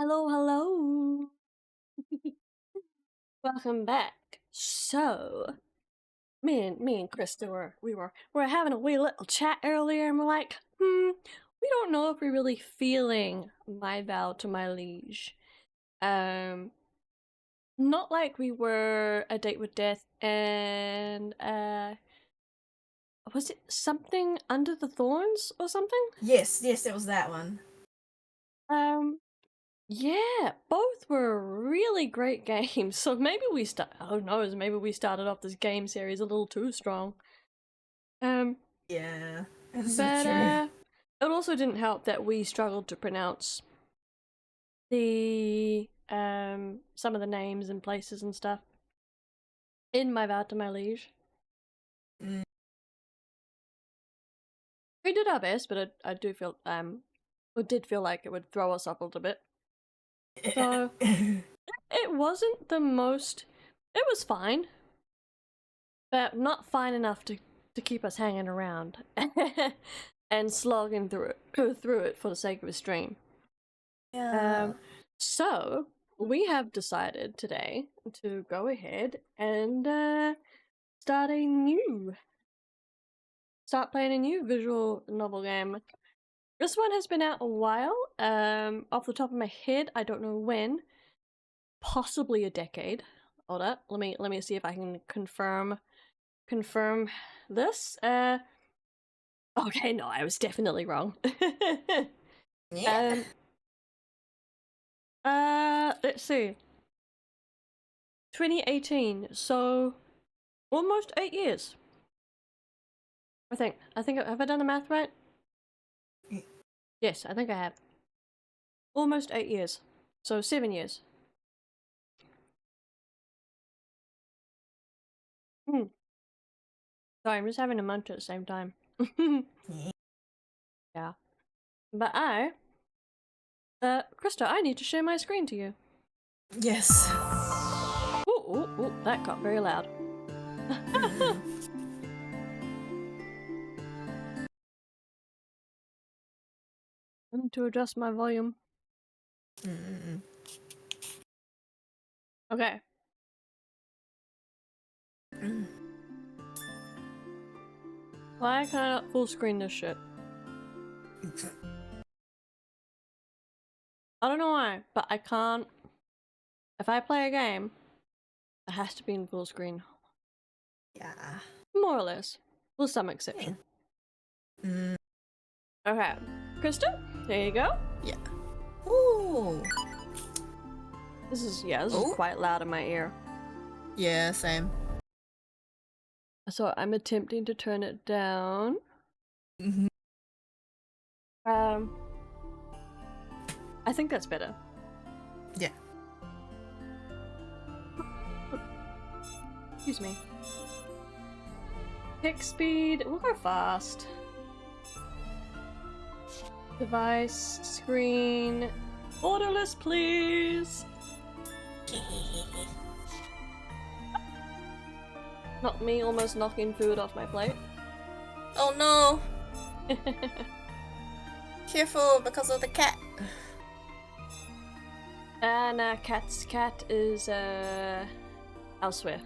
Hello, hello. Welcome back. So, me and Krista were having a wee little chat earlier, and we're like, we don't know if we're really feeling my vow to my liege. Um, Not like we were a date with death, and was it something under the thorns or something? Yes, it was that one. Um, Yeah, both were really great games. So maybe who knows, maybe we started off this game series a little too strong. Um, Yeah, that's so but true. it also didn't help that we struggled to pronounce the some of the names and places and stuff in my vow to my liege. Mm. We did our best, but I do feel it did feel like it would throw us off a little bit. So it wasn't the most. It was fine, but not fine enough to keep us hanging around and slogging through it for the sake of a stream. Yeah. So we have decided today to go ahead and start playing a new visual novel game. This one has been out a while. Off the top of my head, I don't know when. Possibly a decade. Hold up. Let me see if I can confirm this. Okay, no, I was definitely wrong. Yeah. Let's see. 2018, so almost 8 years. I think have I done the math right? Yes, I think I have. Almost 8 years. So 7 years. Sorry, I'm just having a munch at the same time. Yeah. But Krista, I need to share my screen to you. Yes. Ooh, that got very loud. I need to adjust my volume. Okay. Why can I not full screen this shit? I don't know why, but I can't. If I play a game, it has to be in full screen. Yeah. More or less. With some exception. Okay. Krista, there you go. Yeah. Ooh. This is quite loud in my ear. Yeah, same. So I'm attempting to turn it down. I think that's better. Yeah. Excuse me. Pick speed, we'll go fast. Device, screen, borderless, please. Not me almost knocking food off my plate. Oh no! Careful because of the cat. Nah, cat is elsewhere.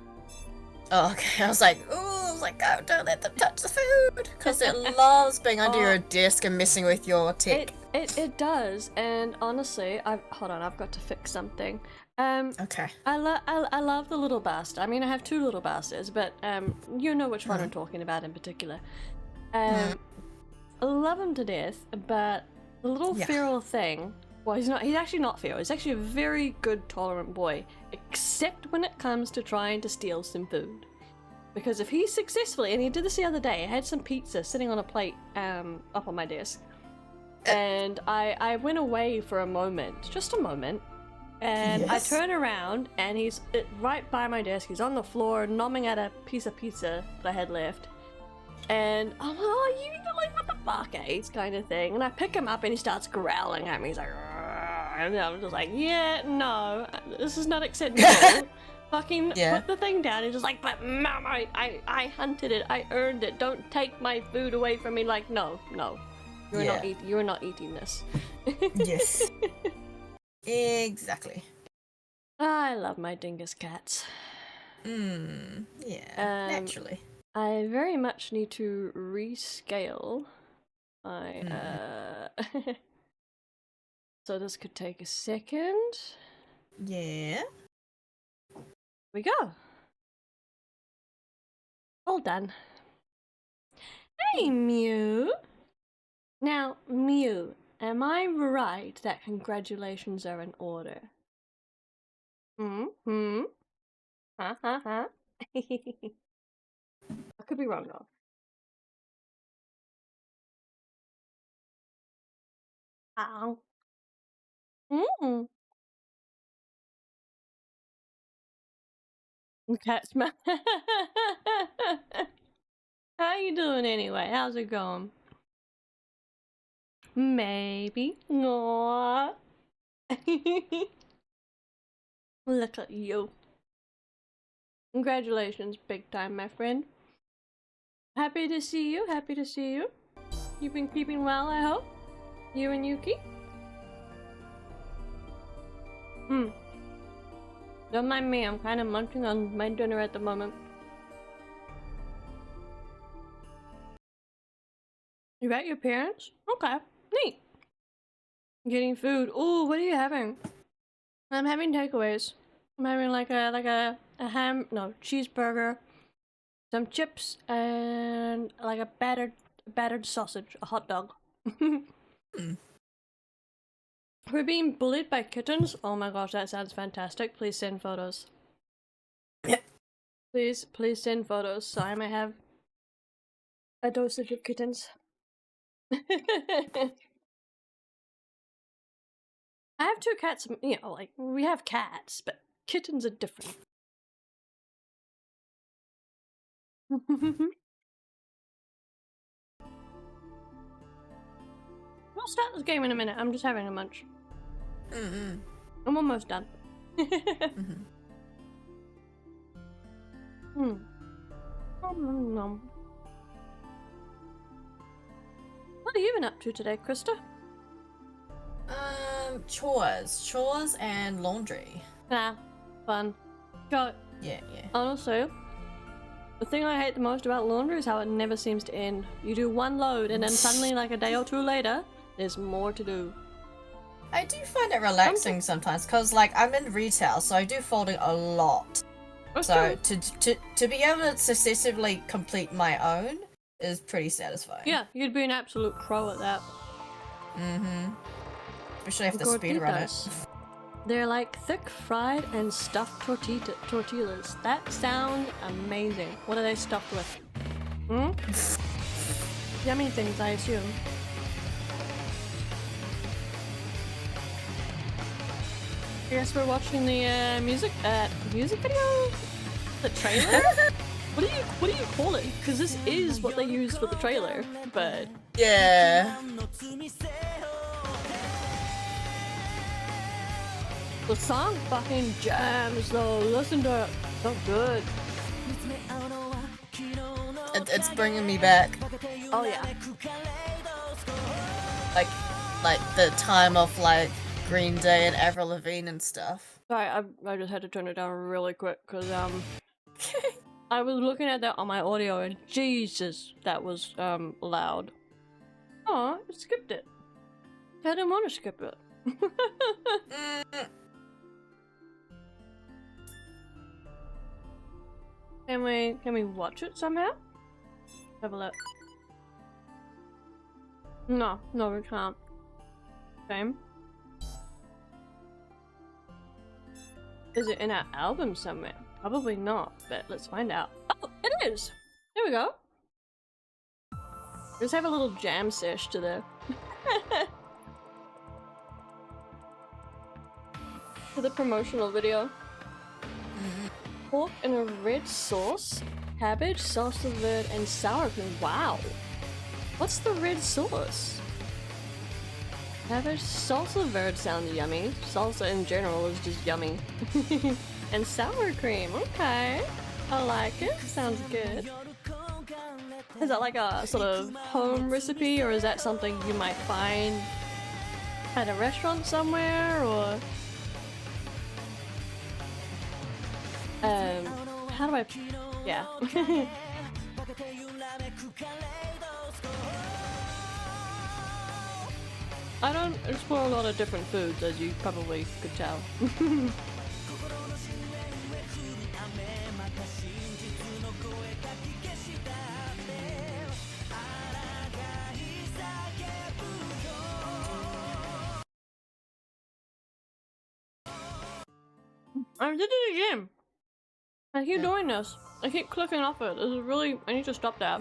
Oh, okay. I was like, oh, don't let them touch the food, because it loves being under your desk and messing with your tech. It does, and honestly, hold on, I've got to fix something. Okay. I love the little bastard. I mean, I have two little bastards, but you know which one I'm talking about in particular. I love him to death, but the little feral thing. Well, he's actually not feral. He's actually a very good, tolerant boy, except when it comes to trying to steal some food. Because if he successfully, and he did this the other day, I had some pizza sitting on a plate up on my desk, and I went away for a moment, just a moment, and I turn around, and he's right by my desk. He's on the floor, nomming at a piece of pizza that I had left. And I'm like, oh, you like, what the fuck, Ace, kind of thing. And I pick him up and he starts growling at me. He's like, "Rrr," and I'm just like, yeah, no, this is not acceptable. Fucking put the thing down. He's just like, but mom, I hunted it, I earned it. Don't take my food away from me. Like, no, you're not eating this. Yes. Exactly. I love my dingus cats. Yeah, naturally. I very much need to rescale my, so this could take a second. Yeah. We go. All done. Hey, Mew. Now, Mew, am I right that congratulations are in order? Hmm? Huh? I could be wrong though. Ow. Mm. Cat smell. How you doing anyway? How's it going? Maybe. Aww. Look at you. Congratulations, big time, my friend. Happy to see you. Happy to see you. You've been keeping well, I hope. You and Yuki. Don't mind me. I'm kind of munching on my dinner at the moment. You got your parents? Okay, neat. Getting food. Ooh, what are you having? I'm having takeaways. I'm having like a ham, no, cheeseburger, some chips, and like a battered sausage, a hot dog. We're being bullied by kittens. Oh my gosh, that sounds fantastic. Please send photos. Please send photos so I might have a dosage of kittens. I have 2 cats, you know, like, we have cats, but kittens are different. We'll start this game in a minute. I'm just having a munch. I'm almost done. What have you been up to today, Krista? Chores and laundry. Nah, fun. Go. Yeah. Honestly, the thing I hate the most about laundry is how it never seems to end. You do one load and then suddenly, like a day or 2 later, there's more to do. I do find it relaxing sometimes because, like, I'm in retail, so I do folding a lot. That's so true. to be able to successively complete my own is pretty satisfying. Yeah, you'd be an absolute pro at that. Especially if the speed run it. They're like thick fried and stuffed tortillas. That sounds amazing. What are they stuffed with? Yummy things, I assume. I guess we're watching the music video? The trailer? What do you call it? Because this is what they use for the trailer, but yeah. The song fucking jams though. Listen to it. So good. It's bringing me back. Oh yeah. Like the time of like Green Day and Avril Lavigne and stuff. Sorry, I just had to turn it down really quick because I was looking at that on my audio and Jesus, that was loud. Oh, I skipped it. I didn't want to skip it. Can we watch it somehow? Have a look. No, we can't. Same. Is it in our album somewhere? Probably not, but let's find out. Oh, it is! There we go. Just have a little jam sesh to the to the promotional video. Pork in a red sauce, cabbage, salsa verde, and sour cream. Wow. What's the red sauce? Cabbage, salsa verde sounds yummy. Salsa in general is just yummy. And sour cream. Okay. I like it. Sounds good. Is that like a sort of home recipe, or is that something you might find at a restaurant somewhere, or how do I? Yeah. I don't explore a lot of different foods, as you probably could tell. I did it again. I keep doing this. I keep clicking off it. This is really. I need to stop that.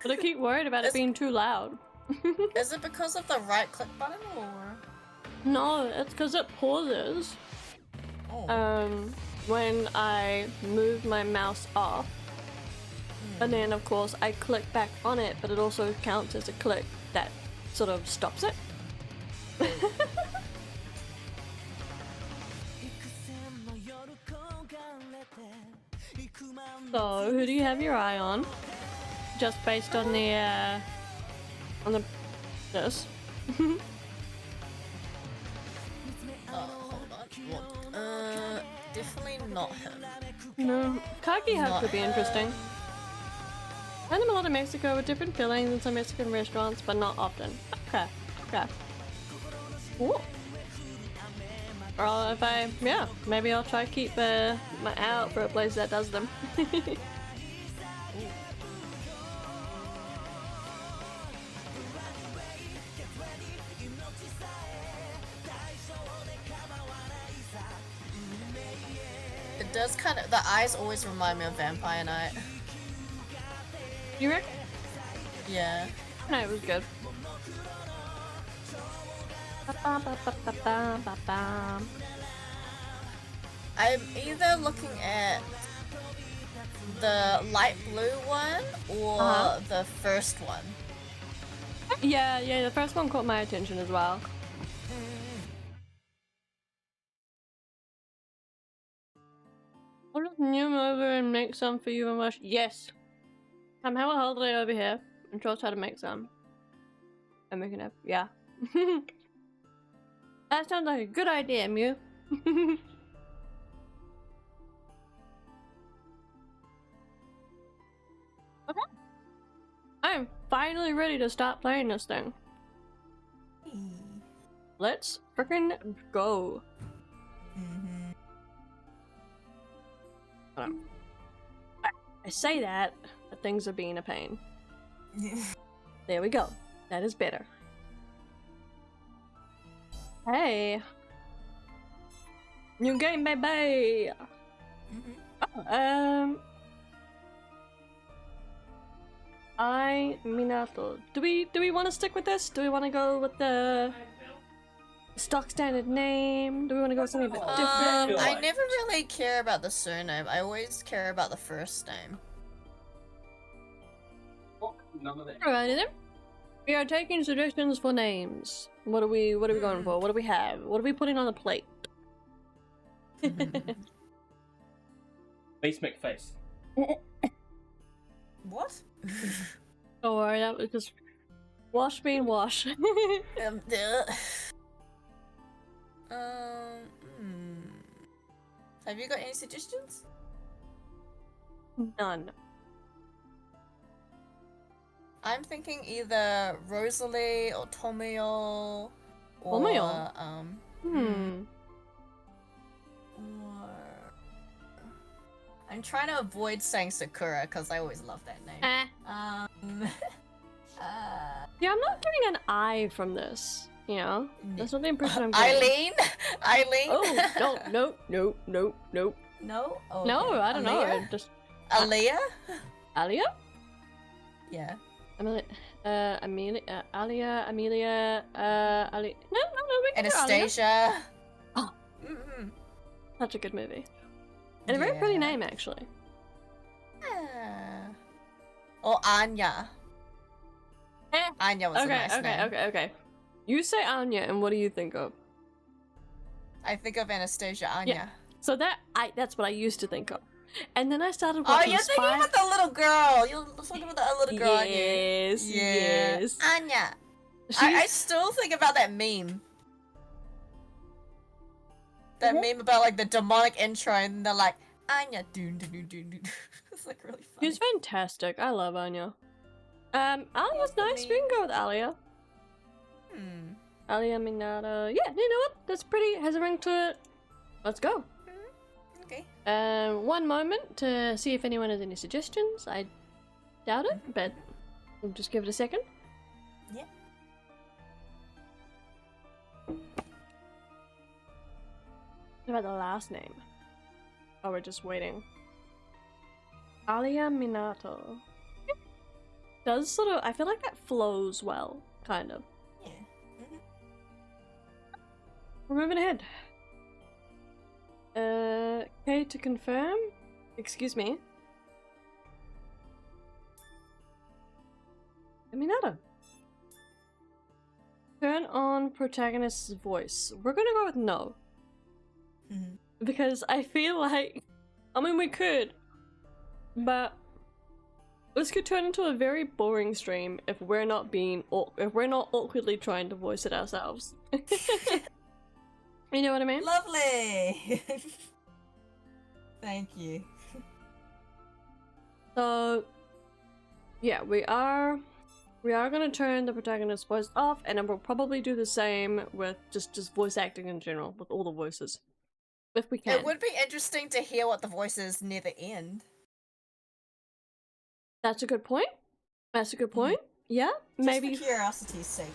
But I keep worried about it being too loud. Is it because of the right click button or? No, it's because it pauses. Oh. When I move my mouse off. And then of course I click back on it, but it also counts as a click that sort of stops it. So, who do you have your eye on? Just based on the this. Hold on. Definitely not him. No, Kaki Hut could be interesting. I find them a lot in Mexico with different fillings in some Mexican restaurants, but not often. Okay, okay. Ooh. Or if yeah, maybe I'll try to keep my eye out for a place that does them. It does kind of. The eyes always remind me of Vampire Night. You reckon? Yeah. No, it was good. I'm either looking at the light blue one or the first one. Yeah, the first one caught my attention as well. I'll just zoom over and make some for you and Rush. Yes! Have a holiday over here and show us how to make some. And we can have, yeah. That sounds like a good idea, Mew. Okay. I'm finally ready to stop playing this thing. Let's frickin' go. Hold on. I say that, but things are being a pain. There we go. That is better. Hey. New game, baby! Oh, Minato. Do we want to stick with this? Do we want to go with the stock standard name? Do we want to go with something a bit different? I never really care about the surname. I always care about the first name. Alrighty then. We are taking suggestions for names. What are we going for? What do we have? What are we putting on the plate? Face McFace. What? Don't worry, that was just wash being wash. Have you got any suggestions? None. I'm thinking either Rosalie or Tomio or Tomio? or I'm trying to avoid saying Sakura because I always love that name. Yeah, I'm not getting an I from this. You know, that's not the impression I'm getting. Eileen. Oh no. No. Oh, No, okay. I don't know. I just Aaliyah. Alia. Yeah. Amelia, Amelia, Ali. No, we can do Alia. Anastasia. Oh. Such a good movie. And a very pretty name, actually. Or Anya. Anya was a nice name. Okay. You say Anya, and what do you think of? I think of Anastasia Anya. Yeah. So that's what I used to think of. And then I started Oh, watching you're thinking about the little girl. You're talking about the little girl, aren't you? Yes. Anya. I still think about that meme. that meme about like the demonic intro, and they're like Anya, doon doon doon doon. It's like really funny. She's fantastic. I love Anya. Alia's nice. We can go with Alia. Alia Minata. Yeah, you know what? That's pretty. Has a ring to it. Let's go. Okay. One moment to see if anyone has any suggestions. I doubt it, but we'll just give it a second. Yeah. What about the last name? Oh, we're just waiting. Alia Minato. Does sort of, I feel like that flows well, kind of. Yeah. We're moving ahead. Okay, to confirm. Excuse me. Minato. Turn on protagonist's voice. We're gonna go with no. Because I feel like, I mean, we could, but this could turn into a very boring stream if we're not awkwardly trying to voice it ourselves. You know what I mean? Lovely. Thank you. So, yeah, we are gonna turn the protagonist's voice off, and then we'll probably do the same with just voice acting in general, with all the voices. If we can. It would be interesting to hear what the voice is near the end. That's a good point. That's a good point. Yeah, just maybe. for curiosity's sake.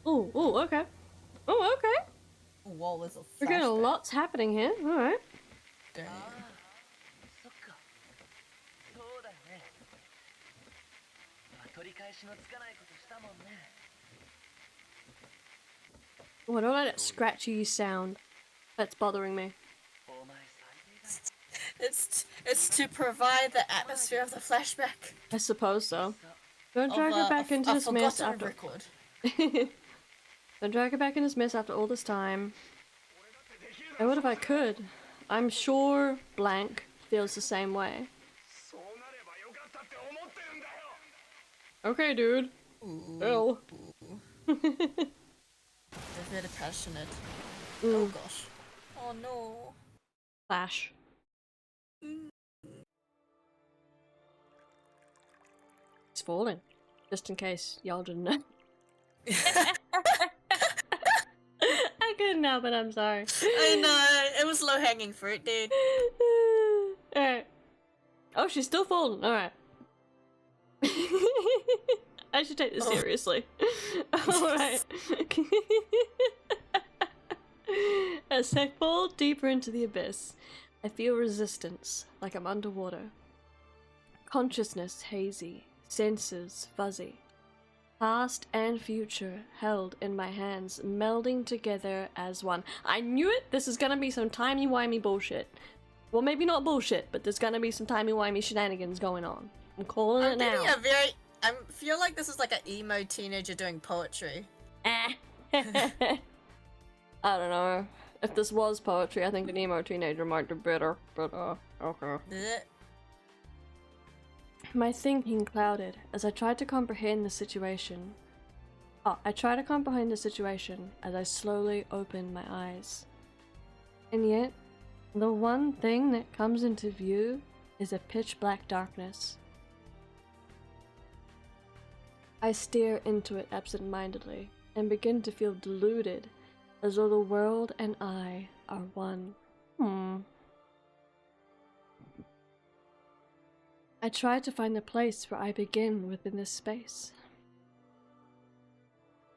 Oh, okay. Oh, okay. Whoa, there's a flashback. We're getting lots happening here. All right. Damn. What about that scratchy sound? That's bothering me. It's to provide the atmosphere of the flashback. I suppose so. Don't drag her back into this mess after. Record. Don't drag her back in this mess after all this time. And what if I could? I'm sure blank feels the same way. Okay, dude. Ew. They're very passionate. Oh gosh. Oh no. Flash. He's falling. Just in case y'all didn't know. I couldn't help it, I'm sorry. I know, it was low hanging fruit, dude. Alright. Oh, she's still falling. Alright. I should take this seriously. Alright. As I fall deeper into the abyss, I feel resistance, like I'm underwater. Consciousness hazy, senses fuzzy. Past and future held in my hands, melding together as one. I knew it! This is gonna be some timey-wimey bullshit. Well, maybe not bullshit, but there's gonna be some timey-wimey shenanigans going on. I'm calling it now. I feel like this is like an emo teenager doing poetry. I don't know. If this was poetry, I think an emo teenager might do better, but okay. Blech. My thinking clouded as I tried to comprehend the situation. I tried to comprehend the situation as I slowly opened my eyes. And yet, the one thing that comes into view is a pitch black darkness. I stare into it absent-mindedly and begin to feel deluded, as though the world and I are one. I try to find the place where I begin within this space.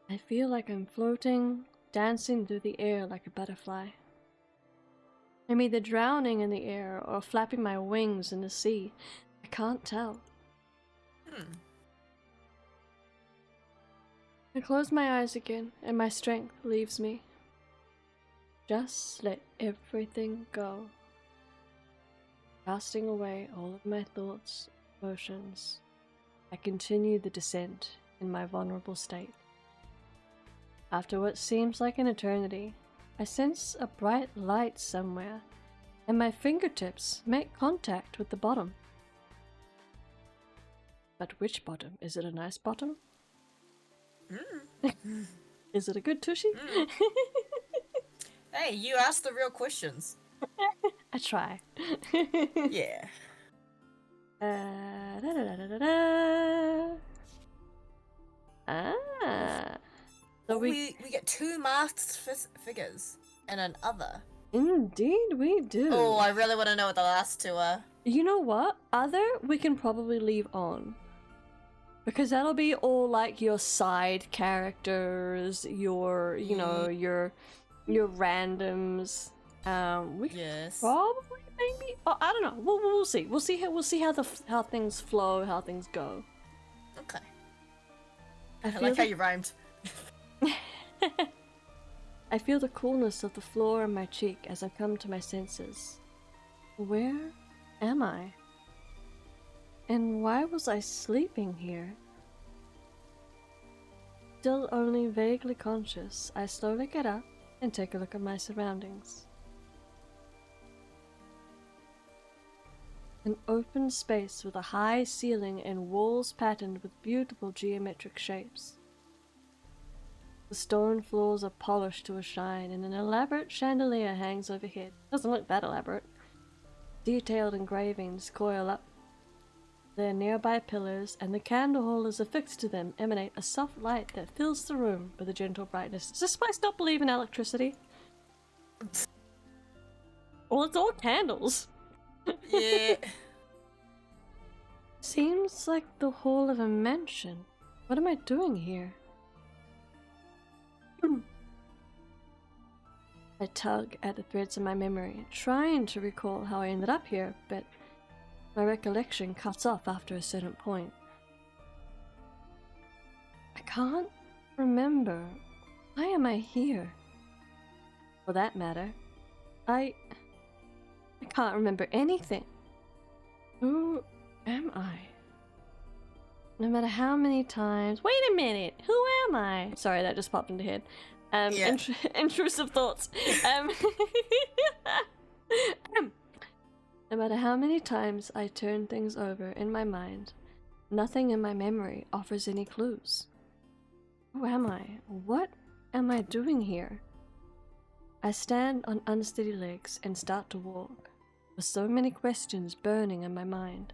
I feel like I'm floating, dancing through the air like a butterfly. I'm either drowning in the air or flapping my wings in the sea. I can't tell. I close my eyes again, and my strength leaves me. Just let everything go. Casting away all of my thoughts, emotions, I continue the descent in my vulnerable state. After what seems like an eternity, I sense a bright light somewhere, and my fingertips make contact with the bottom. But which bottom? Is it a nice bottom? Is it a good tushy? Hey, you asked the real questions. I try. Yeah. Da, da, da, da, da, da. Ah. So we get 2 masked figures and an other. Indeed we do. Oh, I really want to know what the last 2 are. You know what? Other we can probably leave on. Because that'll be all like your side characters, your, you know, your randoms. We Yes. probably maybe. Oh, I don't know. We'll see. We'll see how how things flow, how things go. Okay. I like how you rhymed. I feel the coolness of the floor on my cheek as I come to my senses. Where am I? And why was I sleeping here? Still only vaguely conscious, I slowly get up and take a look at my surroundings. An open space with a high ceiling and walls patterned with beautiful geometric shapes. The stone floors are polished to a shine, and an elaborate chandelier hangs overhead. Doesn't look that elaborate. Detailed engravings coil up their nearby pillars, and the candle holders affixed to them emanate a soft light that fills the room with a gentle brightness. Does this place not believe in electricity? Well, it's all candles. Yeah. Seems like the hall of a mansion. What am I doing here? I tug at the threads of my memory, trying to recall how I ended up here, but my recollection cuts off after a certain point. I can't remember. Why am I here? For that matter, I can't remember anything. Who am I? No matter how many times... Wait a minute! Who am I? Sorry, that just popped into head. Yeah. Intrusive thoughts. No matter how many times I turn things over in my mind, nothing in my memory offers any clues. Who am I? What am I doing here? I stand on unsteady legs and start to walk, with so many questions burning in my mind.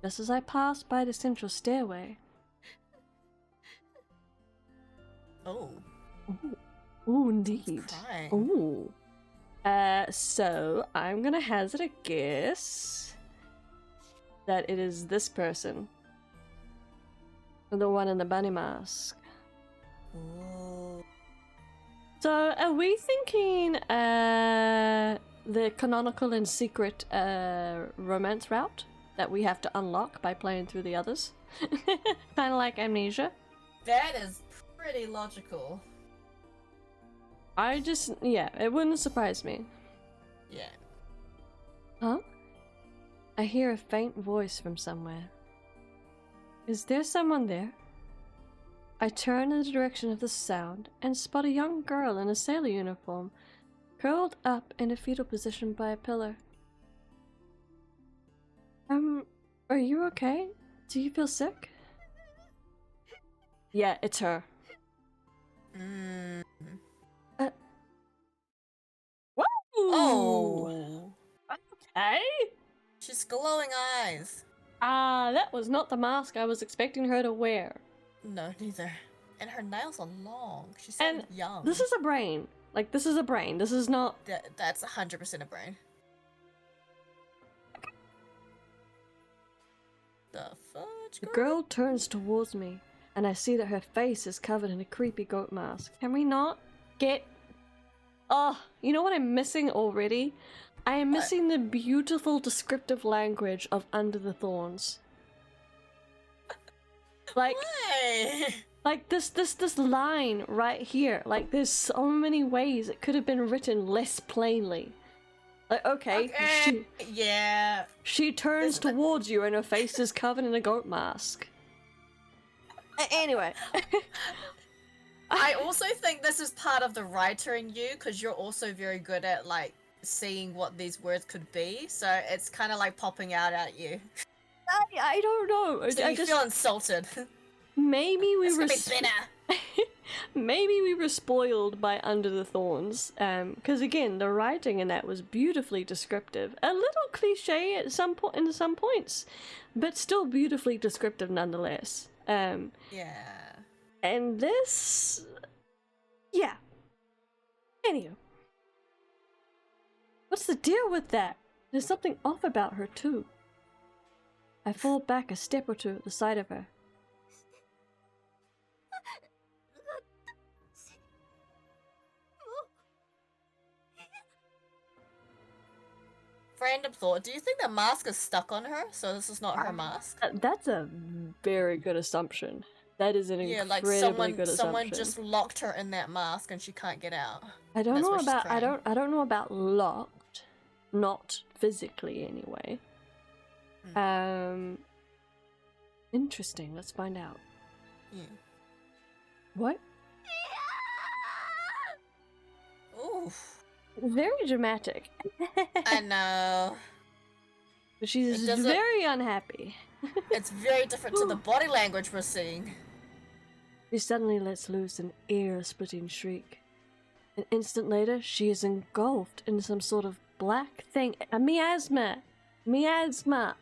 Just as I pass by the central stairway... Oh. Ooh, indeed. Crying. Ooh. So I'm gonna hazard a guess that it is this person. The one in the bunny mask. Ooh. So are we thinking the canonical and secret romance route that we have to unlock by playing through the others? Kind of like Amnesia. That is pretty logical. Yeah, it wouldn't surprise me. Yeah. Huh? I hear a faint voice from somewhere. Is there someone there? I turn in the direction of the sound and spot a young girl in a sailor uniform, curled up in a fetal position by a pillar. Are you okay? Do you feel sick? Yeah, it's her. Whoa! Oh! Okay. She's glowing eyes. That was not the mask I was expecting her to wear. No, neither. And her nails are long. She's so young. This is a brain. Like, this is a brain. This is not... That's 100% a brain. The fudge The girl turns towards me, and I see that her face is covered in a creepy goat mask. Can we not get... Oh, you know what I'm missing already? I am missing the beautiful descriptive language of Under the Thorns. Like... Why? Like this line right here. Like, there's so many ways it could have been written less plainly. Like, okay. Yeah. She turns towards you and her face is covered in a goat mask. Anyway. I also think this is part of the writer in you, because you're also very good at, like, seeing what these words could be, so it's kind of like popping out at you. I don't know. So I you just feel insulted. maybe we It's gonna be bitter. Maybe we were spoiled by Under the Thorns, because again, the writing in that was beautifully descriptive. A little cliche at in some points, but still beautifully descriptive nonetheless. Yeah. And this, yeah. Anywho, what's the deal with that? There's something off about her too. I fall back a step or two at the sight of her. Random thought. Do you think the mask is stuck on her? So this is not her mask? That's a very good assumption. That is an incredibly good assumption. Someone just locked her in that mask and she can't get out. I don't know about locked, not physically anyway. Interesting. Let's find out. Yeah. What? Oof. Very dramatic. I know. But she's very unhappy. It's very different to the body language we're seeing. She suddenly lets loose an ear-splitting shriek. An instant later, she is engulfed in some sort of black thing. A miasma! Miasma!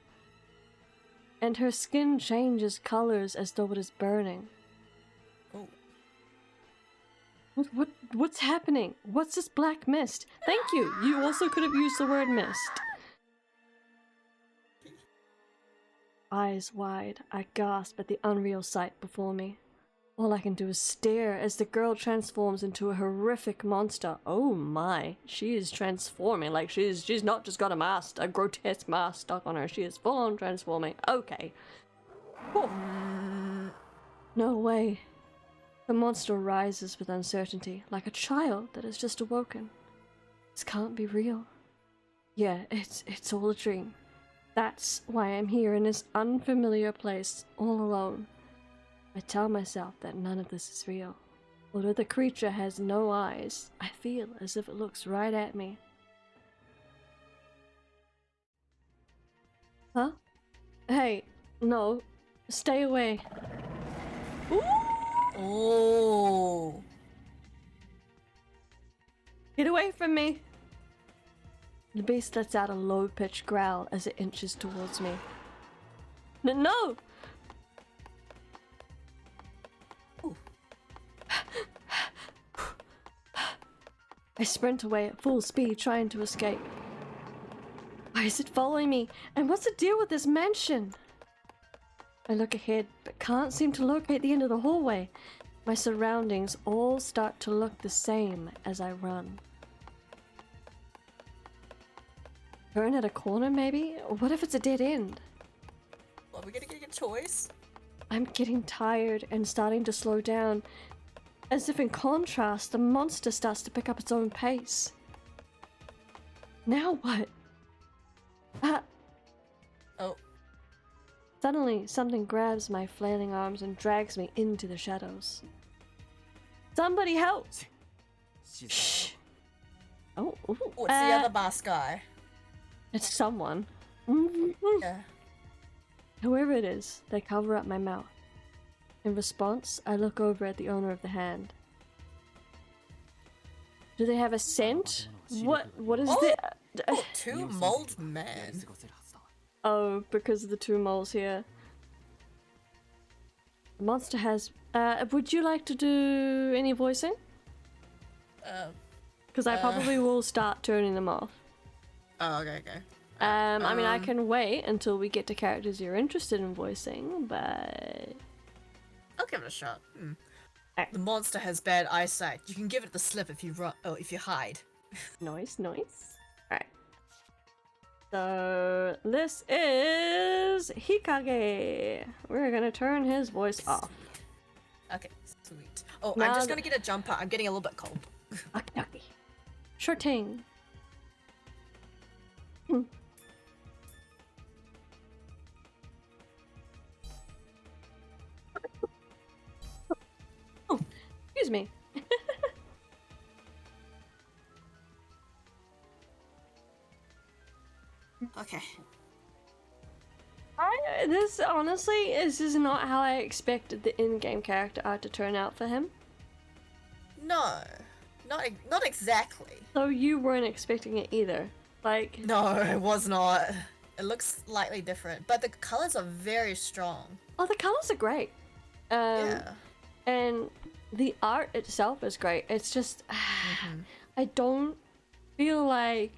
And her skin changes colors as though it is burning. Oh. What's happening? What's this black mist? Thank you! You also could have used the word mist. Eyes wide, I gasp at the unreal sight before me. All I can do is stare as the girl transforms into a horrific monster. Oh my, she is transforming like she's not just got a grotesque mask stuck on her. She is full on transforming. Okay. Oh. No way. The monster rises with uncertainty, like a child that has just awoken. This can't be real. Yeah, it's all a dream. That's why I'm here in this unfamiliar place, all alone. I tell myself that none of this is real. Although the creature has no eyes, I feel as if it looks right at me. Huh? Hey, no. Stay away. Ooh! Oh. Get away from me! The beast lets out a low-pitched growl as it inches towards me. No! I sprint away at full speed, trying to escape. Why is it following me? And what's the deal with this mansion? I look ahead, but can't seem to locate the end of the hallway. My surroundings all start to look the same as I run. Turn at a corner, maybe? What if it's a dead end? Well, are we gonna get a choice? I'm getting tired and starting to slow down. As if in contrast, the monster starts to pick up its own pace. Now what? Oh. Suddenly, something grabs my flailing arms and drags me into the shadows. Somebody help! Shh. Oh, ooh. Oh, it's the other boss guy. It's someone. Yeah. Whoever it is, they cover up my mouth. In response, I look over at the owner of the hand. Do they have a scent? What is that? Oh, two mold men. Oh, because of the two moles here. The monster has... would you like to do any voicing? Because I probably will start turning them off. Oh, okay. I mean, I can wait until we get to characters you're interested in voicing, but... I'll give it a shot. Right. The monster has bad eyesight. You can give it the slip if you run. Oh, if you hide. Nice. Alright. So, this is Hikage. We're gonna turn his voice off. Okay, sweet. Oh, Now I'm just gonna get a jumper. I'm getting a little bit cold. Okay. Sure thing. Oh, excuse me. Okay. This honestly is just not how I expected the in-game character art to turn out for him. No, not exactly. So you weren't expecting it either. Like, No, it was not. It looks slightly different, but the colors are very strong. oh, the colors are great. Yeah. And the art itself is great. It's just, I don't feel like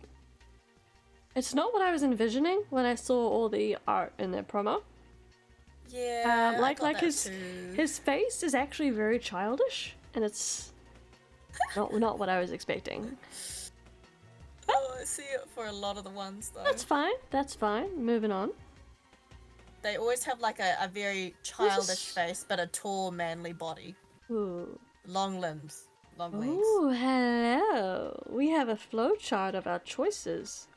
it's not what I was envisioning when I saw all the art in their promo. Yeah, I got that his too. his face is actually very childish, and it's not what I was expecting. Oh, I see it for a lot of the ones though. That's fine. That's fine. Moving on. They always have like a very childish face, but a tall, manly body. Ooh. Long limbs, long legs. Ooh, hello. We have a flowchart of our choices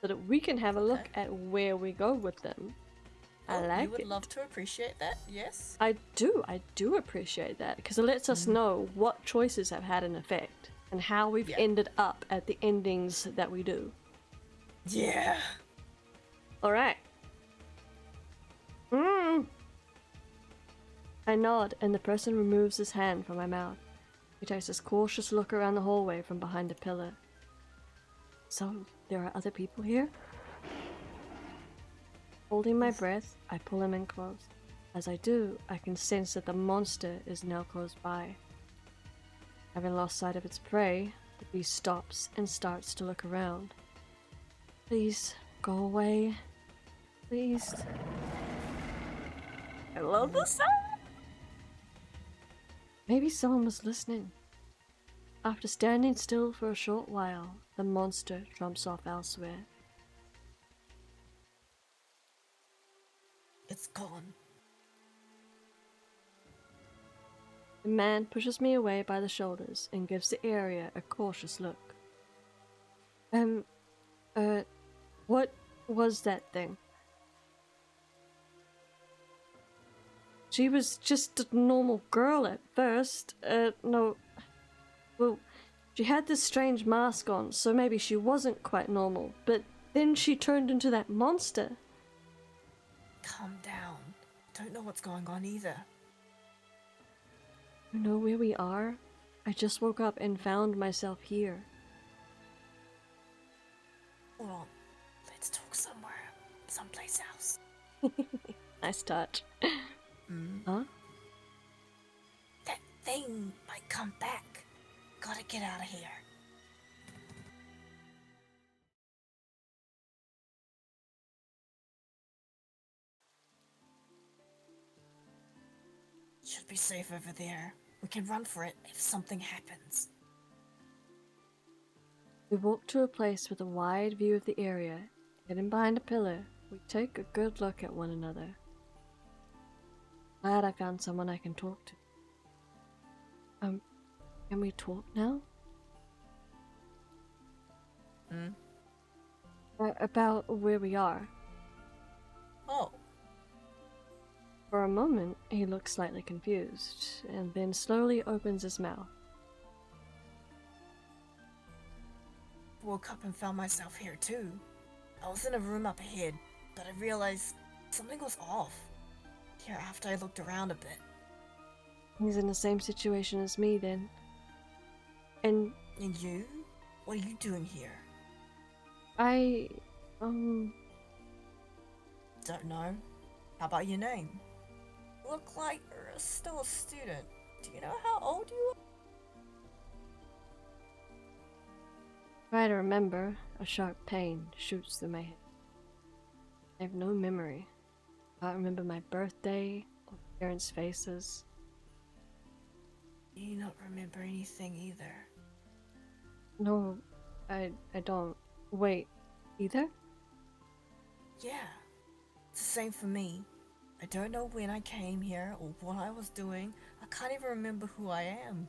so that we can have a look at where we go with them. I like You would it. love to appreciate that, yes? I do appreciate that because it lets us know what choices have had an effect and how we've ended up at the endings that we do. Yeah. All right. I nod, and the person removes his hand from my mouth. He takes a cautious look around the hallway from behind a pillar. So, there are other people here? Holding my breath, I pull him in close. As I do, I can sense that the monster is now close by. Having lost sight of its prey, the beast stops and starts to look around. Please, go away. Please. I love the sound! Maybe someone was listening. After standing still for a short while, the monster jumps off elsewhere. It's gone. The man pushes me away by the shoulders and gives the area a cautious look. What was that thing? She was just a normal girl at first. No. Well, she had this strange mask on, so maybe she wasn't quite normal. But then she turned into that monster. Calm down. Don't know what's going on either. You know where we are? I just woke up and found myself here. Hold on. Let's talk somewhere. Someplace else. Nice touch. Huh? That thing might come back. Gotta get out of here. Should be safe over there. We can run for it if something happens. We walk to a place with a wide view of the area. Hidden behind a pillar, we take a good look at one another. Glad I found someone I can talk to. Can we talk now? About where we are. Oh. For a moment, he looks slightly confused, and then slowly opens his mouth. Woke up and found myself here too. I was in a room up ahead, but I realized something was off. Here after I looked around a bit. He's in the same situation as me then. And And you? What are you doing here? I, Don't know. How about your name? You look like you're still a student. Do you know how old you are? try to remember, a sharp pain shoots through my head. I have no memory. I can't remember my birthday or parents' faces. Do you not remember anything either? No, I don't. Wait, either? Yeah. It's the same for me. I don't know when I came here or what I was doing. I can't even remember who I am.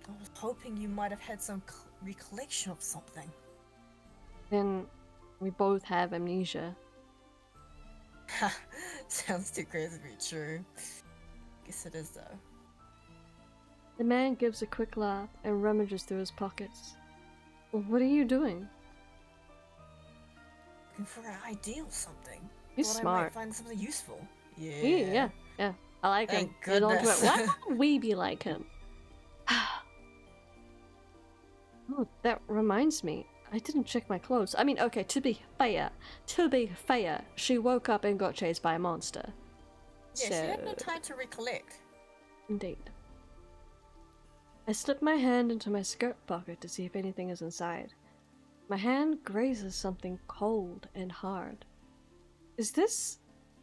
I was hoping you might have had some recollection of something. Then we both have amnesia. Sounds too crazy to be true. Guess it is though. The man gives a quick laugh and rummages through his pockets. What are you doing? Looking for an idea or something. He's thought I smart. might find something useful. Yeah. I like him. Thank Get onto it. goodness. Why can't we be like him? Oh, that reminds me. I didn't check my clothes. I mean, okay, to be fair, she woke up and got chased by a monster. Yeah, So, she had no time to recollect. indeed. I slip my hand into my skirt pocket to see if anything is inside. My hand grazes something cold and hard. Is this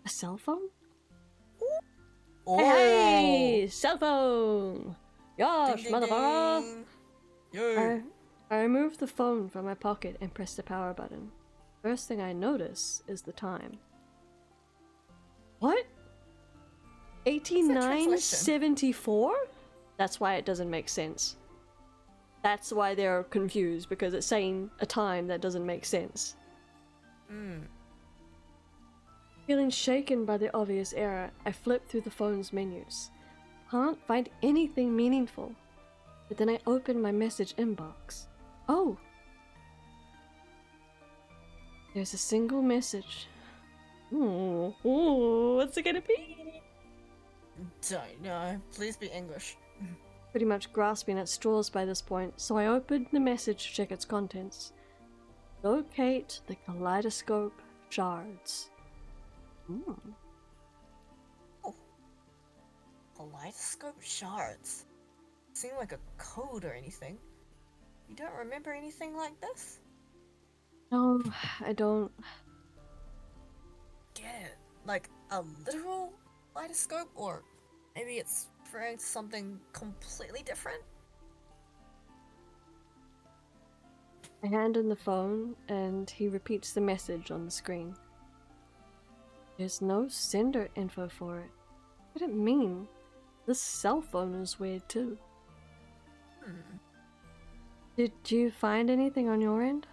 a cell phone? Oh! Hey, cell phone! Yosh, Ding, ding, motherfucker! ding. Yo! I remove the phone from my pocket and press the power button. First thing I notice is the time. What? 8974? That's why it doesn't make sense. That's why they're confused, because it's saying a time that doesn't make sense. Feeling shaken by the obvious error, I flip through the phone's menus. Can't find anything meaningful. But then I open my message inbox. Oh! There's a single message. Ooh, what's it gonna be? Don't know. Please be English. Pretty much grasping at straws by this point, so I opened the message to check its contents. Locate the kaleidoscope shards. Oh. Kaleidoscope shards. Seem like a code or anything. You don't remember anything like this? No, I don't. Get it? Like a literal kaleidoscope? Or maybe it's referring to something completely different? I hand him the phone, and he repeats the message on the screen. There's no sender info for it. What did it mean? This cell phone is weird too. Did you find anything on your end?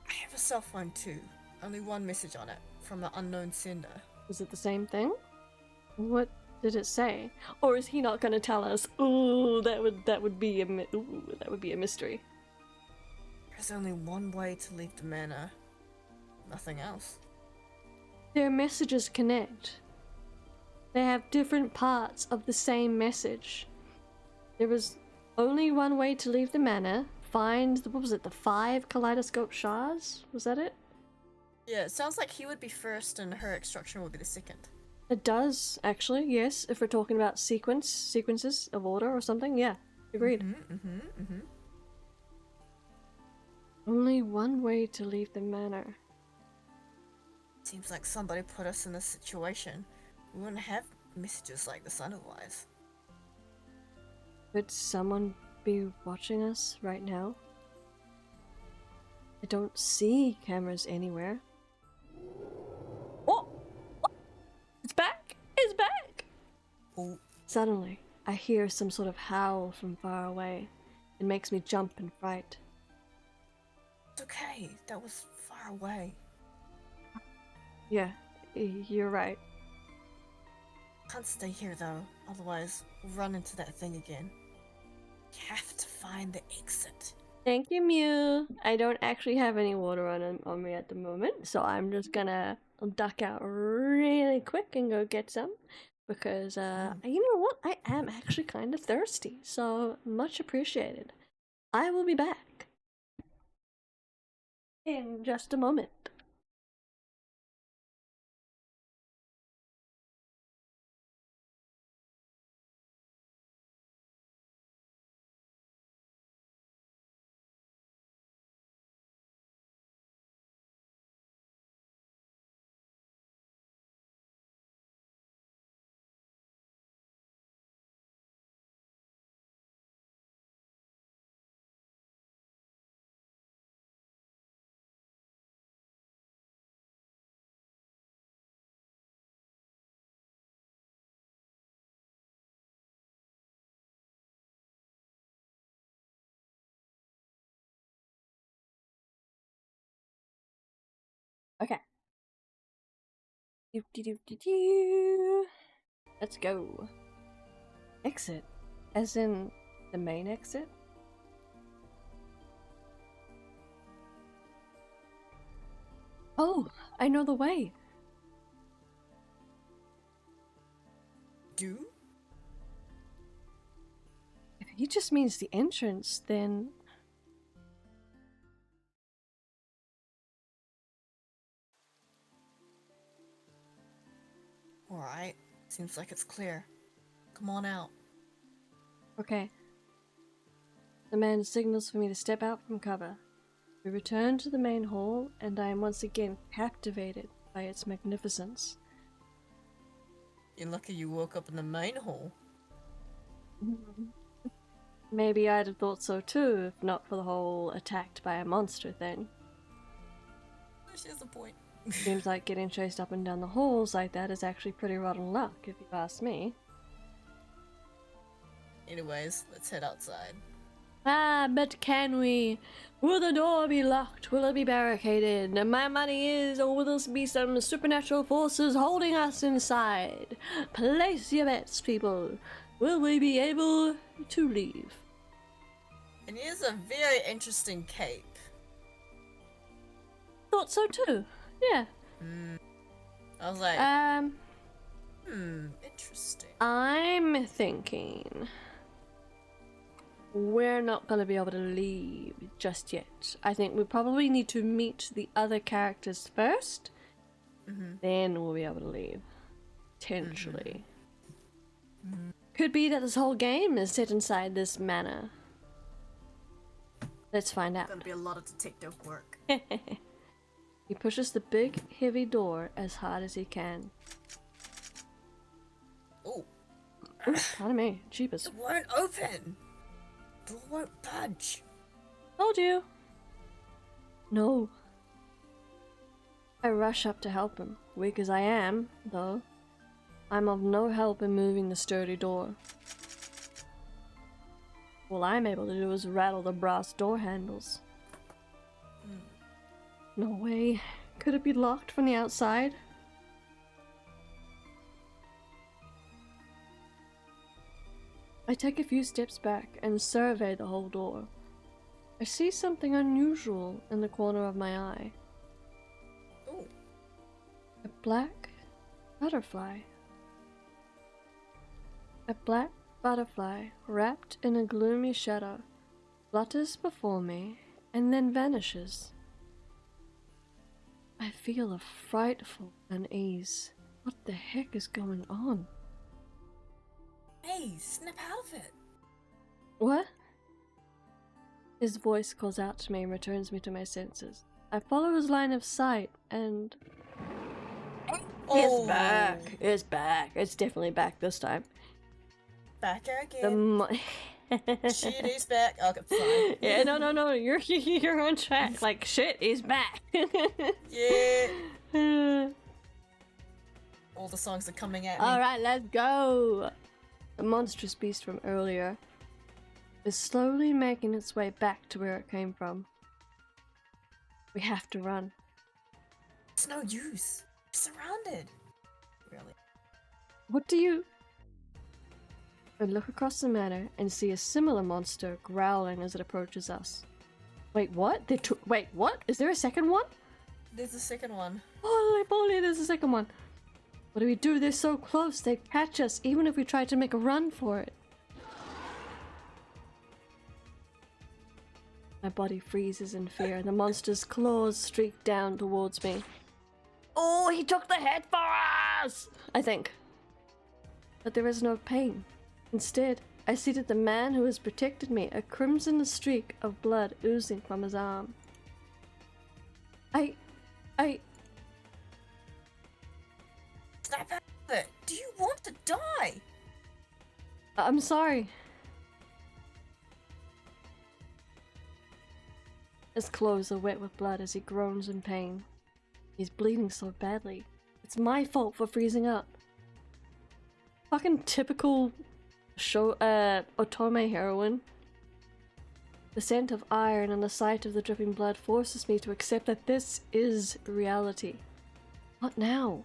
I have a cell phone too. Only one message on it, from an unknown sender. Is it the same thing? What did it say? Or is he not going to tell us? Ooh, that would be a mystery. There's only one way to leave the manor. Nothing else. Their messages connect. They have different parts of the same message. There was only one way to leave the manor. Find the, what was it, the 5 kaleidoscope shards? Was that it? Yeah, it sounds like he would be first and her extraction would be the second. It does, actually, yes. If we're talking about sequences of order or something, yeah. Agreed. Only one way to leave the manor. Seems like somebody put us in this situation. We wouldn't have messages like this otherwise. Could someone be watching us right now? I don't see cameras anywhere. Oh! It's back! It's back! Oh, Suddenly, I hear some sort of howl from far away. It makes me jump in fright. it's okay. That was far away. Yeah, you're right. Can't stay here though, otherwise we'll run into that thing again. We have to find the exit. Thank you, Mew. I don't actually have any water on me at the moment, so I'm just gonna duck out really quick and go get some. Because, you know what? I am actually kind of thirsty, so much appreciated. I will be back in just a moment. Okay. Doop-de-doop-de-doo. Let's go. Exit. As in the main exit? Oh, I know the way. Do? If he just means the entrance, then... Alright, seems like it's clear. Come on out. Okay. The man signals for me to step out from cover. We return to the main hall, and I am once again captivated by its magnificence. You're lucky you woke up in the main hall. Maybe I'd have thought so too, if not for the whole attacked by a monster thing. She has a point. Seems like getting chased up and down the halls like that is actually pretty rotten luck, if you ask me. Anyways, let's head outside. Ah, but can we? Will the door be locked? Will it be barricaded? My money is, or will there be some supernatural forces holding us inside? Place your bets, people. Will we be able to leave? And here's a very interesting cape. Thought so too. Yeah. I was like, interesting. I'm thinking we're not gonna be able to leave just yet. I think we probably need to meet the other characters first. Then we'll be able to leave. Potentially. Could be that this whole game is set inside this manor. Let's find out. Gonna be a lot of detective work. He pushes the big, heavy door as hard as he can. Oh, Pardon me, jeepers. it won't open. The door won't budge. Told you. No. I rush up to help him. Weak as I am, though, I'm of no help in moving the sturdy door. All I'm able to do is rattle the brass door handles. No way. Could it be locked from the outside? I take a few steps back and survey the whole door. I see something unusual in the corner of my eye. Oh, A black butterfly. A black butterfly, wrapped in a gloomy shadow, flutters before me and then vanishes. I feel a frightful unease. What the heck is going on? hey, snap out of it. What? His voice calls out to me and returns me to my senses. I follow his line of sight and... It's back! It's back! It's definitely back this time. Back The again. Shit is back. Okay, fine. Yeah, no, you're on track. Like, shit is back. Yeah. All the songs are coming at me. Alright, let's go! The monstrous beast from earlier is slowly making its way back to where it came from. We have to run. It's no use. We're surrounded. Really? What do you... I look across the manor and see a similar monster growling as it approaches us. Wait, what? Wait, what? Is there a second one? There's a second one. Holy moly, there's a second one. What do we do? They're so close. They'd catch us even if we tried to make a run for it. My body freezes in fear and the monster's claws streak down towards me. Oh, he took the head for us! I think. But there is no pain. Instead, I see that the man who has protected me, a crimson streak of blood oozing from his arm. Snap out of it. Do you want to die? I'm sorry. His clothes are wet with blood as he groans in pain. He's bleeding so badly. It's my fault for freezing up. Fucking typical Otome heroine. The scent of iron and the sight of the dripping blood forces me to accept that this is reality. What now?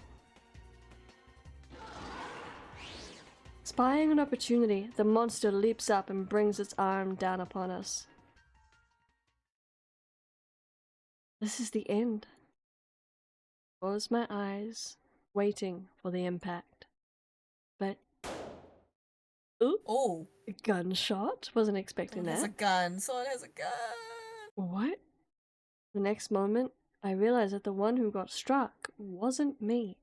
Spying an opportunity, the monster leaps up and brings its arm down upon us. This is the end. Close my eyes, waiting for the impact. But ooh, Oh, a gunshot? Wasn't expecting someone has a that. gun. Someone has a gun. What? The next moment, I realized that the one who got struck wasn't me.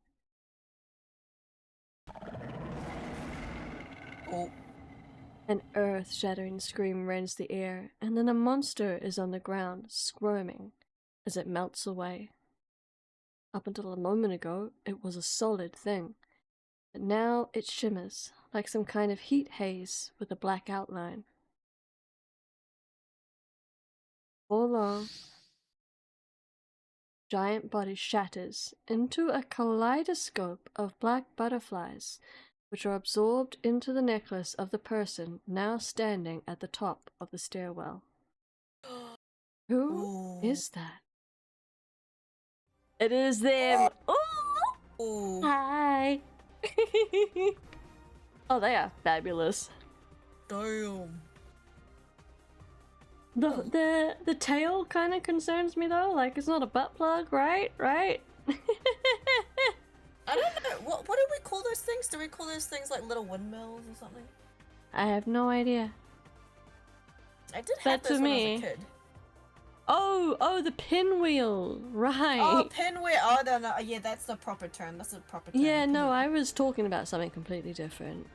Oh, An earth-shattering scream rends the air, and then a monster is on the ground, squirming as it melts away. Up until a moment ago, it was a solid thing, but now it shimmers like some kind of heat haze with a black outline. All along, giant body shatters into a kaleidoscope of black butterflies, which are absorbed into the necklace of the person now standing at the top of the stairwell. Who oh, is that? It is them! Ooh! oh. Hi! Oh, they are fabulous. Damn. The tail kind of concerns me though. Like, it's not a butt plug, right? Right? I don't know. What do we call those things? Do we call those things like little windmills or something? I have no idea. I did have But those to when I me, was a kid. oh, the pinwheel, right? Oh, pinwheel. Oh, no. Yeah, that's the proper term. That's the proper term. Yeah, no, pinwheel. I was talking about something completely different.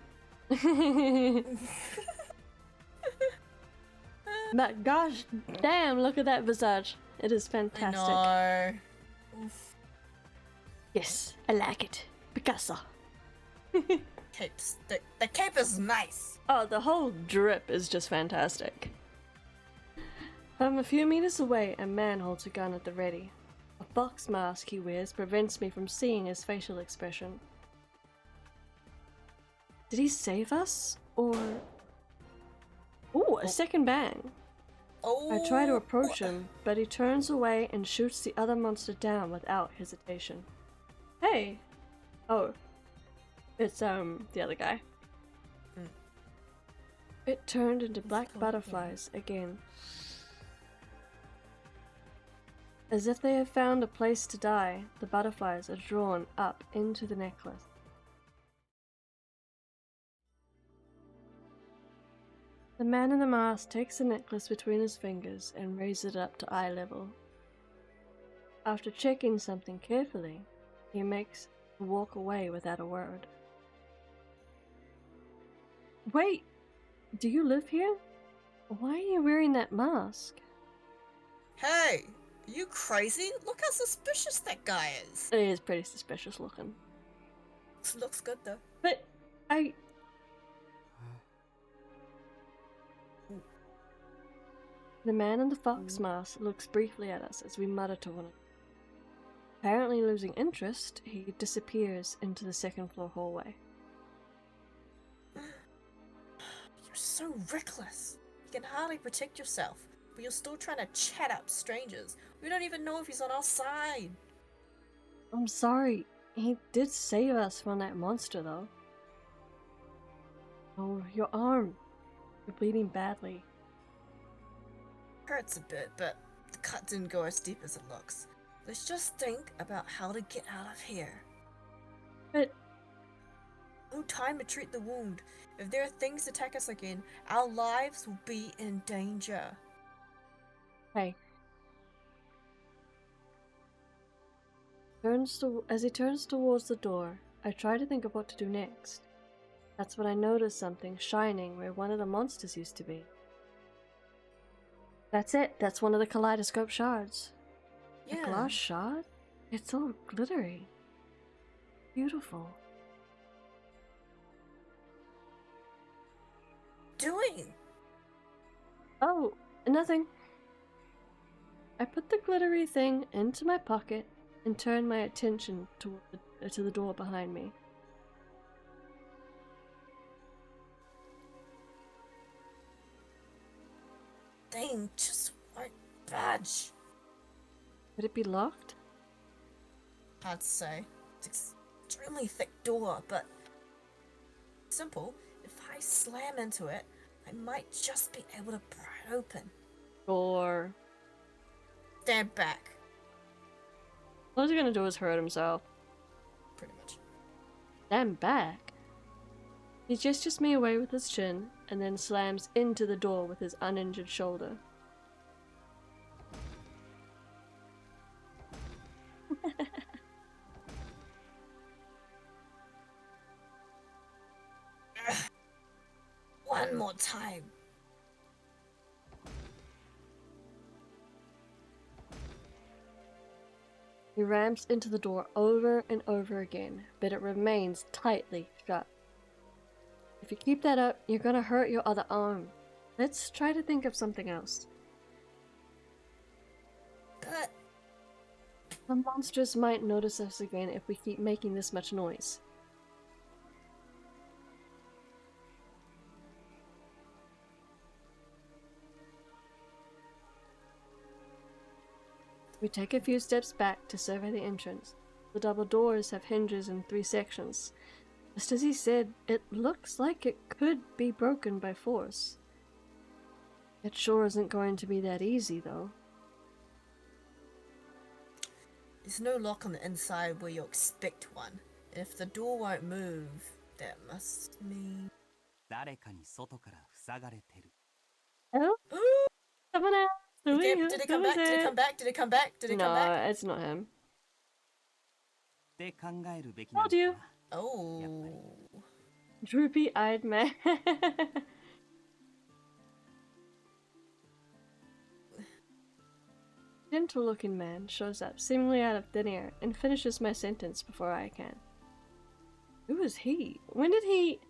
But gosh damn, look at that visage. It is fantastic. I know. Oof. Yes, I like it. Picasso. Capes. The cape is nice. Oh, the whole drip is just fantastic. From a few meters away, a man holds a gun at the ready. A fox mask he wears prevents me from seeing his facial expression. Did he save us? Or... Ooh, a second bang. Oh. I try to approach him, but he turns away and shoots the other monster down without hesitation. Hey! Oh. It's, the other guy. It turned into black butterflies again. As if they have found a place to die, the butterflies are drawn up into the necklace. The man in the mask takes the necklace between his fingers and raises it up to eye level. After checking something carefully, he makes a walk away without a word. Wait! Do you live here? Why are you wearing that mask? Hey, are you crazy? Look how suspicious that guy is. It is pretty suspicious looking. Looks good though. But The man in the fox mask looks briefly at us as we mutter to one another. Apparently losing interest, he disappears into the second floor hallway. You're so reckless. You can hardly protect yourself, but you're still trying to chat up strangers. We don't even know if he's on our side. I'm sorry, he did save us from that monster though. Oh, your arm. You're bleeding badly. Hurts a bit, but the cut didn't go as deep as it looks. Let's just think about how to get out of here. But No time to treat the wound. If there are things to attack us again, our lives will be in danger. hey. As he turns towards the door, I try to think of what to do next. That's when I notice something shining where one of the monsters used to be. That's it. That's one of the kaleidoscope shards. Yeah. A glass shard? It's all glittery. Beautiful. Doing? Oh, nothing. I put the glittery thing into my pocket and turn my attention to the door behind me. Thing just won't budge. Would it be locked? Hard to say. It's an extremely thick door, but simple. If I slam into it, I might just be able to pry it open. Or... Stand back. All he's gonna do is hurt himself. Pretty much. Stand back. He gestures me away with his chin and then slams into the door with his uninjured shoulder. One more time. He rams into the door over and over again, but it remains tightly shut. If you keep that up, you're gonna hurt your other arm. Let's try to think of something else. But The monsters might notice us again if we keep making this much noise. We take a few steps back to survey the entrance. The double doors have hinges in 3 sections. Just as he said, it looks like it could be broken by force. It sure isn't going to be that easy, though. there's no lock on the inside where you expect one. If the door won't move, that must mean... 誰かに外から塞がれてる。 Oh? Someone else! Did it come back? Did it come back? Did it come back? Did it come back? No, it's not him. って考えるべきなの Told you. かな。 Oh. Droopy-eyed man. Gentle-looking man shows up, seemingly out of thin air, and finishes my sentence before I can. Who is he? When did he...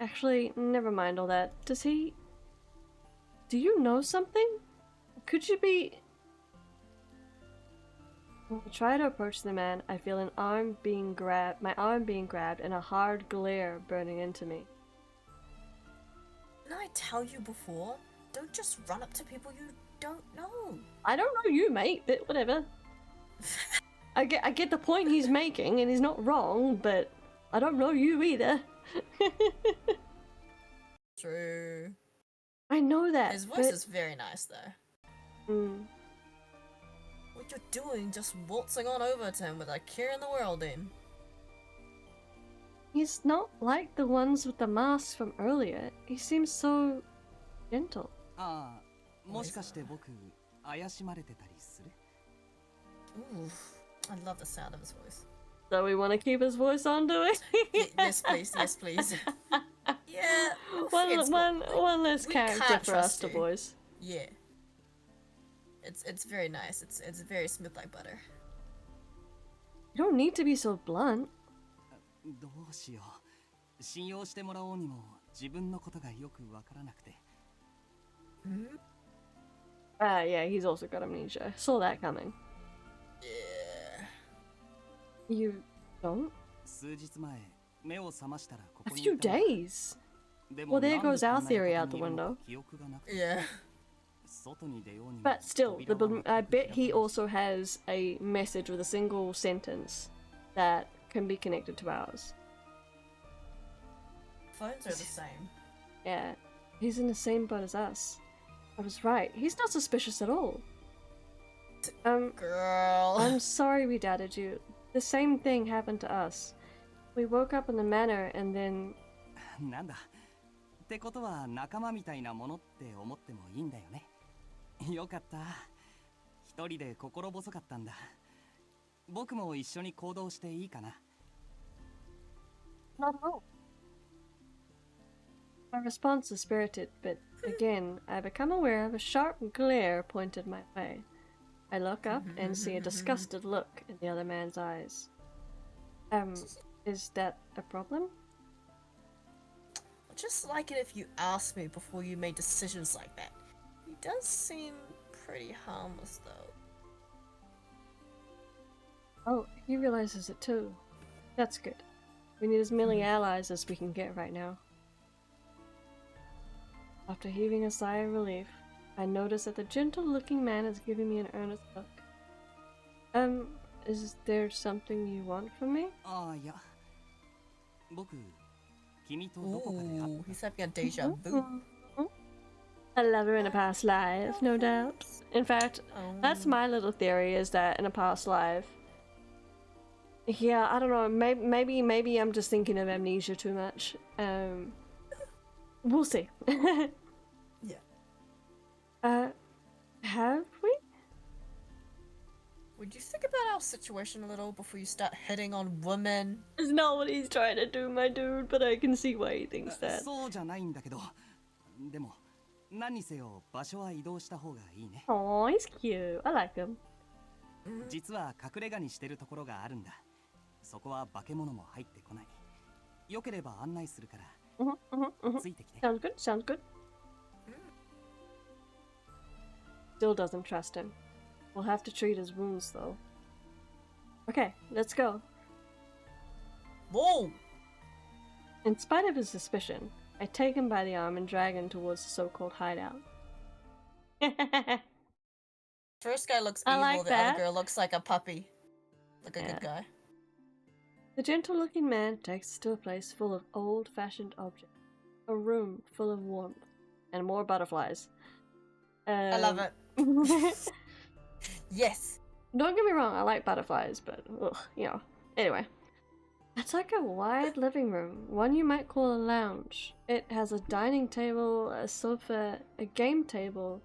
Actually, never mind all that. Does he... Do you know something? Could you be... When I try to approach the man, I feel my arm being grabbed and a hard glare burning into me. Didn't I tell you before? Don't just run up to people you don't know. I don't know you, mate, but whatever. I get the point he's making, and he's not wrong, but I don't know you either. True. I know that. His voice is very nice, though. Mm. What you're doing, just waltzing on over to him with a care in the world in. He's not like the ones with the masks from earlier. He seems so gentle. ああ、もしかして僕怪しまれてたりする？ Ooh, I love the sound of his voice. So we want to keep his voice on, do we? Yes, please. Yes, please. Yeah. One less we character can't for us trust to you. voice. Yeah. It's very nice. It's very smooth like butter. You don't need to be so blunt. どうしよう。信用してもらおうにも自分のことがよくわからなくて。 Yeah, he's also got amnesia. Saw that coming. Yeah. You don't? 数日前、目を覚ましたらこ A こに few いたんだ。 days. でも Well, there なんで goes our こんな theory と out こ the にいるの window. か記憶がなくて。 Yeah. 外に出ようにも But still, the 扉は I bet 開 he かないし also has a message with a single sentence that can be connected to ours. Phones are the same. Yeah, he's in the same boat as us. I was right. He's not suspicious at all. Girl. I'm sorry we doubted you. The same thing happened to us. We woke up in the manor and then... なんだ。ってことは仲間みたいなものって思ってもいいんだよね。よかった。一人で心細かったんだ。僕も一緒に行動していいかな。Not at all. My response is spirited, but again, I become aware of a sharp glare pointed my way. I look up and see a disgusted look in the other man's eyes. Is that a problem? I'd just like it if you asked me before you made decisions like that. He does seem pretty harmless, though. Oh, he realizes it too. That's good. We need as many allies as we can get right now. After heaving a sigh of relief, I notice that the gentle-looking man is giving me an earnest look. Is there something you want from me? ああ、いや。僕、君とどこかで会っ Ooh, he's having a deja vu. A lover in a past life, no doubt. In fact, that's my little theory, is that in a past life, Yeah, I don't know. Maybe I'm just thinking of amnesia too much. We'll see. Yeah. Have we? Would you think about our situation a little before you start hitting on women? It's not what he's trying to do, my dude, but I can see why he thinks that. そうじゃないんだけど、でも何にせよ場所は移動した方がいいね。 Aw, he's cute. I like him. 実は隠れ家にしてるところがあるんだ。そこは化け物も入ってこない。よければ案内するから、ついてきて。 Sounds good, sounds good. Still doesn't trust him. We'll have to treat his wounds, though. Okay, let's go. Whoa! In spite of his suspicion, I take him by the arm and drag him towards the so-called hideout. First guy looks I evil, like the that. other girl looks like a puppy. Like a Yeah. good guy. The gentle-looking man takes us to a place full of old-fashioned objects. A room full of warmth. And more butterflies. I love it. Yes. Don't get me wrong, I like butterflies, but, ugh, you know. Anyway. It's like a wide living room, one you might call a lounge. It has a dining table, a sofa, a game table,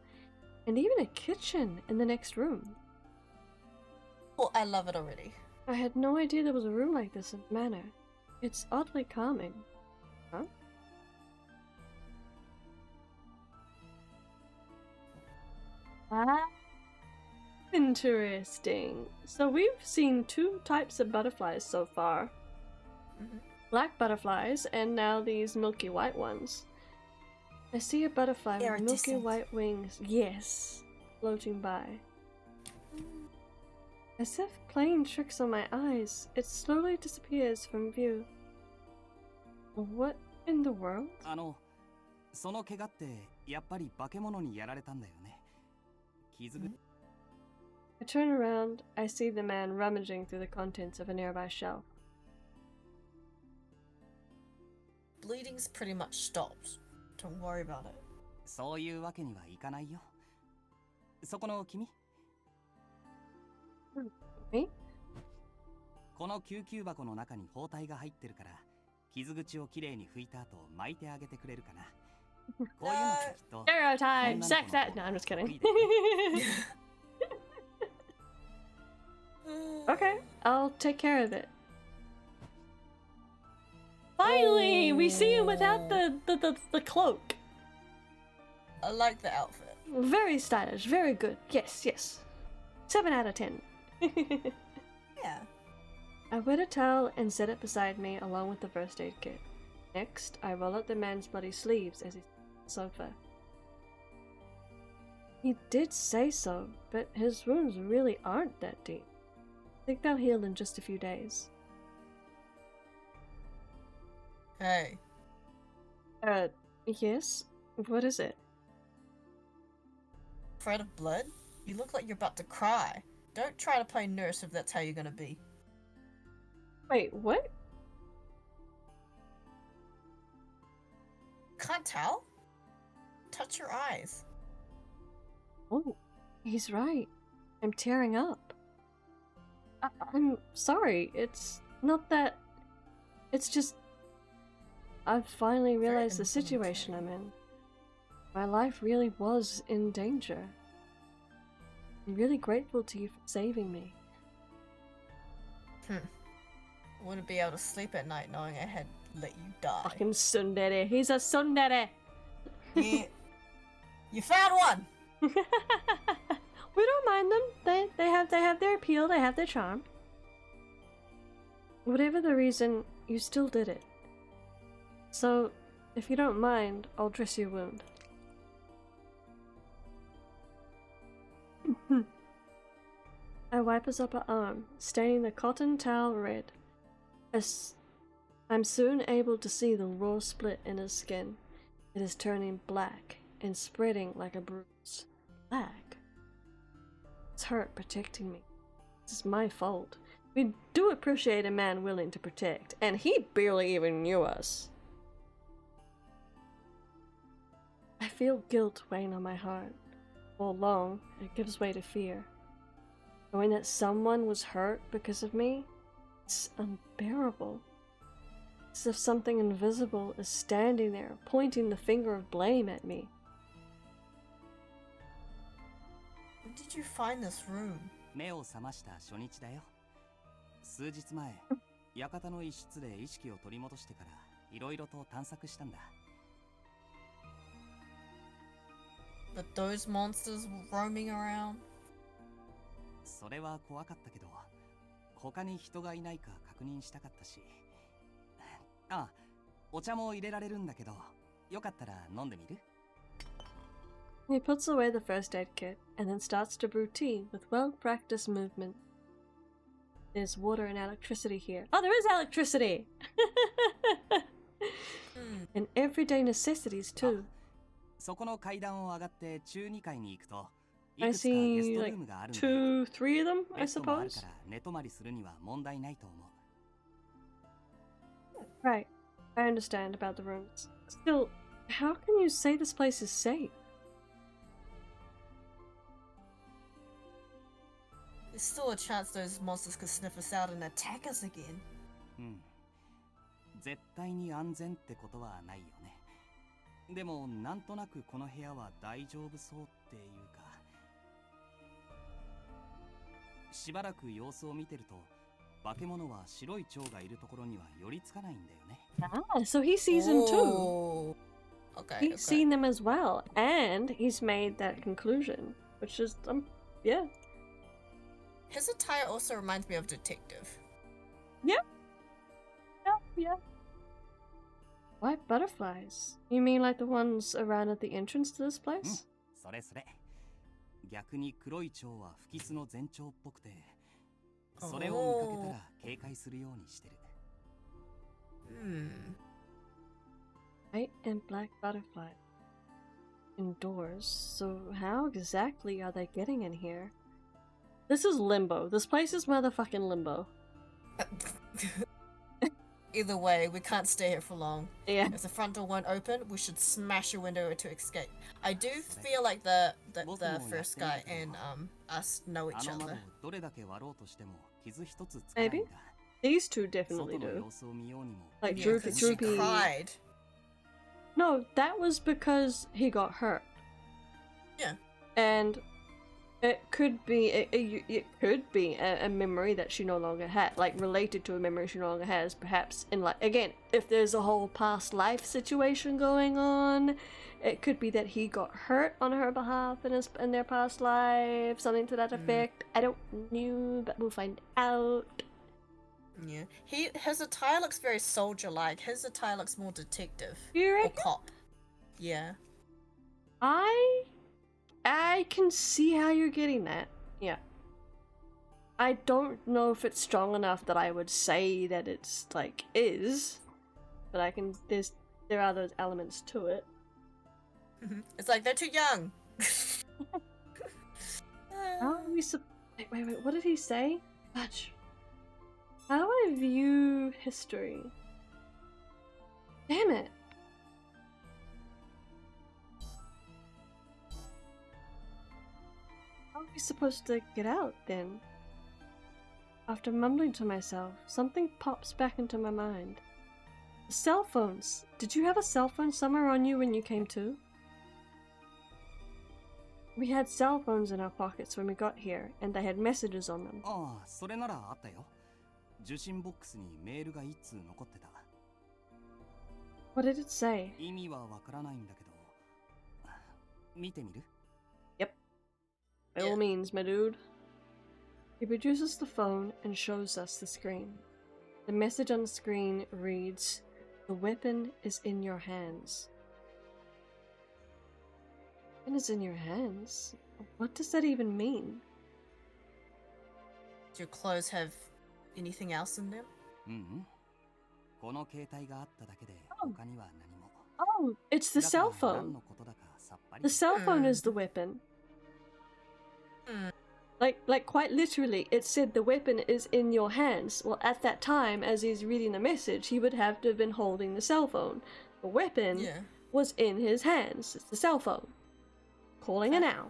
and even a kitchen in the next room. Oh, I love it already. I had no idea there was a room like this in the manor. It's oddly calming. Huh? Ah, interesting. So we've seen two types of butterflies so far. Black butterflies, and now these milky white ones. I see a butterfly with milky Iridescent. white wings, yes, floating by. As if playing tricks on my eyes, it slowly disappears from view. What in the world? その怪我ってやっぱり化け物にやられたんだよね。傷ぐ I turn around, I see the man rummaging through the contents of a nearby shelf. Bleeding's pretty much stopped. Don't worry about it. そういうわけにはいかないよ。そこの君、 Me? この救急箱の中に包帯が入ってるから、傷口をきれいに拭いた後巻いてあげてくれるかな。こういうのってきっと Stereotype! Sex that! No, I'm just kidding. Okay, I'll take care of it. Finally, we see him without the cloak. I like the outfit. Very stylish, very good. Yes, yes. 7 out of 10. Yeah. I wet a towel and set it beside me along with the first aid kit. Next, I roll up the man's bloody sleeves as he sits on the sofa. He did say so, but his wounds really aren't that deep. I think they'll heal in just a few days. Hey. Yes? What is it? Afraid of blood? You look like you're about to cry. Don't try to play nurse if that's how you're gonna be. Wait, what? Can't tell? Touch your eyes. Oh, he's right. I'm tearing up. I'm sorry, it's not that... It's just... I've finally realized the situation I'm in. My life really was in danger. I'm really grateful to you for saving me. I wouldn't be able to sleep at night knowing I had let you die. Fucking tsundere. He's a tsundere! Yeah. You found one! We don't mind them. They have their appeal, they have their charm. Whatever the reason, you still did it. So, if you don't mind, I'll dress your wound. I wipe his upper arm, staining the cotton towel red. I'm soon able to see the raw split in his skin. It is turning black and spreading like a bruise. Black? It's hurt protecting me. This is my fault. We do appreciate a man willing to protect, and he barely even knew us. I feel guilt weighing on my heart. For long, it gives way to fear. Knowing that someone was hurt because of me, It's unbearable. As if something invisible is standing there, pointing the finger of blame at me. When did you find this room? 目を覚ました初日だよ。数日前、館の一室で意識を取り戻してからいろいろと探索したんだ。But those monsters were roaming around? それは怖かったけど、他に人がいないか確認したかったし。あ、お茶も入れられるんだけど、よかったら飲んでみる？ He puts away the first aid kit and then starts to brew tea with well-practiced movement. There's water and electricity here. Oh, there is electricity! And everyday necessities too. そこの階段を上がって中2階に行くと、I いくつかゲ see ストル like ームがあるんだよ。 2, 3 of them, ベ I ッドもある suppose. から寝泊まりするには問題ないと思う。 Right. I understand about the rooms. Still, how can you say this place is safe? There's still a chance those monsters could sniff us out and attack us again. うん。絶対に安全ってことはないよね。でもなんとなくこの部屋は大丈夫そうっていうか。しばらく様子を見てると、化け物は白い蝶がいるところには寄りつかないんだよね。Ah, so he sees them too. Oh. Okay, He's okay. seen them as well, and he's made that conclusion, which is, yeah. His attire also reminds me of Detective. Yeah. Yeah. White butterflies? You mean like the ones around at the entrance to this うん、 place? それそれ。逆に黒い蝶は不吉の前兆っぽくて、それを見かけたら警戒するようにしてる。White and black butterfly. Indoors, so how exactly are they getting in here? This is limbo. This place is motherfucking limbo. Either way, we can't stay here for long. Yeah. If the front door won't open, we should smash a window to escape. I do feel like the first guy and us know あ each の窓 other. をどれだけ割ろうとしても傷一つつかないん Maybe? だ。 These two definitely 外の do. 様子を見ようにも。 Like Yeah, Droopy. 'cause she Droopy. cried. No, that was because he got hurt. Yeah. And it could be a memory that she no longer had, like related to a memory she no longer has. Perhaps in like again, if there's a whole past life situation going on, it could be that he got hurt on her behalf in their past life, something to that effect. I don't know, but we'll find out. Yeah. His attire looks very soldier-like. His attire looks more detective You or reckon? cop. Yeah. I can see how you're getting that. Yeah. I don't know if it's strong enough that I would say that it's like is, but there are those elements to it. It's like they're too young. How are we wait, what did he say? Fudge. How do I view history? Damn it. How are we supposed to get out then? After mumbling to myself, something pops back into my mind. Cell phones. Did you have a cell phone somewhere on you when you came to? We had cell phones in our pockets when we got here, and they had messages on them. ああ、それならあったよ。受信ボックスにメールが一通残ってた。 What did it say? 意味はわからないんだけど、見てみる？ Yep. By all means, my dude. He produces the phone and shows us the screen. The message on the screen reads, "The weapon is in your hands." Weapon is in your hands? What does that even mean? Do your clothes have anything else in them? うんうん。この携帯があっただけで他には何も。 Oh, it's the だ cell から何 phone. のことだかさっぱり。 The cell phone is the weapon. Like quite literally, it said the weapon is in your hands. Well, at that time, as he's reading the message, he would have to have been holding the cell phone. The weapon was in his hands. It's the cell phone. Calling it now.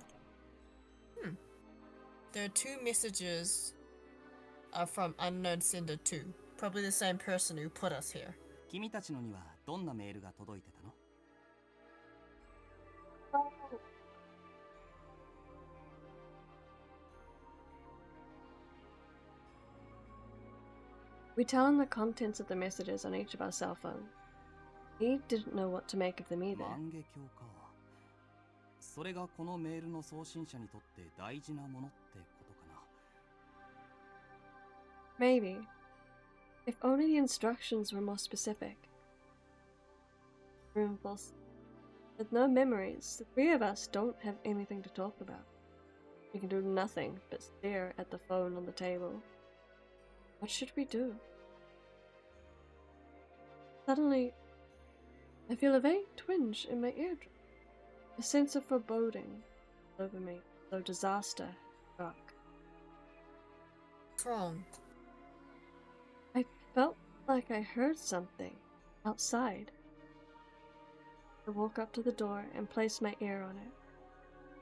There are two messages are from unknown sender too. Probably the same person who put us here. 君たちのにはどんなメールが届いてたの？ We tell him the contents of the messages on each of our cell phones. He didn't know what to make of them either. 万華鏡か。それがこのメールの送信者にとって大事なものってことかな。 Maybe. If only the instructions were more specific. Roomfuls. With no memories, the three of us don't have anything to talk about. We can do nothing but stare at the phone on the table. What should we do? Suddenly, I feel a vague twinge in my eardrum. A sense of foreboding over me, though disaster struck. What's wrong? I felt like I heard something outside. I walk up to the door and place my ear on it.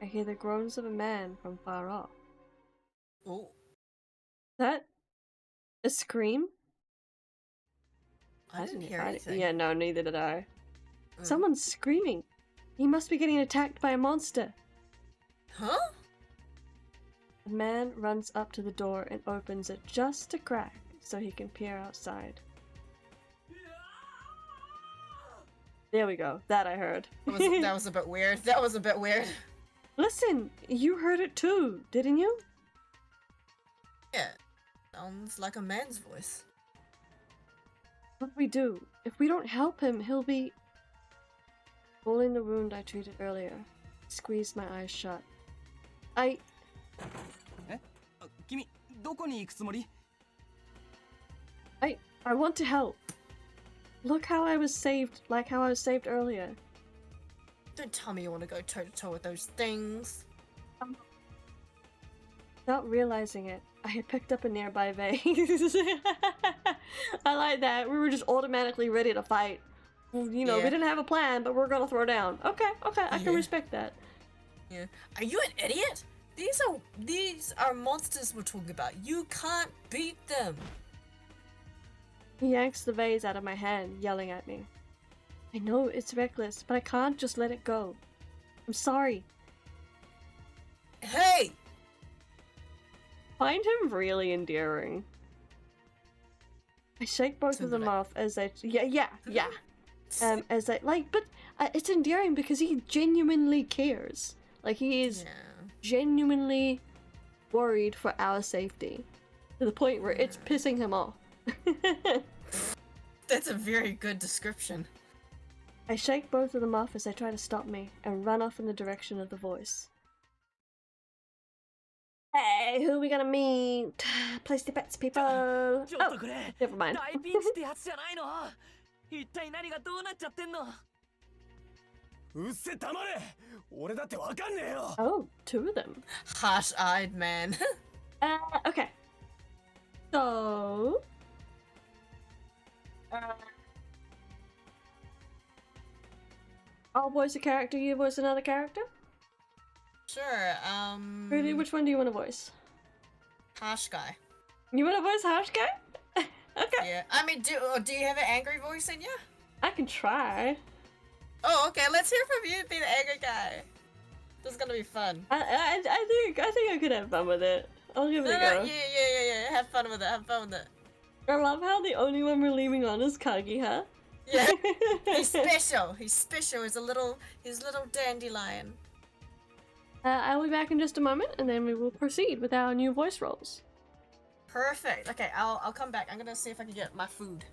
I hear the groans of a man from far off. Oh. That a scream? I didn't hear anything. Yeah, no, neither did I. Someone's screaming. He must be getting attacked by a monster. Huh? The man runs up to the door and opens it just a crack so he can peer outside. There we go. That I heard. That was a bit weird. That was a bit weird. Listen, you heard it too, didn't you? Yeah. Sounds like a man's voice. What do we do? If we don't help him, he'll be... Pulling the wound I treated earlier. Squeezed my eyes shut. I... え？君、どこに行くつもり？ I want to help. Look how I was saved, like how I was saved earlier. Don't tell me you want to go toe to toe with those things. Without realizing it, I had picked up a nearby vase. I like that. We were just automatically ready to fight. You know, we didn't have a plan, but we're gonna throw down. Okay, I can respect that. Yeah. Are you an idiot? These are monsters we're talking about. You can't beat them. He yanks the vase out of my hand, yelling at me. I know it's reckless, but I can't just let it go. I'm sorry. Hey! Find him really endearing. I shake both of them off as I... Yeah. As I... but it's endearing because he genuinely cares. Like, he is genuinely worried for our safety. To the point where it's pissing him off. That's a very good description. I shake both of them off as they try to stop me and run off in the direction of the voice. Hey, who are we gonna meet? Place the bets, people. Oh, never mind. Oh, two of them. Harsh-eyed man. Okay. So... I'll voice a character, you voice another character? Sure, Really, which one do you want to voice? Harsh guy. You want to voice Harsh guy? Okay. Yeah, I mean, do you have an angry voice in you? I can try. Oh, okay, let's hear from you being the angry guy. This is gonna be fun. I think I could have fun with it. I'll give it a go. Yeah. Have fun with it. I love how the only one we're leaving on is Kagiha. Yeah, he's special. He's a little dandelion. I'll be back in just a moment, and then we will proceed with our new voice roles. Perfect. Okay, I'll come back. I'm gonna see if I can get my food.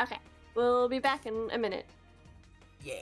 Okay, we'll be back in a minute. Yeah.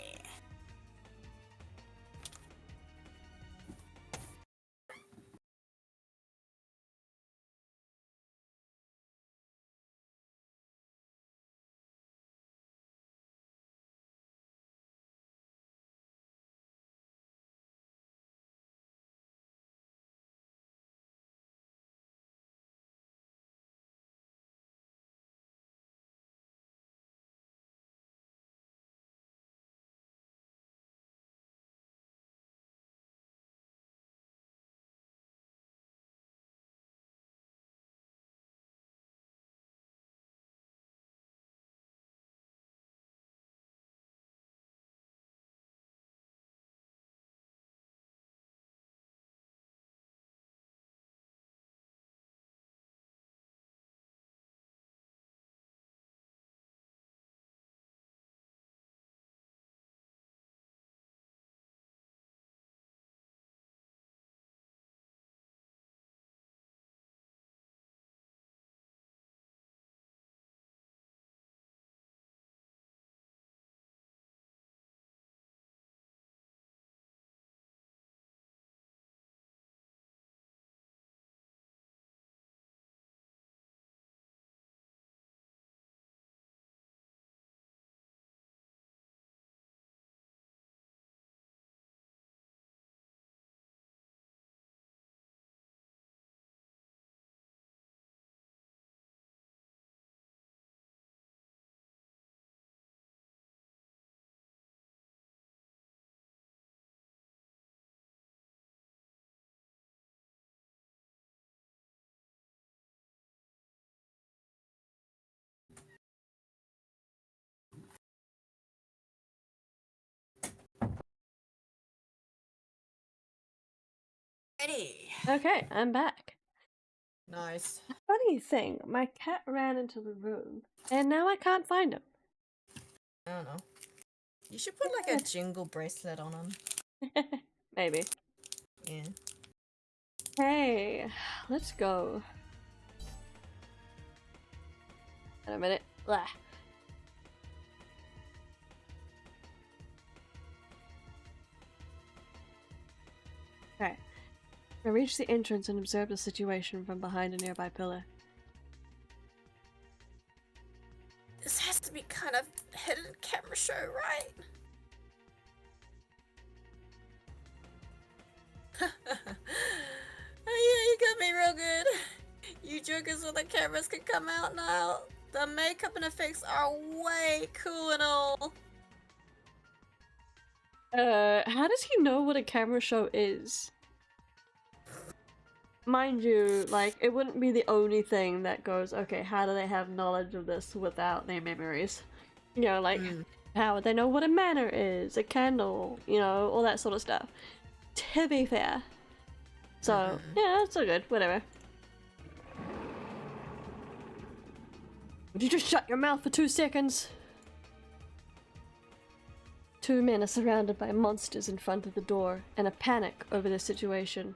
Alrighty. Okay, I'm back. Nice. Funny thing, my cat ran into the room, and now I can't find him. I don't know. You should put like a jingle bracelet on him. Maybe. Yeah. Hey, let's go. In a minute. Blah. Okay. I reached the entrance and observed the situation from behind a nearby pillar. This has to be kind of hidden camera show, right? Oh yeah, you got me real good. You jokers with the cameras can come out now. The makeup and effects are way cool and all. How does he know what a camera show is? Mind you, like, it wouldn't be the only thing that goes, okay, how do they have knowledge of this without their memories? You know, like, how would they know what a manor is, a candle, you know, all that sort of stuff. To be fair. So, yeah, it's all good, whatever. Would you just shut your mouth for 2 seconds? 2 men are surrounded by monsters in front of the door, and a panic over the situation.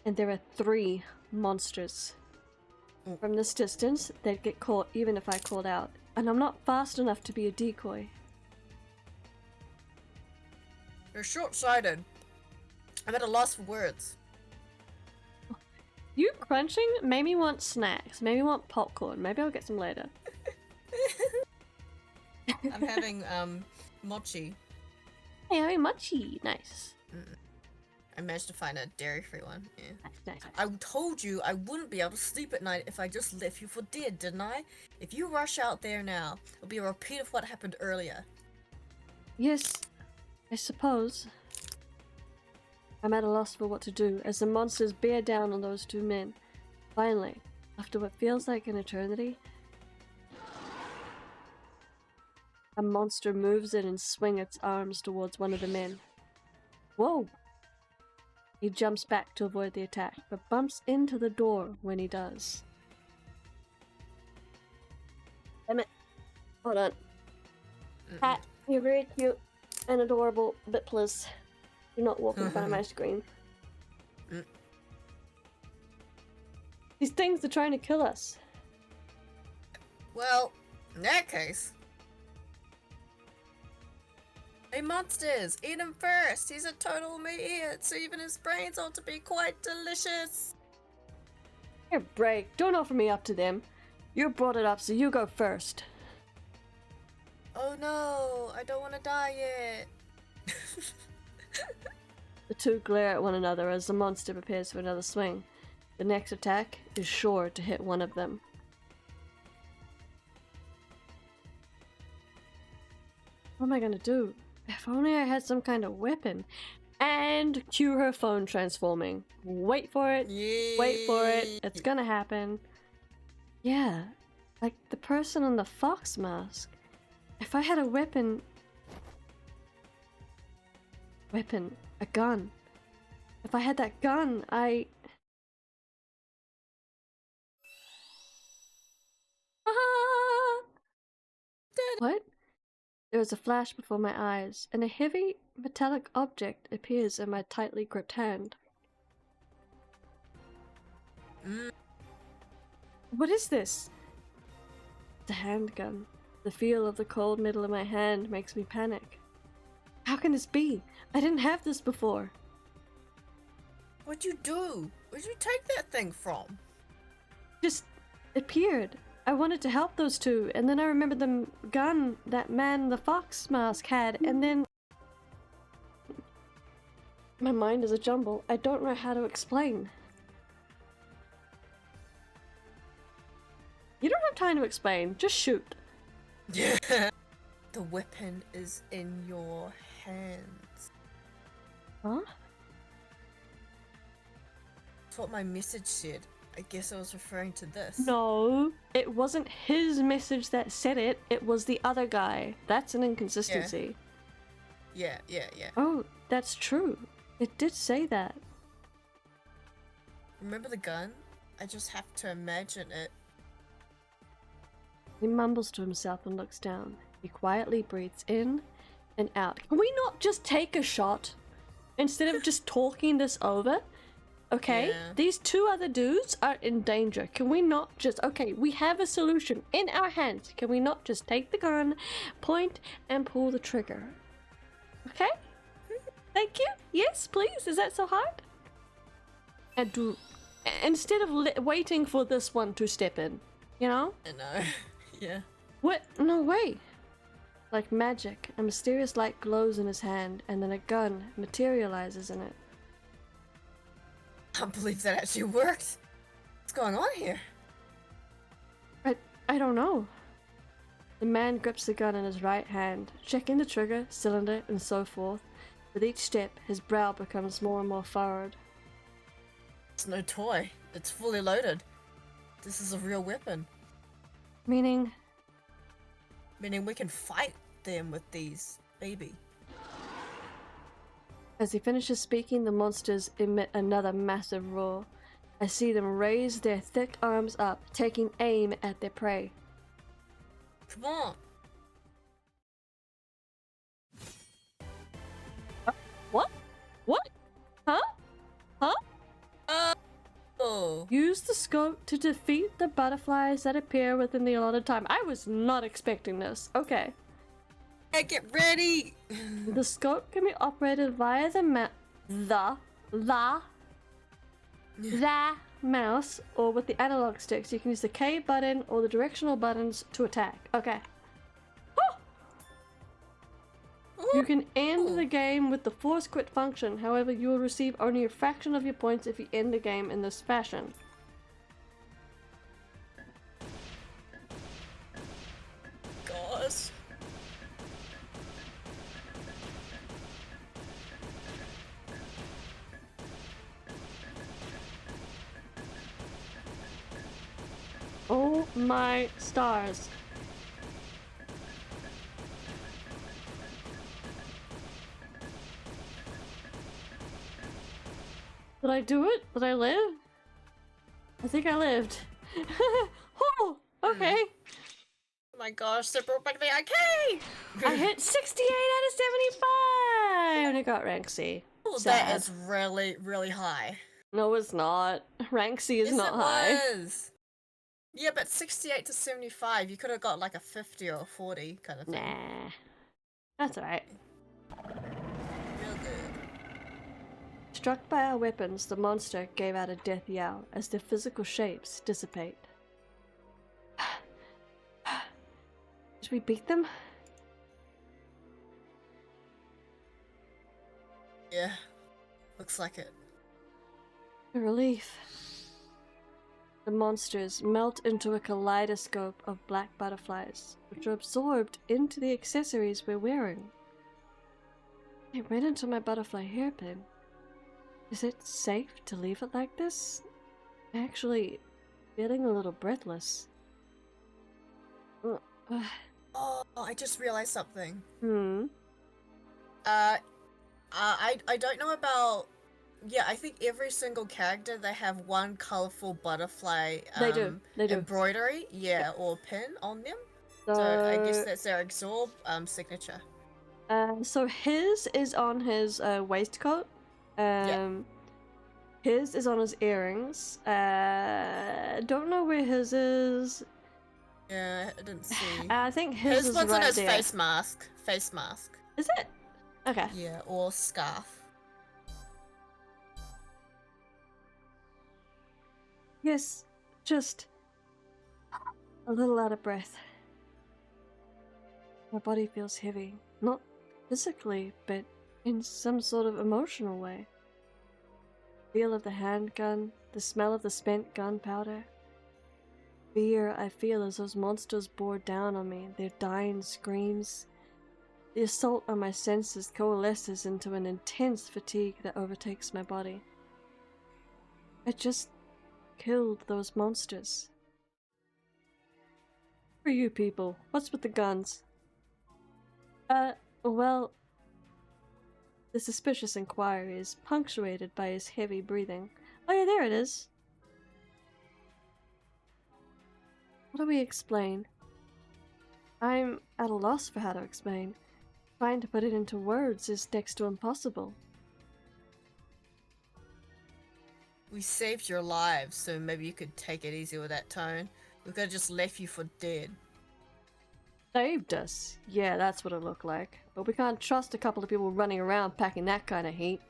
And there are 3 monsters. From this distance, they'd get caught even if I called out, and I'm not fast enough to be a decoy. You're short-sighted. I'm at a loss for words. You crunching made me want snacks, made me want popcorn, maybe I'll get some later. I'm having, mochi. Hey, I'm mochi, nice. I managed to find a dairy-free one, yeah. Nice. I told you I wouldn't be able to sleep at night if I just left you for dead, didn't I? If you rush out there now, it'll be a repeat of what happened earlier. Yes, I suppose. I'm at a loss for what to do as the monsters bear down on those 2 men. Finally, after what feels like an eternity, a monster moves in and swings its arms towards one of the men. Whoa! He jumps back to avoid the attack, but bumps into the door when he does. Damn it. Hold on. Cat, you're very cute and adorable, but please, do not walk in front of my screen. These things are trying to kill us. Well, in that case... Hey monsters, eat him first! He's a total meathead, so even his brains ought to be quite delicious! Here, break. Don't offer me up to them. You brought it up, so you go first. Oh no, I don't want to die yet. The 2 glare at one another as the monster prepares for another swing. The next attack is sure to hit one of them. What am I gonna do? If only I had some kind of weapon. And cue her phone transforming. Wait for it. Yay. Wait for it. It's gonna happen. Yeah, like the person on the fox mask. If I had a weapon... a gun. If I had that gun, What? There is a flash before my eyes, and a heavy, metallic object appears in my tightly gripped hand. What is this? It's a handgun. The feel of the cold metal in my hand makes me panic. How can this be? I didn't have this before. What'd you do? Where'd you take that thing from? Just appeared. I wanted to help those 2, and then I remembered the gun that man the fox mask had, and then... My mind is a jumble. I don't know how to explain. You don't have time to explain. Just shoot. Yeah. The weapon is in your hands. Huh? That's what my message said. I guess I was referring to this. No, it wasn't his message that said it. It was the other guy. That's an inconsistency. Yeah. Oh, that's true. It did say that. Remember the gun? I just have to imagine it. He mumbles to himself and looks down. He quietly breathes in and out. Can we not just take a shot instead of just talking this over? Okay, Yeah. these two other dudes are in danger. Can we not just... Okay, we have a solution in our hands. Can we not just take the gun, point, and pull the trigger? Okay? Thank you. Yes, please. Is that so hard? And do... Instead of waiting for this one to step in, you know? I know. Yeah. What? No way. Like magic, a mysterious light glows in his hand, and then a gun materializes in it. I can't believe that actually worked. What's going on here? I don't know. The man grips the gun in his right hand, checking the trigger, cylinder, and so forth. With each step, his brow becomes more and more furrowed. It's no toy. It's fully loaded. This is a real weapon. Meaning... Meaning we can fight them with these, baby. As he finishes speaking, the monsters emit another massive roar. I see them raise their thick arms up, taking aim at their prey. Come on. What? What? Huh? Huh? Oh. Use the scope to defeat the butterflies that appear within the allotted time. I was not expecting this. Okay. Hey, get ready! The scope can be operated via the mouse, or with the analog sticks. You can use the K button or the directional buttons to attack. Okay. You can end the game with the force quit function. However, you will receive only a fraction of your points if you end the game in this fashion. Gosh. Oh my stars. Did I do it? Did I live? I think I lived. Oh, okay. Oh my gosh, they broke back the arcade! I hit 68 out of 75 and I got rank C. Oh, Sad. that is really, really high. No, it's not. Rank C is Yes, not it high. was. Yeah, but 68 to 75, you could have got like a 50 or a 40 kind of thing. Nah. That's alright. Real good. Struck by our weapons, the monster gave out a death yell as their physical shapes dissipate. Did we beat them? Yeah, looks like it. A relief. The monsters melt into a kaleidoscope of black butterflies, which are absorbed into the accessories we're wearing. It went into my butterfly hairpin. Is it safe to leave it like this? I'm actually feeling a little breathless. Oh, I just realized something. I I don't know about... Yeah, I think every single character, they have one colorful butterfly They do. embroidery, yeah, or pin on them. So I guess that's their absorb signature. So his is on his waistcoat. Yeah. His is on his earrings. Don't know where his is. Yeah, I didn't see. I think his is one's right on his there. face mask. Face mask. Is it? Okay. Yeah, or scarf. Yes, just a little out of breath. My body feels heavy. Not physically, but in some sort of emotional way. Feel of the handgun, the smell of the spent gunpowder. Fear I feel as those monsters bore down on me, their dying screams. The assault on my senses coalesces into an intense fatigue that overtakes my body. I just killed those monsters. For you people, what's with the guns? Well, the suspicious inquiry is punctuated by his heavy breathing. Oh yeah, there it is. do we explain? I'm at a loss for how to explain. Trying to put it into words is next to impossible. We saved your lives, so maybe you could take it easy with that tone. We could have just left you for dead. Saved us. Yeah, that's what it looked like. But we can't trust a couple of people running around packing that kind of heat.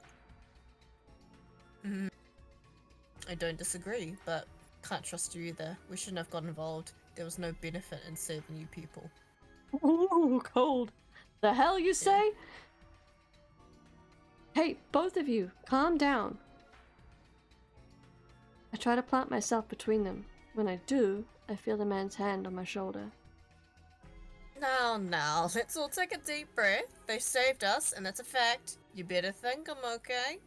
I don't disagree, but can't trust you either. We shouldn't have got involved. There was no benefit in saving you people. Ooh, cold. The hell you say? Hey, both of you, calm down. I try to plant myself between them. When I do, I feel the man's hand on my shoulder. Now, let's all take a deep breath. They saved us, and that's a fact. You better think I'm okay.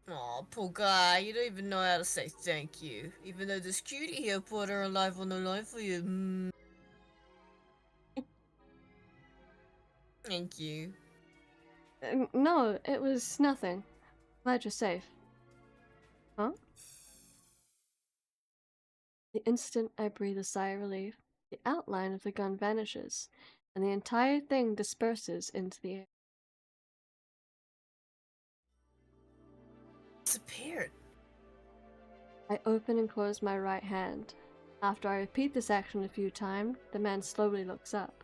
Aw, poor guy, you don't even know how to say thank you. Even though this cutie here put her life on the line for you. Thank you. No, it was nothing. Glad you're safe. Huh? The instant I breathe a sigh of relief, the outline of the gun vanishes, and the entire thing disperses into the air. Disappeared. I open and close my right hand. After I repeat this action a few times, the man slowly looks up.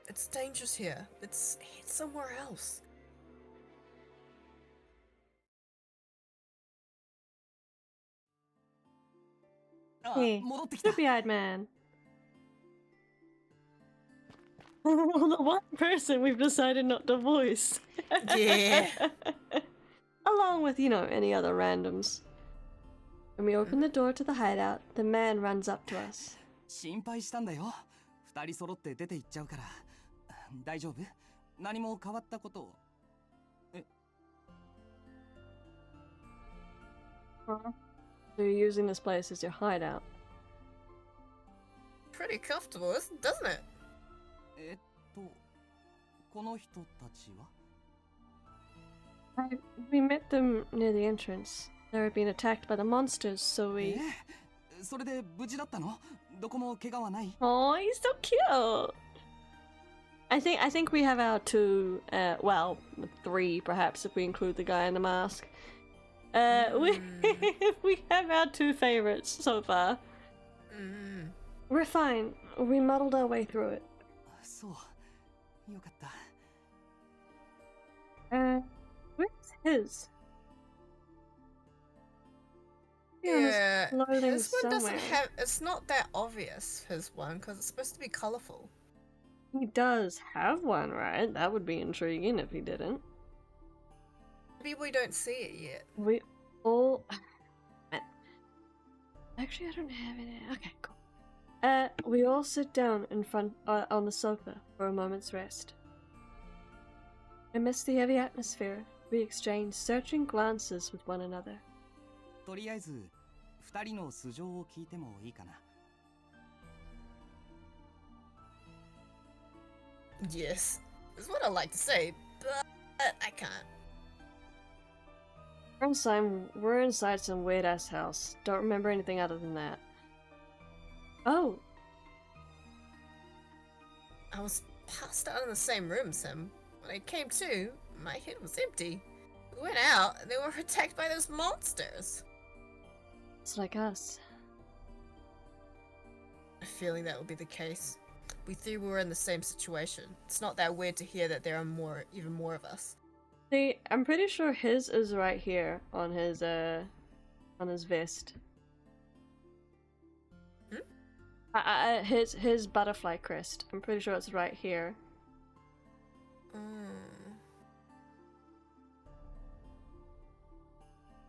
It's dangerous here. Let's head somewhere else. Hey, 戻ってきた。 droopy-eyed man. The one person we've decided not to voice. Yeah. Along with, any other randoms. When we open the door to the hideout, the man runs up to us. 心配したんだよ。二人揃って出て行っちゃうから。大丈夫？何も変わったこと。So you're using this place as your hideout. Pretty comfortable, doesn't it? この人たちは？ We met them near the entrance. They were being attacked by the monsters, so we... それで無事だったの？どこも怪我はない？ Oh, he's so cute! I think we have our two, well, three perhaps if we include the guy in the mask. We have our two favorites so far. We're fine. We muddled our way through it. そう。よかった。 Where's his? Yeah, loading his one doesn't somewhere. have. It's not that obvious, his one, because it's supposed to be colorful. He does have one, right? That would be intriguing if he didn't. Maybe we don't see it yet. We all... Actually, I don't have it. Okay, cool. We all sit down in front on the sofa for a moment's rest. Amidst the heavy atmosphere, we exchange searching glances with one another. とりあえず二人の素性を聞いてもいいかな。 Yes, is what I like to say, but I can't. We're inside some weird ass house. Don't remember anything other than that. Oh, I was passed out in the same room, Sim. When I came to, my head was empty. We went out, and they were attacked by those monsters. it's like us. A feeling that would be the case. We three were in the same situation. It's not that weird to hear that there are even more of us. See, I'm pretty sure his is right here on his vest. His butterfly crest. I'm pretty sure it's right here.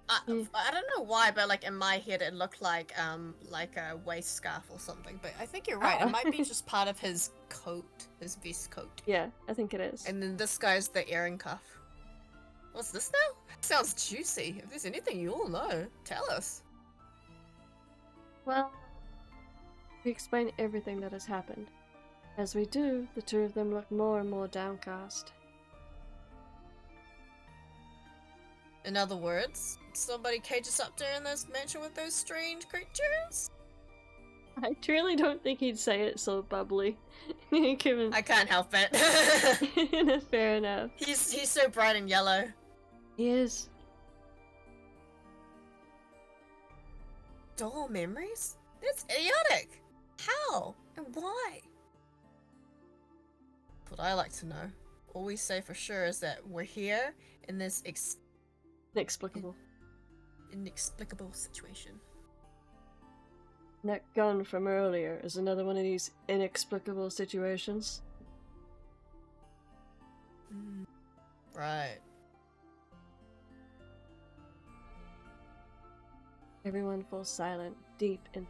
I don't know why, but like in my head it looked like a waist scarf or something. But I think you're right. Oh. It might be just part of his coat, his vest coat. Yeah, I think it is. And then this guy's the earring cuff. What's this now? Sounds juicy. If there's anything you all know, tell us. Well, we explain everything that has happened. As we do, the two of them look more and more downcast. In other words, somebody cages up there in this mansion with those strange creatures? I truly don't think he'd say it so bubbly. Given I can't help it. fair enough. He's so bright and yellow. He is. Dull memories? That's idiotic! How? And why? What I like to know. All we say for sure is that we're here in this Inexplicable. inexplicable situation. That gun from earlier is another one of these inexplicable situations. Right. Everyone falls silent, deep in.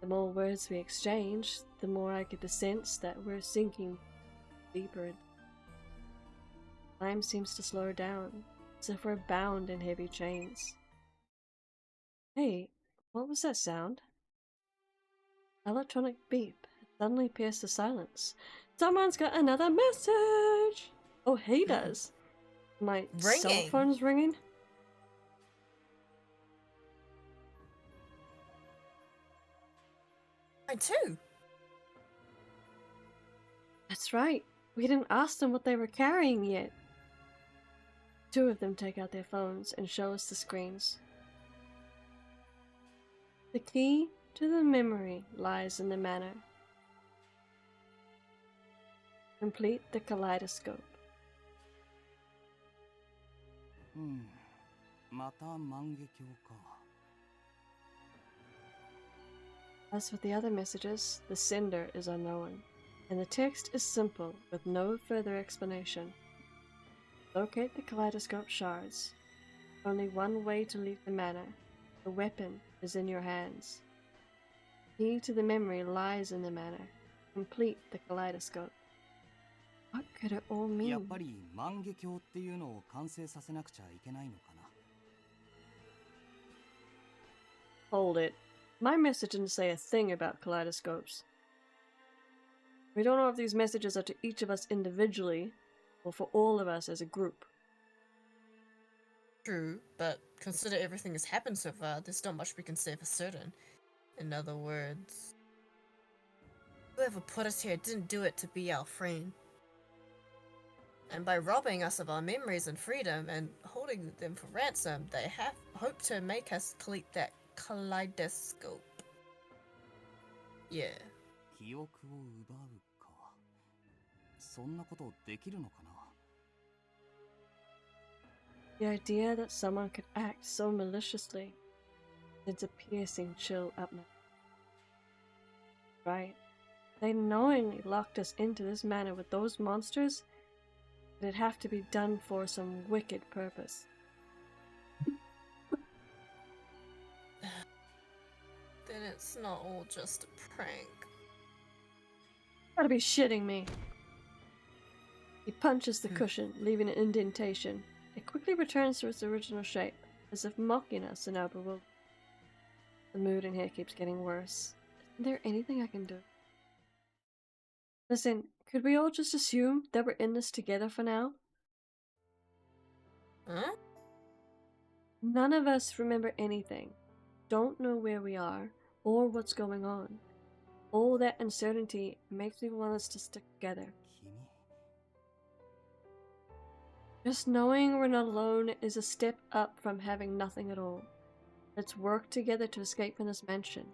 The more words we exchange, the more I get the sense that we're sinking deeper in. Time seems to slow down, as if we're bound in heavy chains. Hey, what was that sound? Electronic beep suddenly pierced the silence. Someone's got another message! Oh, he does. My cell Ringing. phone's ringing? Mine too. That's right. We didn't ask them what they were carrying yet. Two of them take out their phones and show us the screens. The key to the memory lies in the manner. Complete the kaleidoscope. また万華鏡か。 As with the other messages, the sender is unknown, and the text is simple with no further explanation. Locate the kaleidoscope shards. Only one way to leave the manor. The weapon is in your hands. Key to the memory lies in the manor. Complete the kaleidoscope. What could it all やっ mean? ぱり万華鏡っていうのを完成させなくちゃいけないのかな。 Hold it. My message didn't say a thing about kaleidoscopes. We don't know if these messages are to each of us individually, or for all of us as a group. True, but consider everything that's happened so far, there's not much we can say for certain. In other words, whoever put us here didn't do it to be our friend. And by robbing us of our memories and freedom and holding them for ransom, they have hoped to make us complete that kaleidoscope. Yeah. 記憶を奪うか。そんなことできるのかな。 The idea that someone could act so maliciously sends a piercing chill up my right. They knowingly locked us into this manor with those monsters. It'd have to be done for some wicked purpose. Then it's not all just a prank. Gotta be shitting me. He punches the cushion, leaving an indentation. It quickly returns to its original shape, as if mocking us in our bewilderment. The mood in here keeps getting worse. Isn't there anything I can do? Listen, could we all just assume that we're in this together for now? Huh? None of us remember anything, don't know where we are, or what's going on. All that uncertainty makes me want us to stick together. 君。 Just knowing we're not alone is a step up from having nothing at all. Let's work together to escape from this mansion.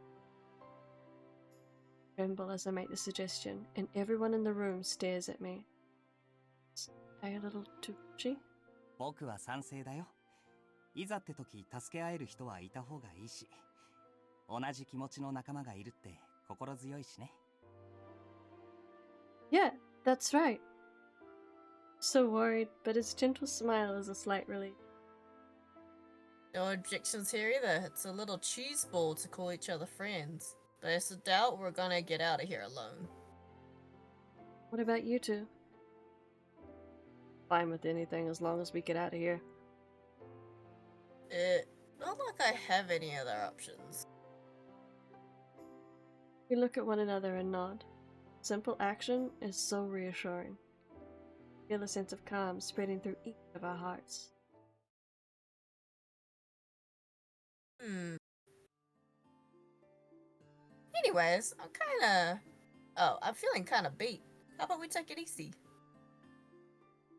I tremble as I make the suggestion, and everyone in the room stares at me. Is I a little too pushy? 僕は賛成だよ。いざって時助け合える人はいた方がいいし、同じ気持ちの仲間がいるって心強いしね。 Yeah, that's right. So worried, but his gentle smile is a slight relief. No objections here either. It's a little cheese ball to call each other friends. But it's a doubt we're gonna get out of here alone. What about you two? Fine with anything as long as we get out of here. Not like I have any other options. We look at one another and nod. Simple action is so reassuring. Feel a sense of calm spreading through each of our hearts. Hmm. Anyways, I'm feeling kind of beat. How about we take it easy?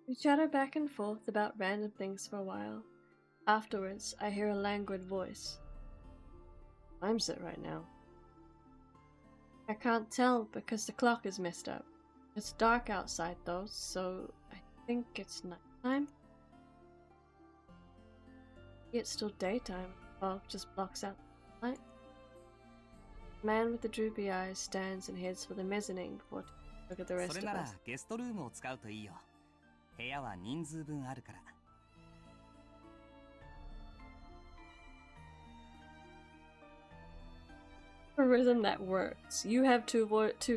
We chatter back and forth about random things for a while. Afterwards, I hear a languid voice. Time's it right now? I can't tell because the clock is messed up. It's dark outside though, so I think it's nighttime. It's still daytime. The fog just blocks out the light. The man with the droopy eyes stands and heads for the mezzanine before taking a look at the そ rest れ of なら us. ゲストルームを使うといいよ。部屋は人数分あるから。A rhythm that works. You have two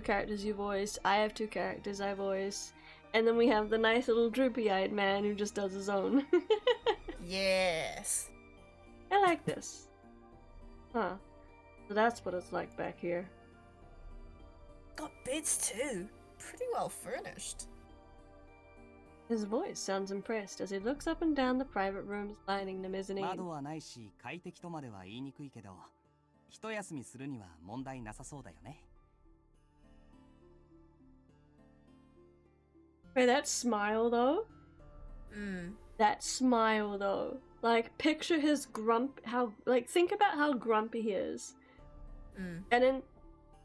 characters you voice, I have two characters I voice, and then we have the nice little droopy-eyed man who just does his own. Yes. I like this. Huh. So that's what it's like back here. Got beds too. Pretty well furnished. His voice sounds impressed as he looks up and down the private rooms lining the mezzanine. 窓はないし快適とまでは言いにくいけど、一休みするには問題なさそうだよね。Wait, that smile though? Hmm. That smile though. Like, picture his think about how grumpy he is. Hmm. And then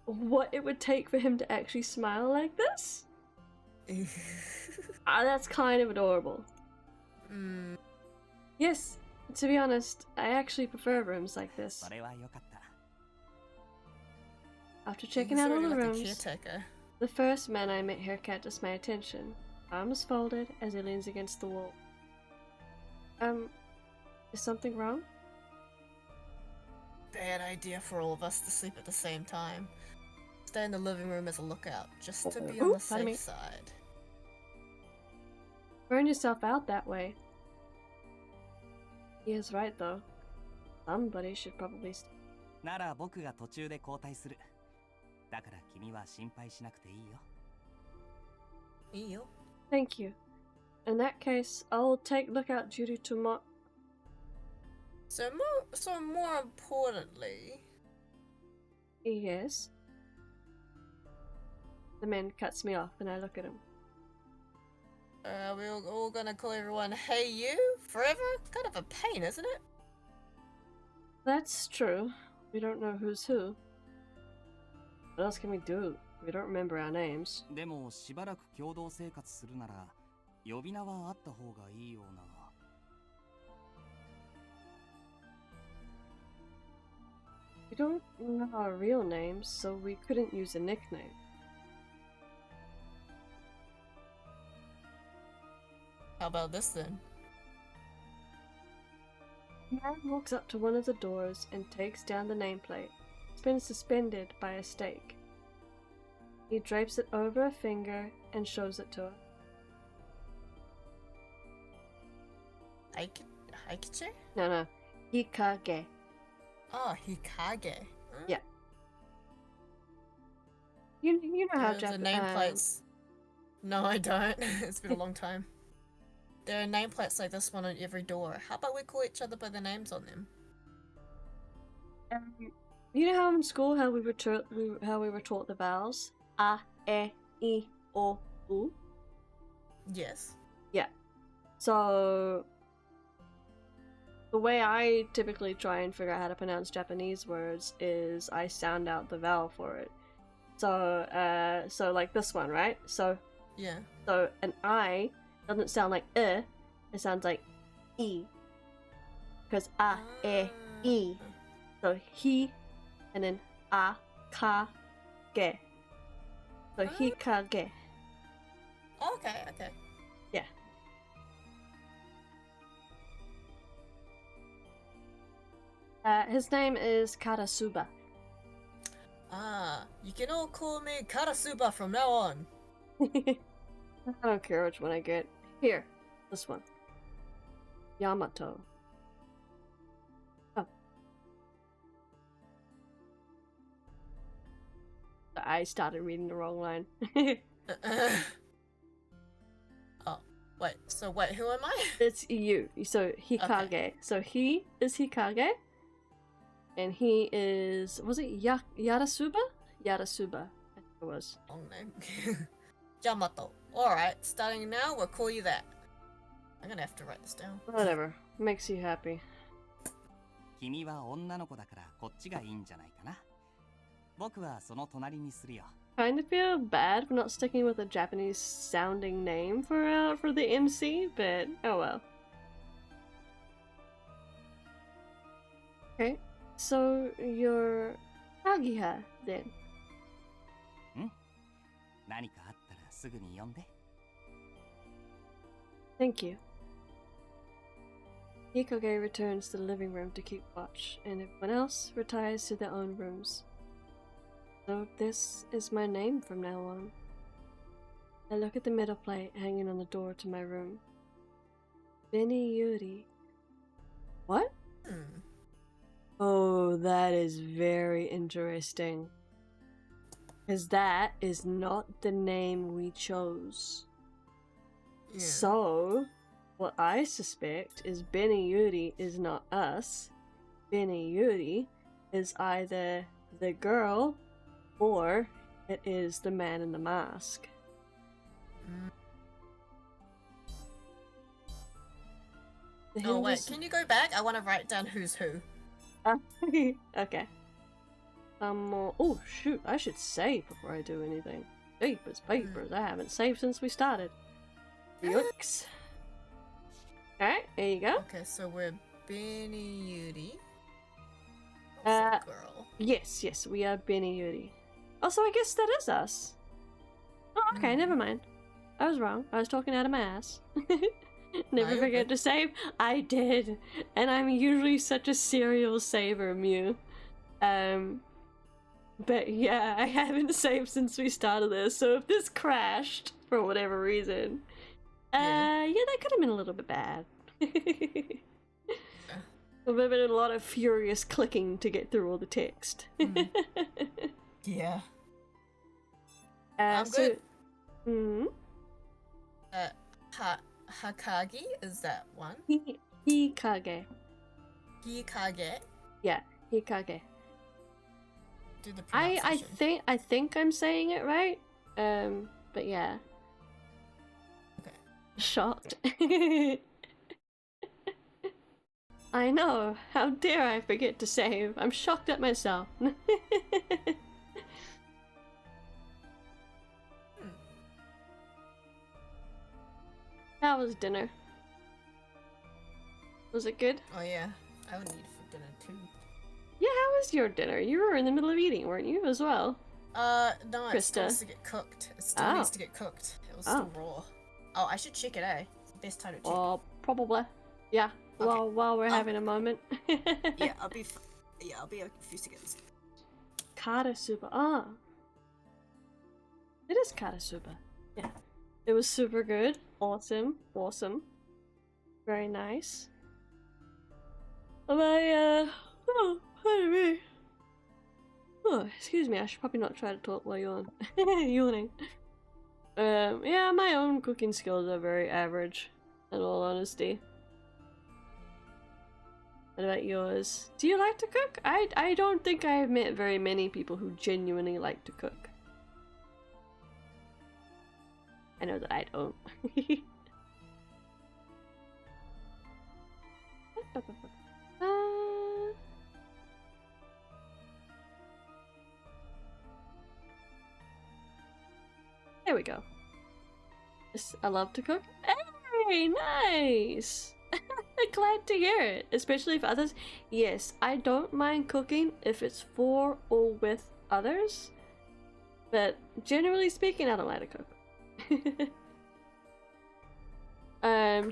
what it would take for him to actually smile like this? That's kind of adorable. Hmm. Yes, to be honest, I actually prefer rooms like this. それは良かった。 After checking He's out all already the like a rooms, caretaker. the first man I met here catches my attention. Arms folded as he leans against the wall. Is something wrong? Bad idea for all of us to sleep at the same time. Stay in the living room as a lookout, just to be on Ooh, the pardon me. safe side. Burn yourself out that way. He is right though. Somebody should probably stay. なら僕が途中で交代する。だから君は心配しなくていいよ。 Ew. Thank you. In that case, I'll take lookout duty tomorrow. So more importantly, Yes. The man cuts me off and I look at him. we're all gonna call everyone "Hey you" forever? Kind of a pain, isn't it? That's true. We don't know who's who. What else can we do? We don't remember our names. でもしばらく共同生活するなら呼び名はあった方がいいような。We don't know our real names, so we couldn't use a nickname. How about this then? The man walks up to one of the doors and takes down the nameplate. It's been suspended by a stake. He drapes it over a finger and shows it to her. Aikichi? No. Hikage. Oh, Hikage. Hmm? Yeah. You know how The Japanese nameplates. No, I don't. It's been a long time. There are nameplates like this one on every door. How about we call each other by the names on them? you know how in school how we were taught the vowels? A, E, I, O, U. Yes. Yeah. So the way I typically try and figure out how to pronounce Japanese words is I sound out the vowel for it. So like this one, right? So Yeah. an I doesn't sound like it sounds like E. Because A, E, I. So he and then A, Ka, Ge. So Hikage. Okay. Yeah. His name is Karasuba. Ah, you can all call me Karasuba from now on. I don't care which one I get. Here, this one. Yamato. Oh. I started reading the wrong line. Oh, wait, who am I? It's you. So Hikage. Okay. So he is Hikage. and he is, was it Yarasuba? Yarasuba, I think it was. Long name. Yamato. Alright, starting now, we'll call you that. I'm gonna have to write this down. Whatever, makes you happy. 君は女の子だからこっちがいいんじゃないかな。僕はその隣にするよ。Kind of feel bad for not sticking with a Japanese sounding name for the MC, but oh well. Okay, so you're Agiha then. 何かあったらすぐに呼んで。Thank you. Hikage returns to the living room to keep watch, and everyone else retires to their own rooms. So this is my name from now on. I look at the metal plate hanging on the door to my room. Benny Yuri. What? Oh, that is very interesting. Because that is not the name we chose. Yeah. So, what I suspect is Benny Yuri is not us. Benny Yuri is either the girl or it is the man in the mask. Oh wait, can you go back? I want to write down who's who. Okay. Oh shoot, I should save before I do anything. Papers. I haven't saved since we started. Yikes. Alright, there you go. Okay, so we're Benny Yuri. Girl. Yes, we are Benny Yuri. Also, I guess that is us. Oh, okay, never mind. I was wrong. I was talking out of my ass. Never forget to save. I did. And I'm usually such a serial saver, Mew. But yeah, I haven't saved since we started this, so if this crashed for whatever reason, yeah, that could have been a little bit bad. There would have been a lot of furious clicking to get through all the text. Yeah. I'm good. Hmm. Hakagi, is that one? Hikage. Hikage? Yeah, Hikage. Do the pronunciation. I think I'm saying it right. But yeah. Okay. Shocked. I know. How dare I forget to save? I'm shocked at myself. How was dinner? Was it good? Oh yeah, I would need it for dinner too. Yeah, how was your dinner? You were in the middle of eating, weren't you, as well? No, it still Krista. needs to get cooked. It still needs to get cooked. It was still raw. Oh, I should check it, eh? It's the best time to check. Oh, probably. Yeah. Okay. While we're having a moment. Yeah, I'll be a few seconds. Kara super. Ah. It is kara super. Yeah. It was super good. Awesome. Very nice. Pardon me. Oh, excuse me, I should probably not try to talk while yawning. Yeah, my own cooking skills are very average, in all honesty. What about yours? Do you like to cook? I don't think I have met very many people who genuinely like to cook. I know that I don't. There we go. Yes, I love to cook. Hey, nice! Glad to hear it, especially for others. Yes, I don't mind cooking if it's for or with others, but generally speaking, I don't like to cook.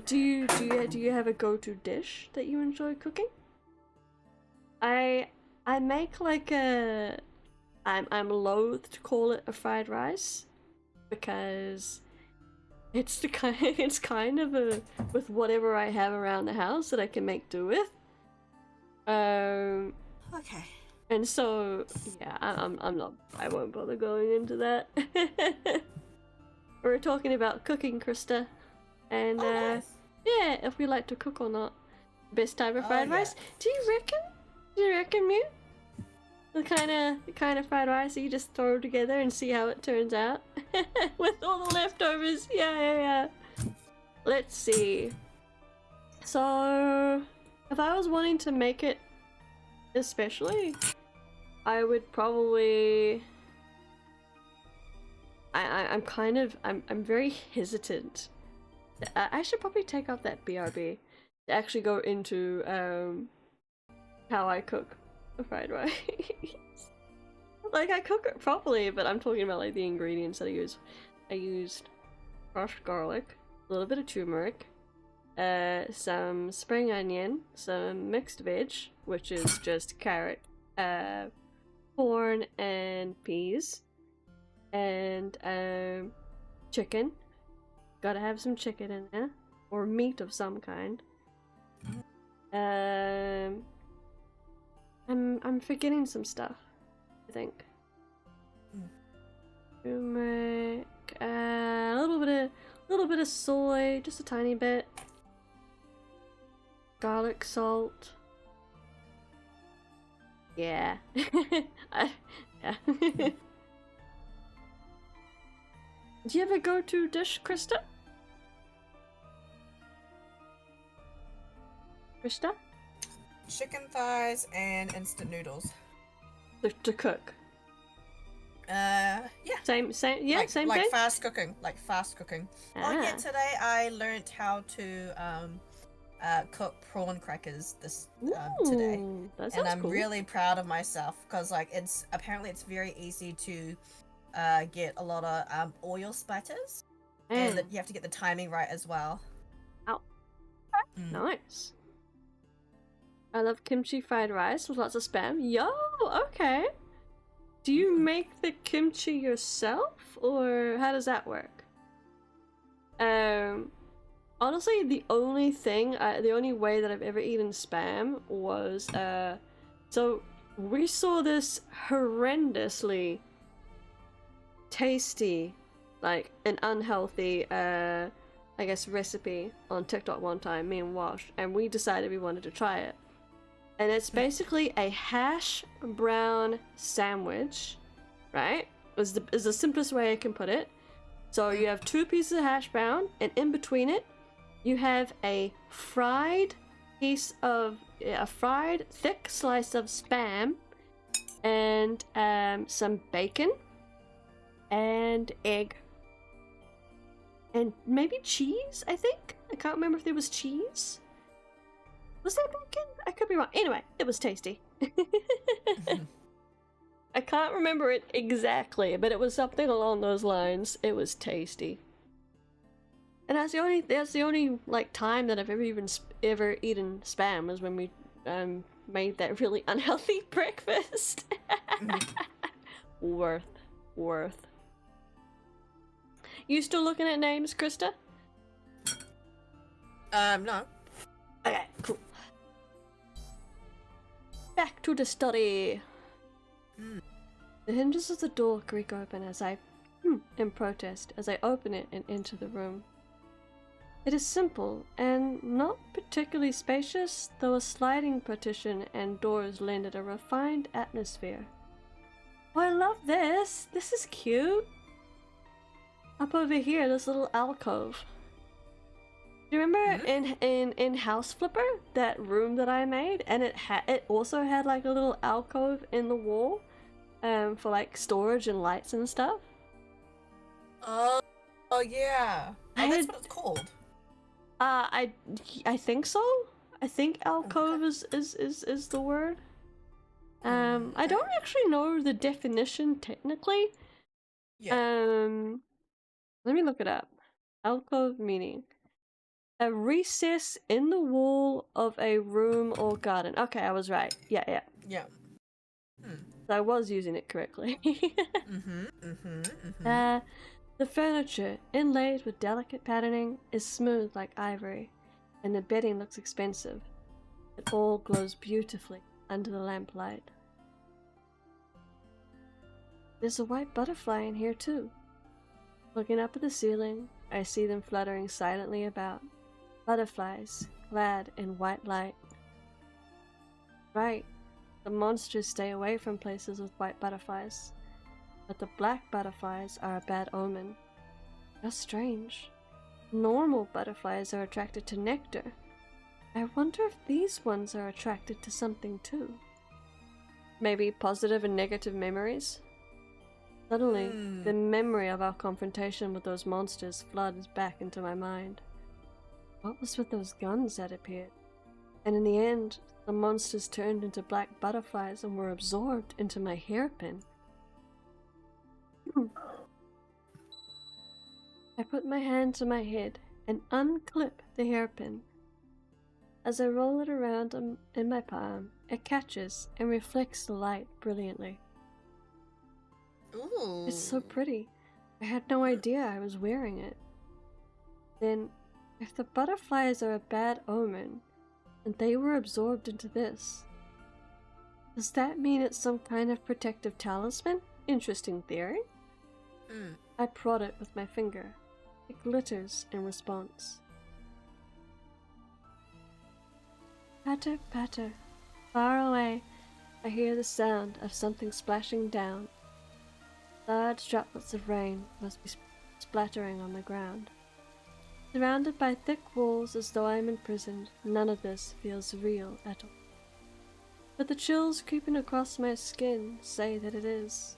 Do you have a go-to dish that you enjoy cooking? I make like a I'm loath to call it a fried rice because it's kind of a with whatever I have around the house that I can make do with. Okay. And so yeah, I won't bother going into that. We're talking about cooking, Krista, and nice. yeah, if we like to cook or not. Best type of fried rice. Do you reckon, Mew? The kind of fried rice that you just throw together and see how it turns out. With all the leftovers. Yeah. Let's see. So, if I was wanting to make it especially, I would probably... I'm very hesitant. I should probably take off that BRB to actually go into how I cook fried rice. Like, I cook it properly, but I'm talking about like the ingredients that I use. I used crushed garlic, a little bit of turmeric, some spring onion, some mixed veg, which is just carrot, corn, and peas, and chicken. Gotta have some chicken in there, or meat of some kind. I'm forgetting some stuff, I think. Turmeric, a little bit of soy, just a tiny bit. Garlic salt. Yeah. Yeah. Do you have a go-to dish, Krista? Krista? Chicken thighs and instant noodles. To cook. Yeah. Same, Like same like thing? fast cooking. Oh yeah, Ah. today I learned how to cook prawn crackers today. Ooh, that And sounds I'm cool. really proud of myself because like it's very easy to get a lot of oil splatters, and that you have to get the timing right as well. Ow. Mm. Nice. I love kimchi fried rice with lots of spam. Yo, okay. Do you make the kimchi yourself, or how does that work? Honestly, the only way that I've ever eaten spam was, so we saw this horrendously tasty, like an unhealthy, I guess, recipe on TikTok one time, me and Wash, and we decided we wanted to try it. And it's basically a hash brown sandwich, right? Is the simplest way I can put it. So you have 2 pieces of hash brown, and in between it, you have a fried thick slice of spam, and some bacon, and egg, and maybe cheese, I think? I can't remember if there was cheese. Was there bacon? I could be wrong. Anyway, it was tasty. I can't remember it exactly, but it was something along those lines. It was tasty. And that's the only like time that I've ever eaten spam was when we made that really unhealthy breakfast. Worth. You still looking at names, Krista? No. Okay, cool. Back to the study. The hinges of the door creak open as I, in protest, as I open it and enter the room. It is simple and not particularly spacious, though a sliding partition and doors lend it a refined atmosphere. Oh, I love this! This is cute! Up over here, this little alcove. Do you remember in House Flipper, that room that I made, and it also had like a little alcove in the wall, for like storage and lights and stuff? Oh yeah. That's what it's called. I think so. I think alcove is the word. I don't actually know the definition technically. Yeah. Let me look it up. Alcove meaning a recess in the wall of a room or garden. Okay, I was right. Yeah. Yeah. So I was using it correctly. The furniture, inlaid with delicate patterning, is smooth like ivory, and the bedding looks expensive. It all glows beautifully under the lamplight. There's a white butterfly in here too. Looking up at the ceiling, I see them fluttering silently about. Butterflies, clad in white light. Right, The monsters stay away from places with white butterflies, but the black butterflies are a bad omen. How strange. Normal butterflies are attracted to nectar. I wonder if these ones are attracted to something too. Maybe positive and negative memories? Suddenly, the memory of our confrontation with those monsters floods back into my mind. What was with those guns that appeared? And in the end, the monsters turned into black butterflies and were absorbed into my hairpin. I put my hand to my head and unclip the hairpin. As I roll it around in my palm, it catches and reflects the light brilliantly. Ooh. It's so pretty. I had no idea I was wearing it. Then, if the butterflies are a bad omen, and they were absorbed into this, does that mean it's some kind of protective talisman? Interesting theory. I prod it with my finger. It glitters in response. Patter, patter. Far away, I hear the sound of something splashing down. Large droplets of rain must be splattering on the ground. Surrounded by thick walls as though I am imprisoned, none of this feels real at all. But the chills creeping across my skin say that it is.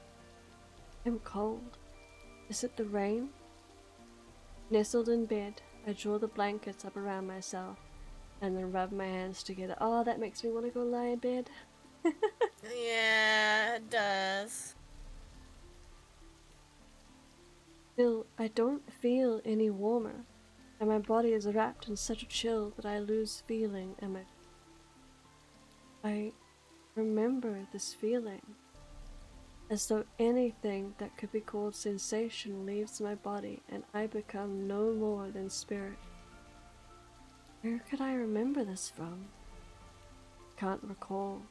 I'm cold. Is it the rain? Nestled in bed, I draw the blankets up around myself and then rub my hands together. Oh, that makes me want to go lie in bed. Yeah, it does. Still, I don't feel any warmer, and my body is wrapped in such a chill that I lose feeling and I remember this feeling, as though anything that could be called sensation leaves my body and I become no more than spirit. Where could I remember this from? Can't recall.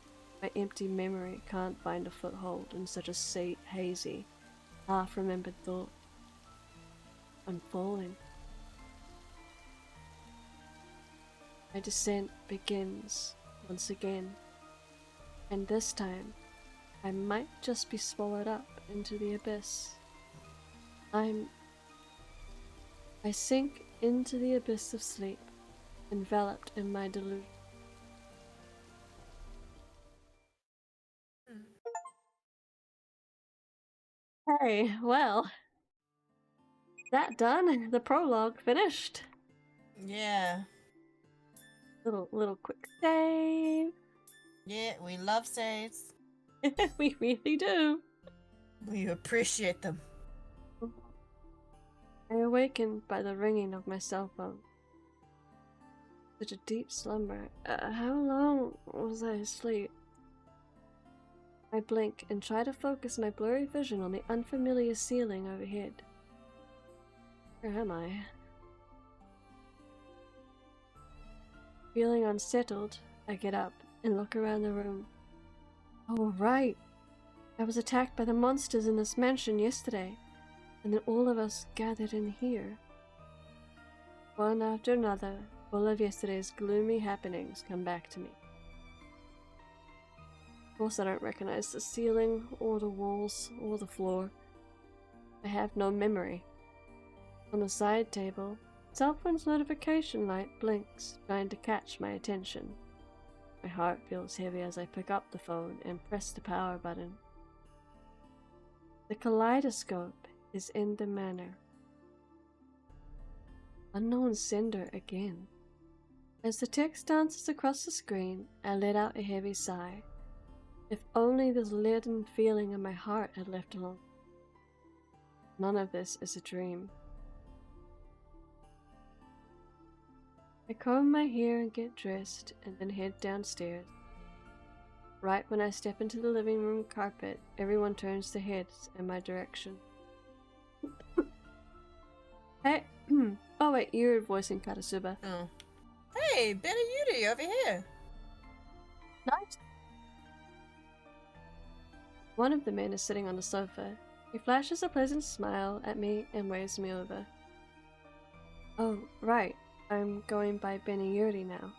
My empty memory can't find a foothold in such a hazy, half-remembered thought. I'm falling. My descent begins once again, and this time I might just be swallowed up into the abyss. I sink into the abyss of sleep, enveloped in my delusion. Hey, well, that done. The prologue finished. Yeah. Little quick save. Yeah, we love saves. We really do. We appreciate them. I awakened by the ringing of my cell phone. Such a deep slumber. How long was I asleep? I blink and try to focus my blurry vision on the unfamiliar ceiling overhead. Where am I? Feeling unsettled, I get up and look around the room. Oh, right! I was attacked by the monsters in this mansion yesterday, and then all of us gathered in here. One after another, all of yesterday's gloomy happenings come back to me. Of course, I don't recognize the ceiling, or the walls, or the floor. I have no memory. On the side table, cell phone's notification light blinks, trying to catch my attention. My heart feels heavy as I pick up the phone and press the power button. The kaleidoscope is in the manor. Unknown sender again. As the text dances across the screen, I let out a heavy sigh. If only this leaden feeling in my heart had left alone. None of this is a dream. I comb my hair and get dressed, and then head downstairs. Right when I step into the living room carpet, everyone turns their heads in my direction. Hey, oh wait, you're voicing Karasuba. Oh. Hey, Benny Yuri over here. Nice. One of the men is sitting on the sofa. He flashes a pleasant smile at me and waves me over. Oh, right. I'm going by Benny Yuri now.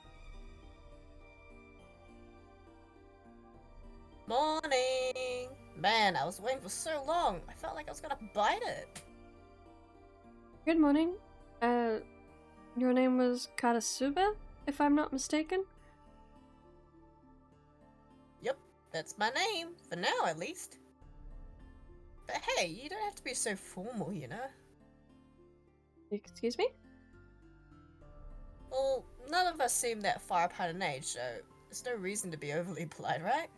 Morning! Man, I was waiting for so long. I felt like I was gonna bite it. Good morning. Your name was Karasuba, if I'm not mistaken? Yep, that's my name. For now, at least. But hey, you don't have to be so formal, you know? Excuse me? Well, none of us seem that far apart in age, so there's no reason to be overly polite, right?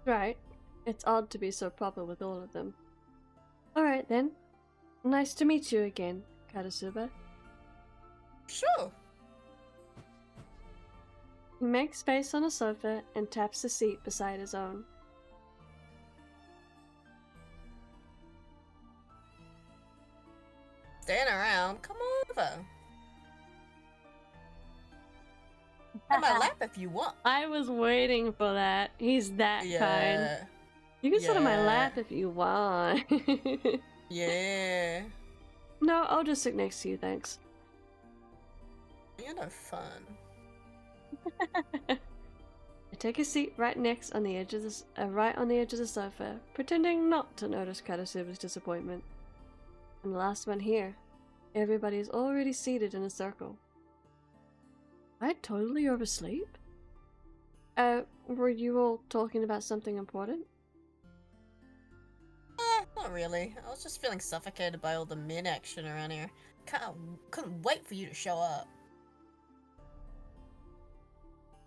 Right. It's odd to be so proper with all of them. Alright then. Nice to meet you again, Karasuba. Sure. He makes space on a sofa and taps the seat beside his own. Staying around, come over. On my lap if you want. I was waiting for that. He's that kind. You can sit on my lap if you want. Yeah. No, I'll just sit next to you, thanks. You're no fun. I take a seat right on the edge of the sofa, pretending not to notice Karasuba's disappointment. I'm the last one here. Everybody's already seated in a circle. I totally oversleep? Were you all talking about something important? Not really. I was just feeling suffocated by all the men action around here. Couldn't wait for you to show up.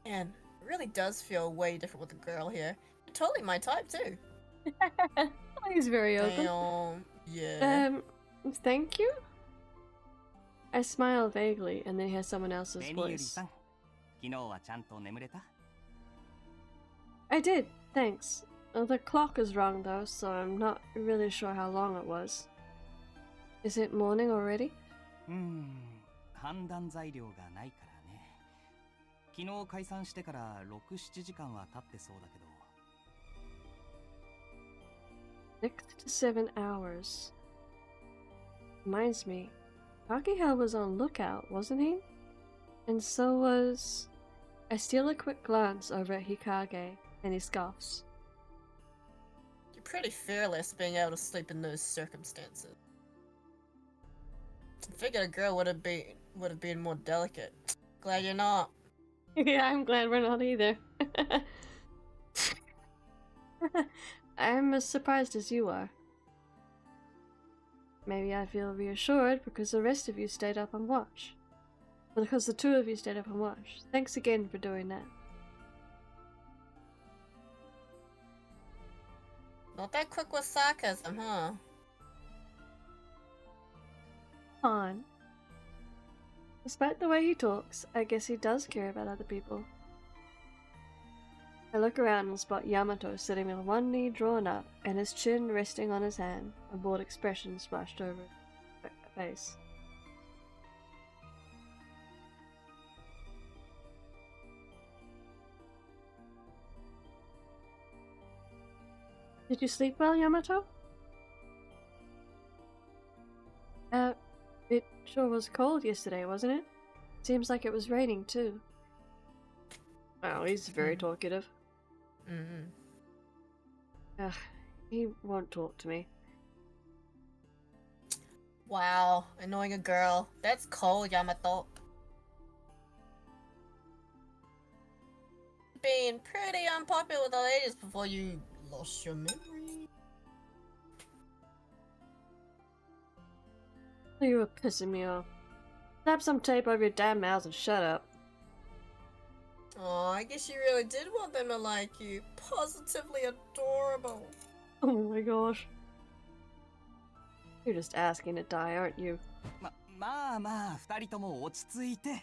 And it really does feel way different with a girl here. You're totally my type too. He's very open. Damn. Yeah. Thank you? I smile vaguely and then hear someone else's voice. I did, thanks. The clock is wrong though, so I'm not really sure how long it was. Is it morning already? 判断材料がないからね。昨日解散してから6、7時間は経ってそうだけど。6 to 7 hours. Reminds me, Kageha was on lookout, wasn't he? And so was... I steal a quick glance over at Hikage, and he scoffs. You're pretty fearless being able to sleep in those circumstances. I figured a girl would have been more delicate. Glad you're not. Yeah, I'm glad we're not either. I'm as surprised as you are. Maybe I feel reassured because the rest of you stayed up on watch. Well, because the two of you stayed up on watch. Thanks again for doing that. Not that quick with sarcasm, huh? On. Despite the way he talks, I guess he does care about other people. I look around and spot Yamato sitting with one knee drawn up and his chin resting on his hand, a bored expression splashed over his face. Did you sleep well, Yamato? It sure was cold yesterday, wasn't it? Seems like it was raining too. Oh, he's very talkative. Ugh, he won't talk to me. Wow, annoying a girl. That's cold, Yamato. Being pretty unpopular with the ladies before you lost your memory. You were pissing me off. Slap some tape over your damn mouth and shut up. Oh, I guess you really did want them to like you. Positively adorable. Oh my gosh. You're just asking to die, aren't you? まあまあ、二人とも落ち着いて。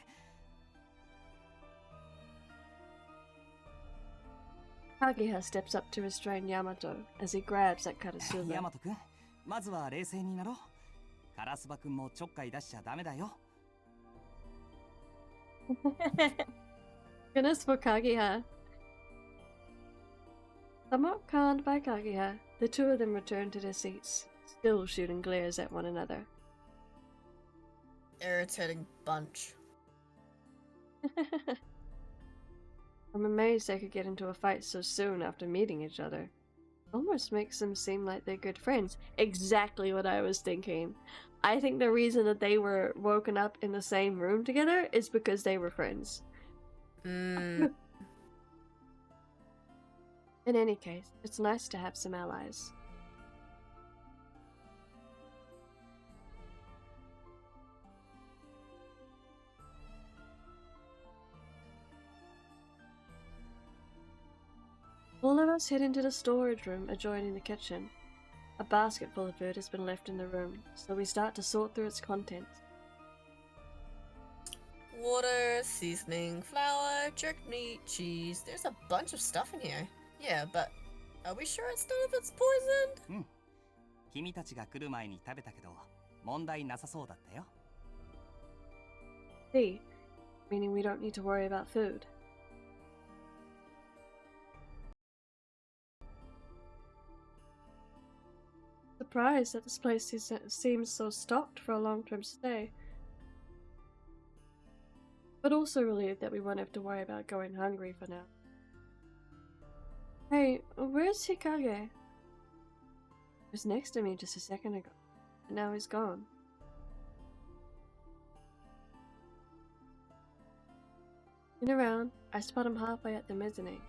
Kageha steps up to restrain Yamato as he grabs at Karasuba. ヤマト君、まずは冷静になろう。カラスバ君もちょっかい出しちゃダメだよ。Goodness for Kageha. Somewhat calmed by Kageha, the two of them return to their seats, still shooting glares at one another. Irritating bunch. I'm amazed they could get into a fight so soon after meeting each other. Almost makes them seem like they're good friends. Exactly what I was thinking. I think the reason that they were woken up in the same room together is because they were friends. Mm. In any case, it's nice to have some allies. All of us head into the storage room adjoining the kitchen. A basket full of food has been left in the room, so we start to sort through its contents. Water, seasoning, flour, jerked meat, cheese. There's a bunch of stuff in here. Yeah, but are we sure it's none of it's poisoned? 君たちが来る前に食べたけど、問題なさそうだったよ。See, meaning we don't need to worry about food. Surprised that this place seems so stocked for a long-term stay. But also relieved that we won't have to worry about going hungry for now. Hey, where's Hikage? He was next to me just a second ago, and now he's gone. Looking around, I spot him halfway up the mezzanine.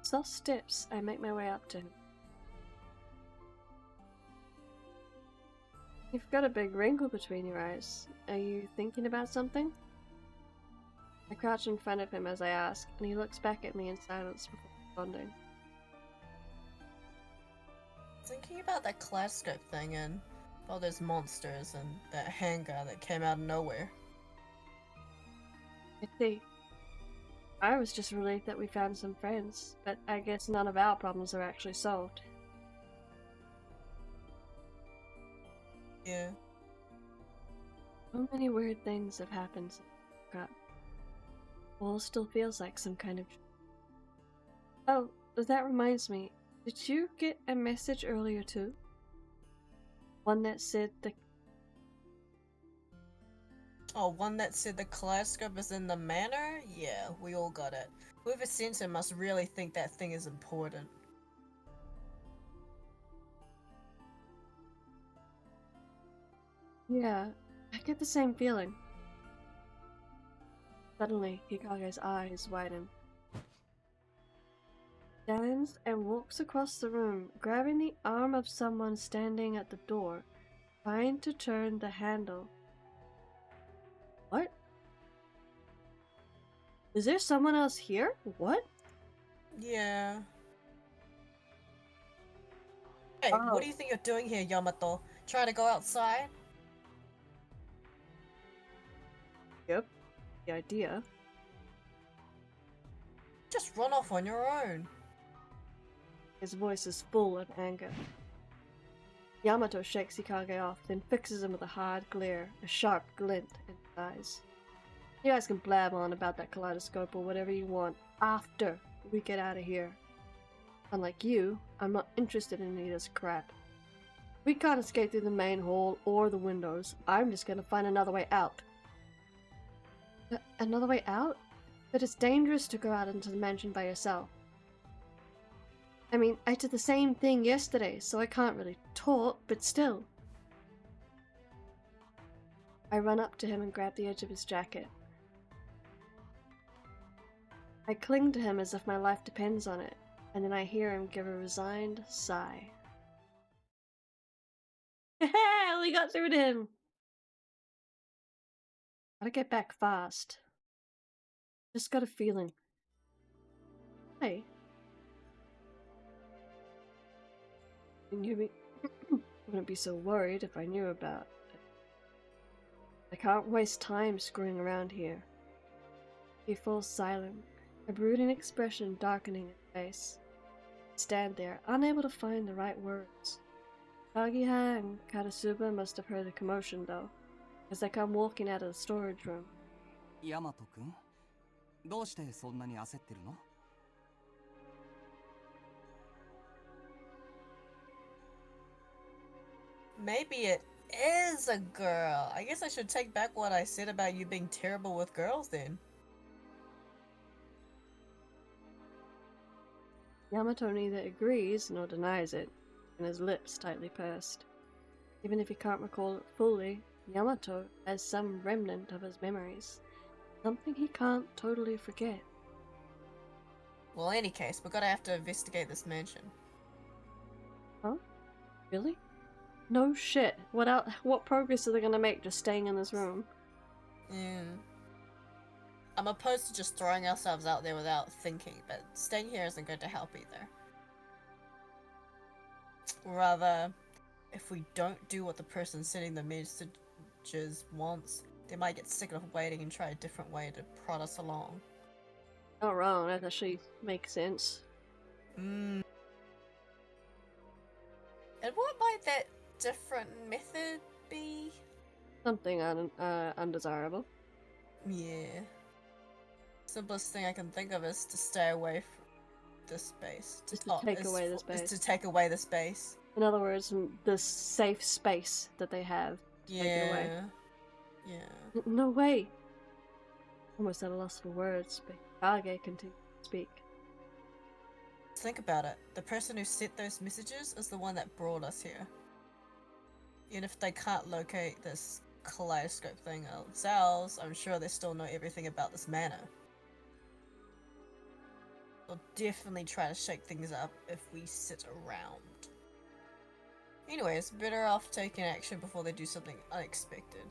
Soft steps, I make my way up to him. You've got a big wrinkle between your eyes. Are you thinking about something? I crouch in front of him as I ask, and he looks back at me in silence before responding. Thinking about that kaleidoscope thing and all those monsters and that handgun that came out of nowhere. I see. I was just relieved that we found some friends, but I guess none of our problems are actually solved. Yeah. So many weird things have happened since I woke up. All still feels like some kind of... Oh, that reminds me. Did you get a message earlier too? One that said the... Oh, one that said the kaleidoscope is in the manor? Yeah, we all got it. Whoever sent it must really think that thing is important. Yeah, I get the same feeling. Suddenly, Hikage's eyes widen. Stands and walks across the room, grabbing the arm of someone standing at the door, trying to turn the handle. What? Is there someone else here? What? Yeah. Hey, Oh. what do you think you're doing here, Yamato? Trying to go outside? Yep, the idea. Just run off on your own. His voice is full of anger. Yamato shakes Hikage off, then fixes him with a hard glare, a sharp glint in his eyes. You guys can blab on about that kaleidoscope or whatever you want after we get out of here. Unlike you, I'm not interested in any of this crap. We can't escape through the main hall or the windows. I'm just gonna find another way out. Another way out? But it's dangerous to go out into the mansion by yourself. I mean, I did the same thing yesterday, so I can't really talk, but still. I run up to him and grab the edge of his jacket. I cling to him as if my life depends on it, and then I hear him give a resigned sigh. We got through to him! Gotta get back fast. Just got a feeling. Hey. Wouldn't be so worried if I knew about it. I can't waste time screwing around here. He falls silent, a brooding expression darkening his face. I stand there, unable to find the right words. Kagiha and Karasuba must have heard the commotion though, as they come walking out of the storage room. ヤマト君、どうしてそんなに焦ってるの? Maybe it is a girl. I guess I should take back what I said about you being terrible with girls then. Yamato neither agrees nor denies it, and his lips tightly pursed. Even if he can't recall it fully, Yamato has some remnant of his memories. Something he can't totally forget. Well, in any case, we're gonna have to investigate this mansion. Huh? Really? No shit. What progress are they gonna make just staying in this room? Yeah. I'm opposed to just throwing ourselves out there without thinking, but staying here isn't going to help either. Rather, if we don't do what the person sending the messages wants, they might get sick of waiting and try a different way to prod us along. Not wrong, that actually makes sense. And what might that different method be? Something undesirable. Yeah. Simplest thing I can think of is to stay away from this space. Just to take away the space. Is to take away the space. In other words, the safe space that they have. Yeah. Take it away. Yeah. No way! Almost at a loss for words, but Kage continued to speak. Think about it. The person who sent those messages is the one that brought us here. Even if they can't locate this kaleidoscope thing themselves, I'm sure they still know everything about this manor. They'll definitely try to shake things up if we sit around. Anyways, better off taking action before they do something unexpected.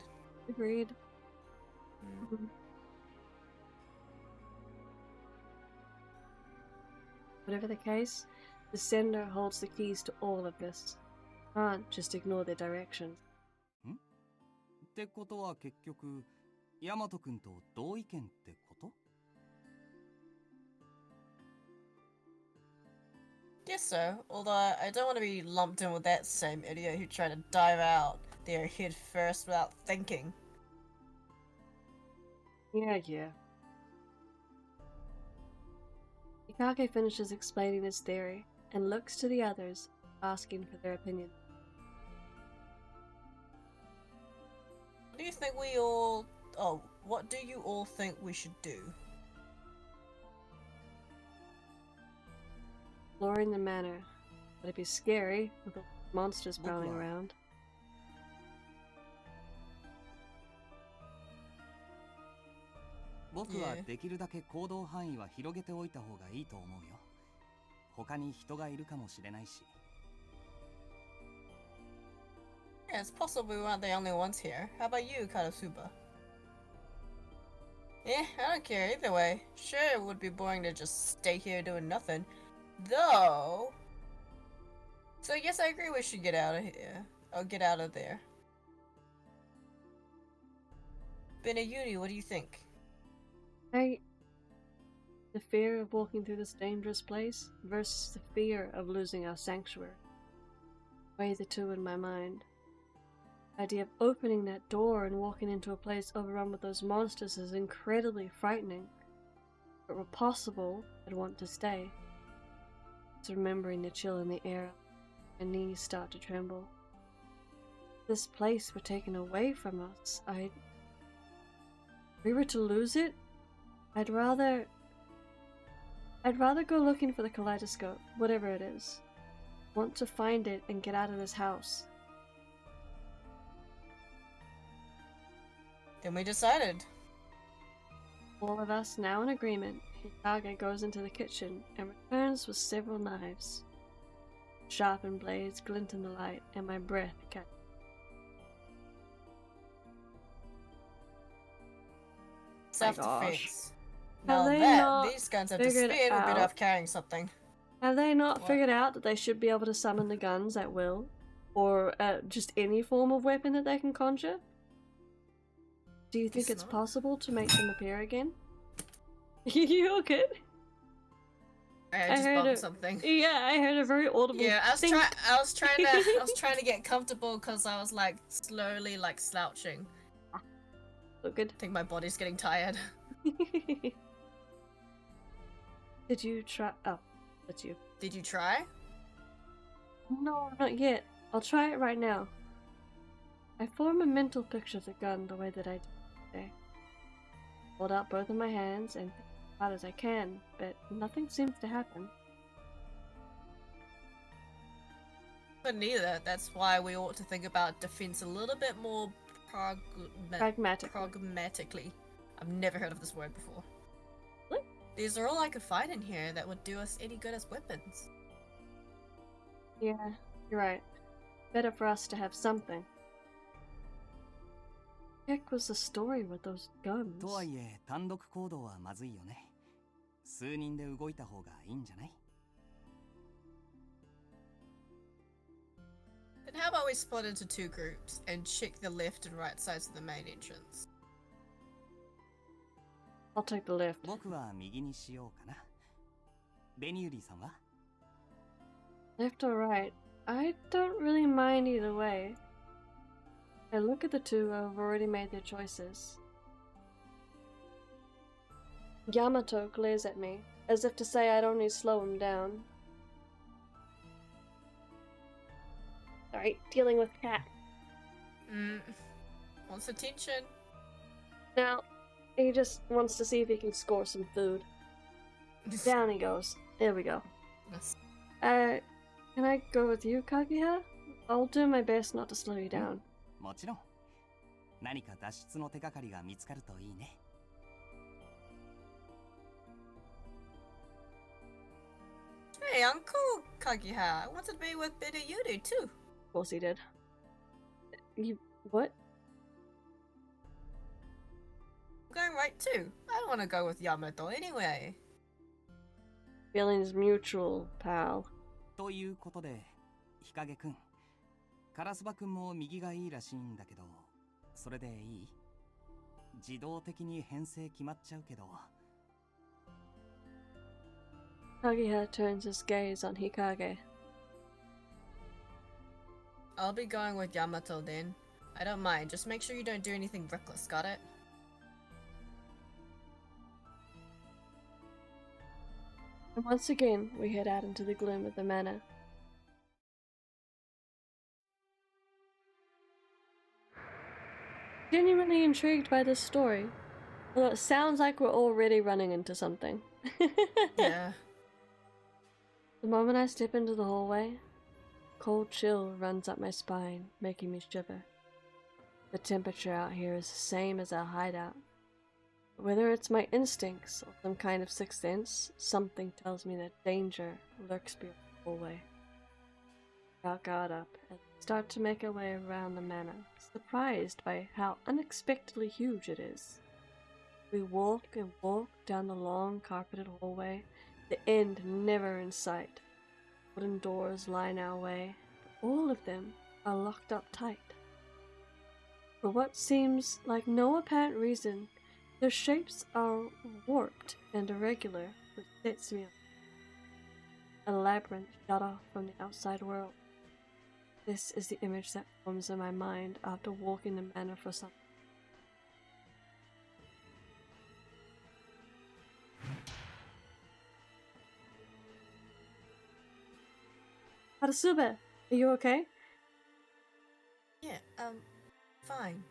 Agreed. Whatever the case, the sender holds the keys to all of this. Can't just ignore their directions. ってことは結局、ヤマト君と同意見ってこと？ Guess so, although I don't want to be lumped in with that same idiot who tried to dive out there head first without thinking. Yeah. Ikage finishes explaining his theory and looks to the others, asking for their opinion. What do you think we all... Oh, what do you all think we should do? Exploring the manor. But it'd be scary with the monsters prowling around. 僕はできるだけ行動範囲は広げておいた方がいいと思うよ。他に人がいるかもしれないし。Yeah, it's possible we weren't the only ones here. How about you, Karasuba? Eh, I don't care either way. Sure, it would be boring to just stay here doing nothing. Though... So yes, I agree we should get out of here. Or get out of there. Benayuni, what do you think? The fear of walking through this dangerous place versus the fear of losing our sanctuary. Weigh the two in my mind. The idea of opening that door and walking into a place overrun with those monsters is incredibly frightening. If it were possible, I'd want to stay. It's remembering the chill in the air, my knees start to tremble. If this place were taken away from us, if we were to lose it, I'd rather go looking for the kaleidoscope, whatever it is. Want to find it and get out of this house. Then we decided. All of us now in agreement, Hikage goes into the kitchen and returns with several knives. Sharpened blades glint in the light, and my breath catches. Self-defense. Have Now they that not these guns have to figured spin, we're better out- off carrying something. Have they not What? figured out that they should be able to summon the guns at will? Or just any form of weapon that they can conjure? Do you think Guess it's not. possible to make them appear again? You okay? I I just heard bumped it. something. Yeah, I heard a very audible Yeah, I was thing. trying to get comfortable because I was like slowly like slouching. So good. I think my body's getting tired. Did you try? Oh, that's you. Did you try? No, not yet. I'll try it right now. I form a mental picture of the gun the way that I did today. Hold out both of my hands and think as hard as I can, but nothing seems to happen. But neither. That's why we ought to think about defense a little bit more pragmatically. I've never heard of this word before. What? These are all I could find in here that would do us any good as weapons. Yeah, you're right. Better for us to have something. Heck was the story with those guns? とはいえ単独行動はまずいよね。数人で動いた方がいいんじゃない？ Then how about we split into two groups and check the left and right sides of the main entrance? I'll take the left. 僕は右にしようかな。ベニューリーさんは？ Left or right? I don't really mind either way. I look at the two who have already made their choices. Yamato glares at me, as if to say I'd only slow him down. Sorry, dealing with cat. Wants attention. Now, he just wants to see if he can score some food. Down he goes. There we go. Yes. Can I go with you, Kaguya? I'll do my best not to slow you down. もちろん。何か脱出の手がかりが見つかるといいね。Hey, Uncle Kagiha, I wanted to be with Better Yuri too. Of course he did. You... what? I'm going right too. I don't want to go with Yamato anyway. Feelings mutual, pal. ということで、日陰くん、カラスバくんも右がいいらしいんだけど、それでいい？自動的に編成決まっちゃうけど。Kaguya turns his gaze on Hikage. I'll be going with Yamato then. I don't mind. Just make sure you don't do anything reckless, got it? And once again, we head out into the gloom of the manor. Genuinely intrigued by this story. Although it sounds like we're already running into something. Yeah. The moment I step into the hallway, a cold chill runs up my spine, making me shiver. The temperature out here is the same as our hideout. Whether it's my instincts or some kind of sixth sense, something tells me that danger lurks beyond the hallway. Our guard up and start to make our way around the manor, surprised by how unexpectedly huge it is. We walk and walk down the long carpeted hallway, the end never in sight. Wooden doors line our way, but all of them are locked up tight. For what seems like no apparent reason, their shapes are warped and irregular, which sets me off. A labyrinth shut off from the outside world. This is the image that forms in my mind after walking the manor for some. Harasube, are you okay? Yeah, fine.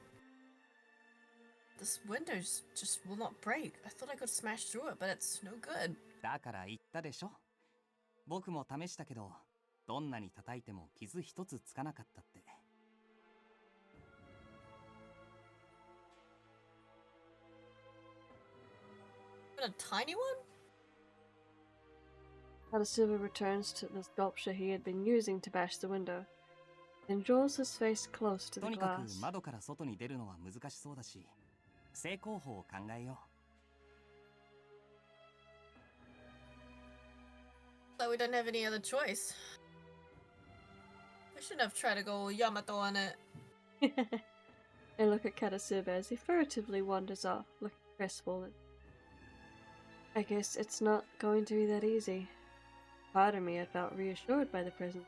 This window just will not break. I thought I could smash through it, but it's no good. だから言ったでしょ。僕も試したけど、どんなに叩いても傷一つつかなかったって。But a tiny one? Harasube returns to the sculpture he had been using to bash the window, and draws his face close to と the にかく glass. 窓から外に出るのは難しそうだし、成功法を考えよ So we don't have any other choice. We shouldn't have tried to go Yamato on it. I look at Karasube as he furtively wanders off, looking crestfallen. I guess it's not going to be that easy. Part of me had felt reassured by the present.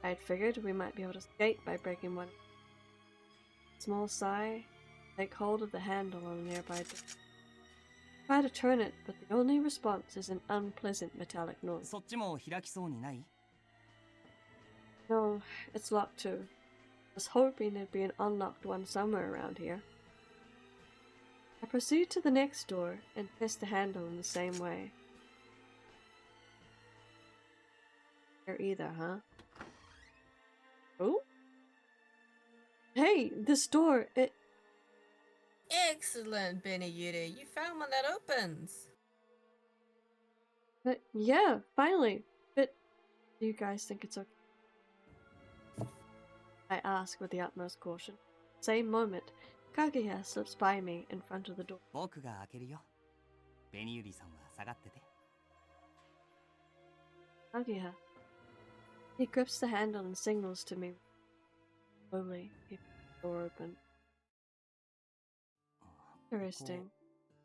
I'd figured we might be able to skate by breaking one. Small sigh, take hold of the handle on a nearby door. Try to turn it, but the only response is an unpleasant metallic う。 noise. そっちも開きそうにない？ No, it's locked too. I was hoping there'd be an unlocked one somewhere around here. I proceed to the next door and test the handle in the same way. Here either, huh? Hey, this door, it... Excellent, Benayuti. You found one that opens. But yeah, finally. But do you guys think it's okay? I ask with the utmost caution. Same moment, Kaguya slips by me in front of the door. 僕が開けるよ。ベニユリさんは下がってて。Kaguya. He grips the handle and signals to me. Slowly, he pulls the door open. Interesting.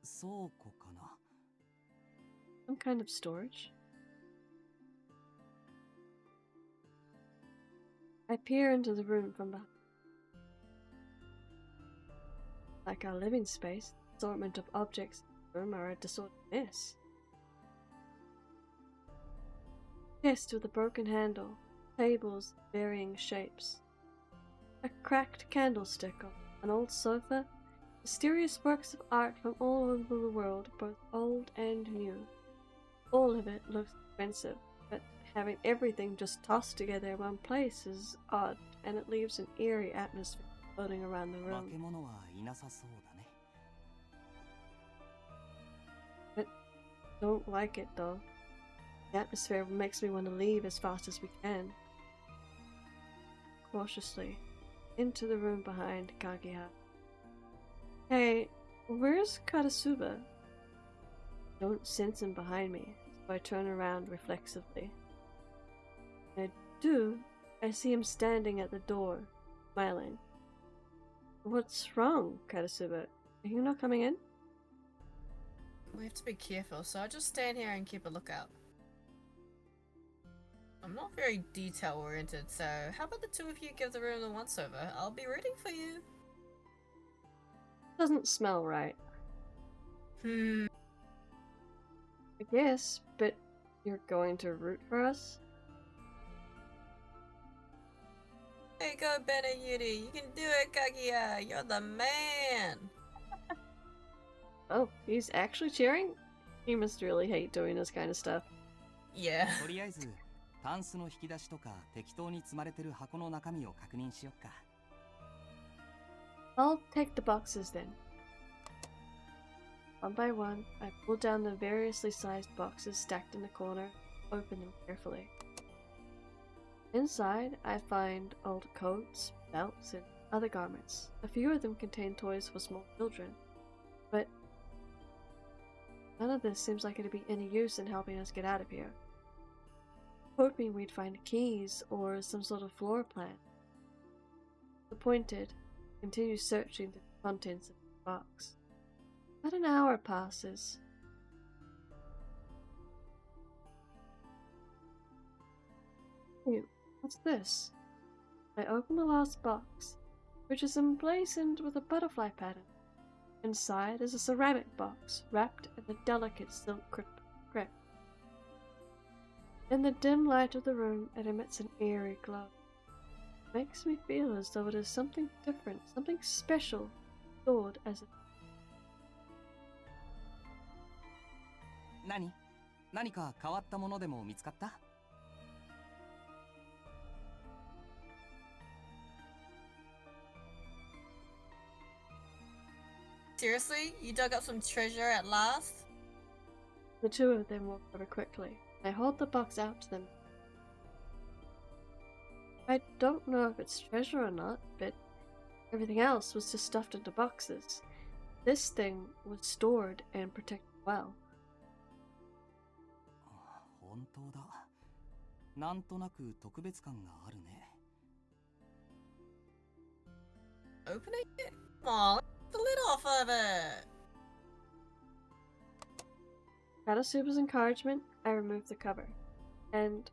倉庫かな。 Some kind of storage? I peer into the room from behind. Like our living space, the assortment of objects in the room are a disordered mess. Chest with a broken handle, tables of varying shapes, a cracked candlestick on an old sofa, mysterious works of art from all over the world, both old and new. All of it looks expensive, but having everything just tossed together in one place is odd, and it leaves an eerie atmosphere floating around the 化 room. け物はいなさそうだね。 But don't like it though. The atmosphere makes me want to leave as fast as we can. Cautiously, into the room behind Kaguya. Hey, where's Karasuba? Don't sense him behind me, so I turn around reflexively. When I do, I see him standing at the door, smiling. What's wrong, Karasuba? Are you not coming in? We have to be careful, so I'll just stand here and keep a lookout. I'm not very detail oriented, so how about the two of you give the room the once over? I'll be rooting for you. Doesn't smell right. Hmm. I guess, but you're going to root for us? There you go, Benayuti. You can do it, Kaguya. You're the man. Oh, he's actually cheering? He must really hate doing this kind of stuff. Yeah. とりあえず、タンスの引き出しとか適当に積まれてる箱の中身を確認しよっか。 I'll take the boxes then. One by one, I pull down the variously sized boxes stacked in the corner, open them carefully. Inside, I find old coats, belts, and other garments. A few of them contain toys for small children, but none of this seems like it'd be any use in helping us get out of here. Hoping we'd find keys or some sort of floor plan. Disappointed, I continue searching the contents of the box. About an hour passes. Hey, what's this? I open the last box, which is emblazoned with a butterfly pattern. Inside is a ceramic box wrapped in a delicate silk crepe. In the dim light of the room, it emits an eerie glow. It makes me feel as though it is something different, something special, stored as a... 何か変わったものでも見つかった？ Seriously? You dug up some treasure at last? The two of them walk over quickly. I hold the box out to them. I don't know if it's treasure or not, but everything else was just stuffed into boxes. This thing was stored and protected well. 本当だ。なんとなく特別感があるね。 Opening it? Come on, let's get the lid off of it. Karasuba's encouragement, I remove the cover. And...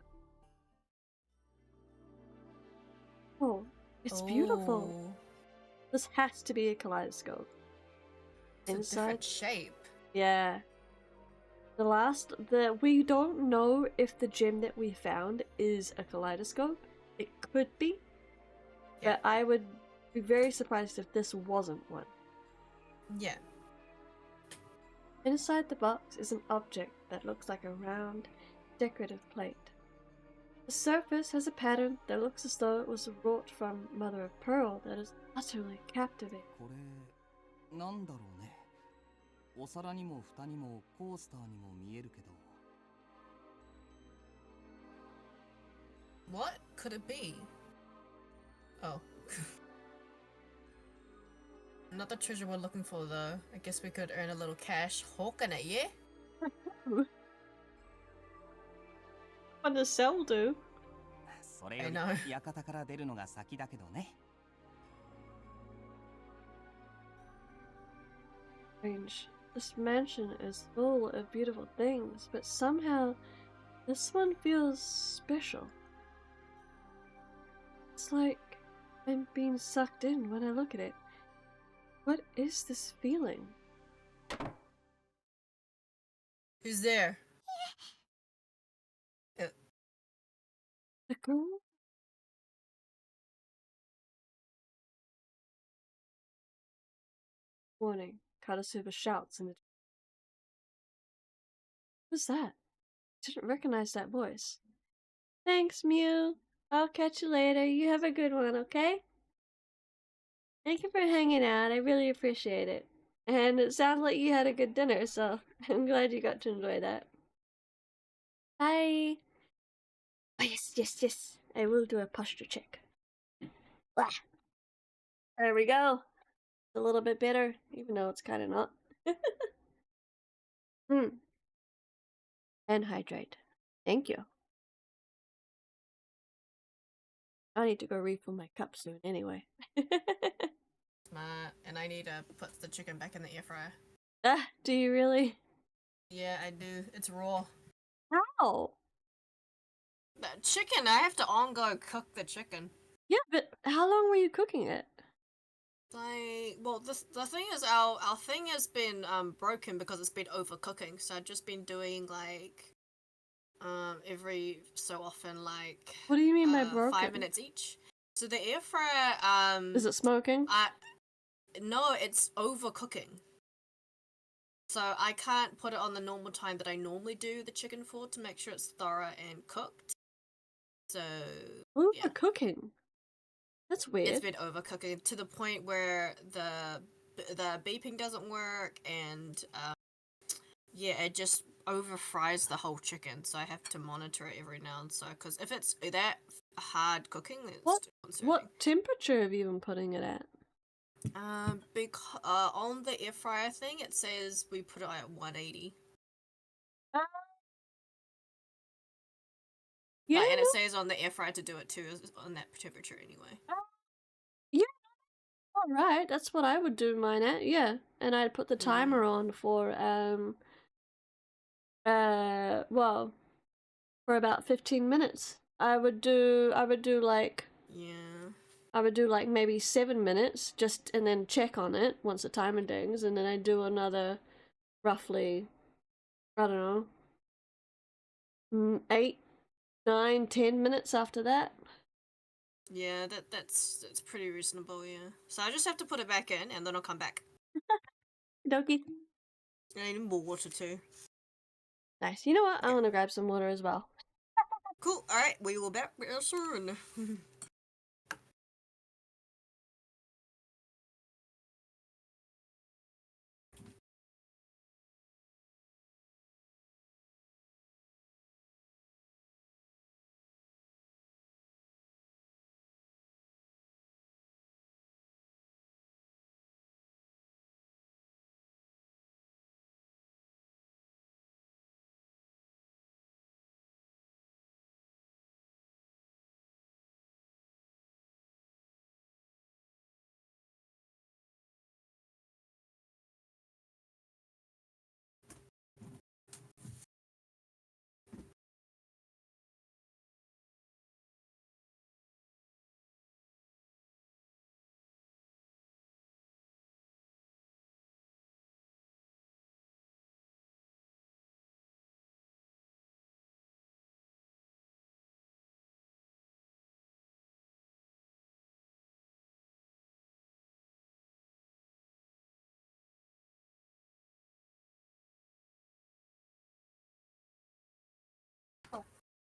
oh, it's beautiful. Oh, This has to be a kaleidoscope. it's a different shape. Yeah. We don't know if the gem that we found is a kaleidoscope. It could be. Yeah. But I would be very surprised if this wasn't one. Yeah. Inside the box is an object that looks like a round, decorative plate. The surface has a pattern that looks as though it was wrought from mother of pearl that is utterly captivating. これなんだろうね。お皿にも蓋にもコースターにも見えるけど。 What could it be? Oh. Not the treasure we're looking for, though. I guess we could earn a little cash hawking it, yeah? What does sell do? それより館から出るのが先だけどね。 Strange. This mansion is full of beautiful things, but somehow this one feels special. It's like I'm being sucked in when I look at it. What is this feeling? Who's there? The girl? Warning. Karasuba shouts in the... Who's that? Didn't recognize that voice. Thanks, Mew. I'll catch you later. You have a good one, okay? Thank you for hanging out. I really appreciate it. And it sounds like you had a good dinner, so I'm glad you got to enjoy that. Bye. Oh, yes. I will do a posture check. Blah. There we go. A little bit better, even though it's kind of not. And hydrate. Thank you. I need to go refill my cup soon anyway. Smart. And I need to put the chicken back in the air fryer. Ah, do you really? Yeah, I do. It's raw. How? The chicken, I have to on-go cook the chicken. Yeah, but how long were you cooking it? Well, the thing is, our thing has been broken because it's been overcooking. So I've just been doing like every so often, like What do you mean by broken? 5 minutes each. So the air fryer is it smoking? No, it's overcooking. So I can't put it on the normal time that I normally do the chicken for to make sure it's thorough and cooked. So overcooking. Yeah. That's weird. It's been overcooking to the point where the beeping doesn't work, and yeah, it just over fries the whole chicken. So I have to monitor it every now and so, because if it's that hard cooking, it's what temperature have you been putting it at? On the air fryer thing, it says we put it at 180. Yeah, and it says on the air fryer to do it too, on that temperature anyway. Yeah, all right, that's what I would do mine at. Yeah, and I'd put the timer on for well, for about 15 minutes. I would do like I would do like maybe 7 minutes, just and then check on it once the timer dings, and then I'd do another roughly, I don't know, 8, 9, 10 minutes after that. Yeah, that's pretty reasonable, yeah. So I just have to put it back in, and then I'll come back. Dokie. I need more water too. Nice. You know what? I'm gonna grab some water as well. Cool. Alright, we will be back real soon.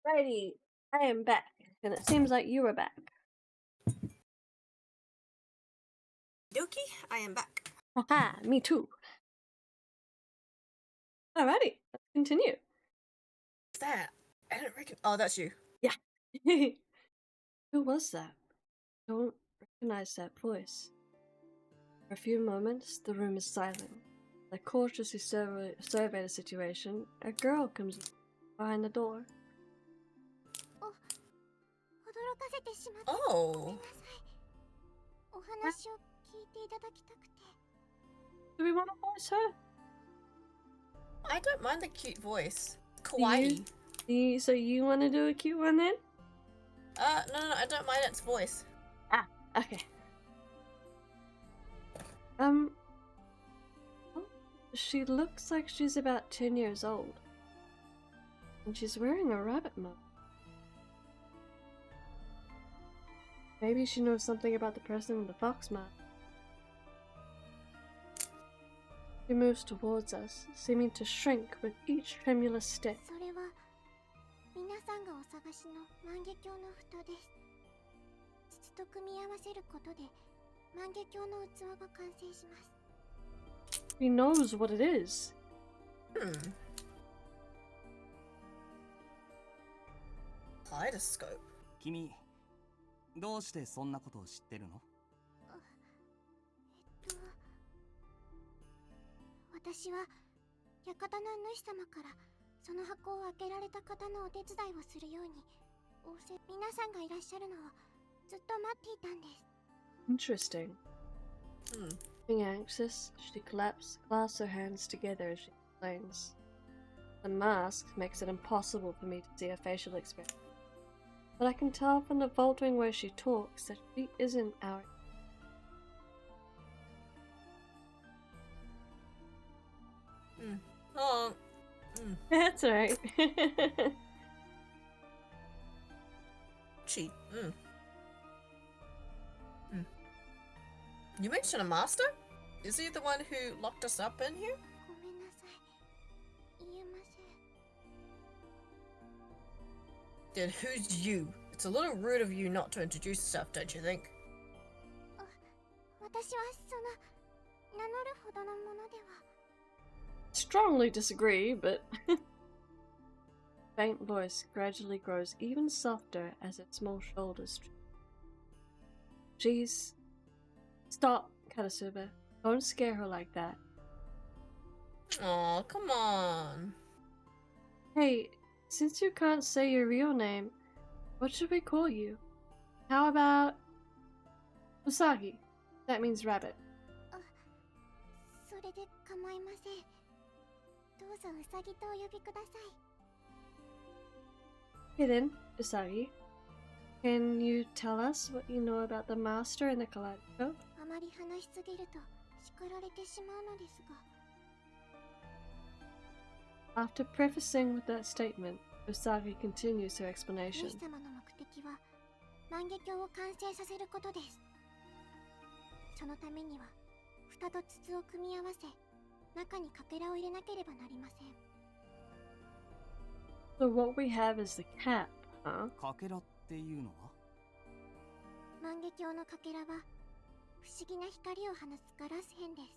Alrighty, I am back, and it seems like you are back. Doki, I am back. Haha, me too. Alrighty, let's continue. What's that? I don't reckon. Oh, that's you. Yeah. Who was that? Don't recognize that voice. For a few moments, the room is silent. I cautiously survey the situation. A girl comes behind the door. Oh. Do we want to voice her? I don't mind the cute voice. Kawaii. So you want to do a cute one then? No, I don't mind its voice. Ah, okay. Well, she looks like she's about 10 years old. And she's wearing a rabbit mask. Maybe she knows something about the person in the fox mask. She moves towards us, seeming to shrink with each tremulous step. He knows what it is. Kaleidoscope. 君、どうしてそんなことを知ってるの？私は館の主様からその箱を開けられた方のお手伝いをするように皆さんがいらっしゃるのをずっと待っていたんです。Interesting. Being anxious, she clasps her hands together as she explains. The mask makes it impossible for me to see her facial expression. But I can tell from the faltering way she talks that she isn't our... Oh. That's alright. She. You mentioned a master? Is he the one who locked us up in here? Then who's you? It's a little rude of you not to introduce yourself, don't you think? Strongly disagree, but... Faint voice gradually grows even softer as its small shoulders. She's... Stop, Karasuba. Don't scare her like that. Oh, come on. Hey, since you can't say your real name, what should we call you? How about... Usagi. That means rabbit. Okay then, Usagi. Can you tell us what you know about the master and the kaleidoscope? After prefacing with that statement, Usagi continues her explanation. So what we have is the cap, huh? かけらっていうのは？万華鏡のかけらは不思議な光を放つガラス片です。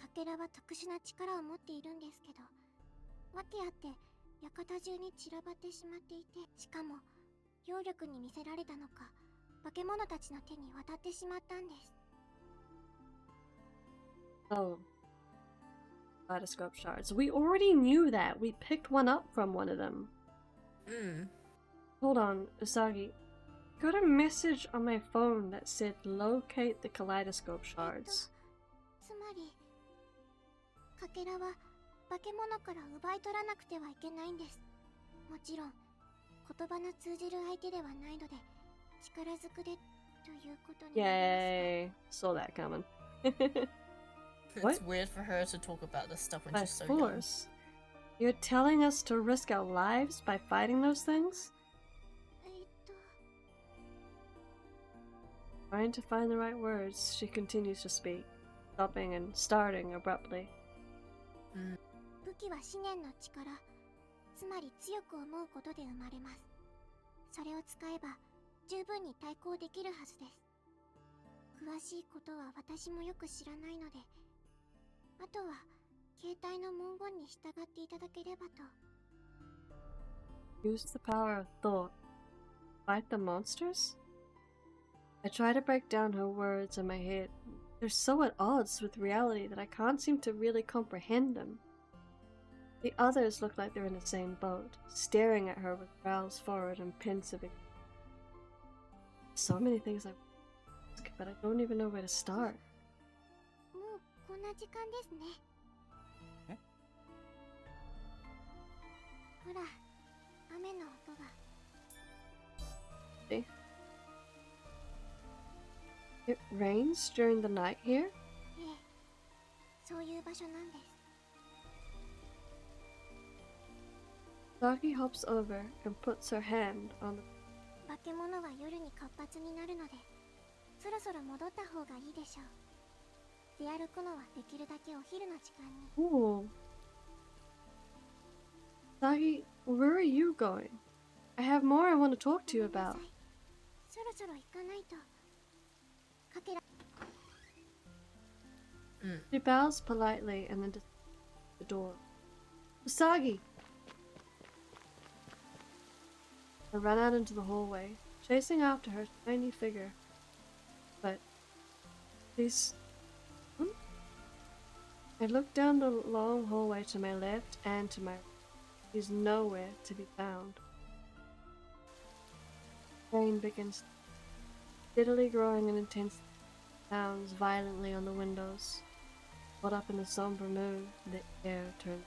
かけらは特殊な力を持っているんですけど、訳あって館中に散らばってしまっていて、しかも妖力に見せられたのか、化け物たちの手に渡ってしまったんです。Oh. Kaleidoscope shards. We already knew that. We picked one up from one of them. Hold on, Usagi. Got a message on my phone that said locate the kaleidoscope shards. つまり、かけらは化け物から奪い取らなくてはいけないんです。もちろん、言葉の通じる相手ではないので、力ずくでということになります。Yay. Saw that coming. It's weird for her to talk about this stuff when she's so young. Of course. You're telling us to risk our lives by fighting those things? Trying to find the right words, she continues to speak, stopping and starting abruptly. 武器は思念の力、つまり強く思うことで生まれます。それを使えば十分に対抗できるはずです。詳しいことは私もよく知らないので、あとは携帯の文言に従っていただければと。 Use the power of thought. Fight the monsters? I try to break down her words in my head. They're so at odds with reality that I can't seem to really comprehend them. The others look like they're in the same boat, staring at her with brows furrowed and pensive. So many things I ask, but I don't even know where to start. もうこんな時間ですね。え？ほら、雨の音が。See? It rains during the night here? ええ、そういう場所なんです。Saki hops over and puts her hand on the... 化け物は夜に活発になるので、そろそろ戻った方がいいでしょう。出歩くのはできるだけお昼の時間に。Ooh. Saki, where are you going? I have more I want to talk to you ごめんな about. さい。そろそろ行かないと。かけら。She bows politely and then to the door. Usagi! I run out into the hallway, chasing after her tiny figure. But she's... I look down the long hallway to my left and to my right. She's nowhere to be found. Rain begins steadily growing in intensity, pounds violently on the windows. Caught up in a somber mood, the air turns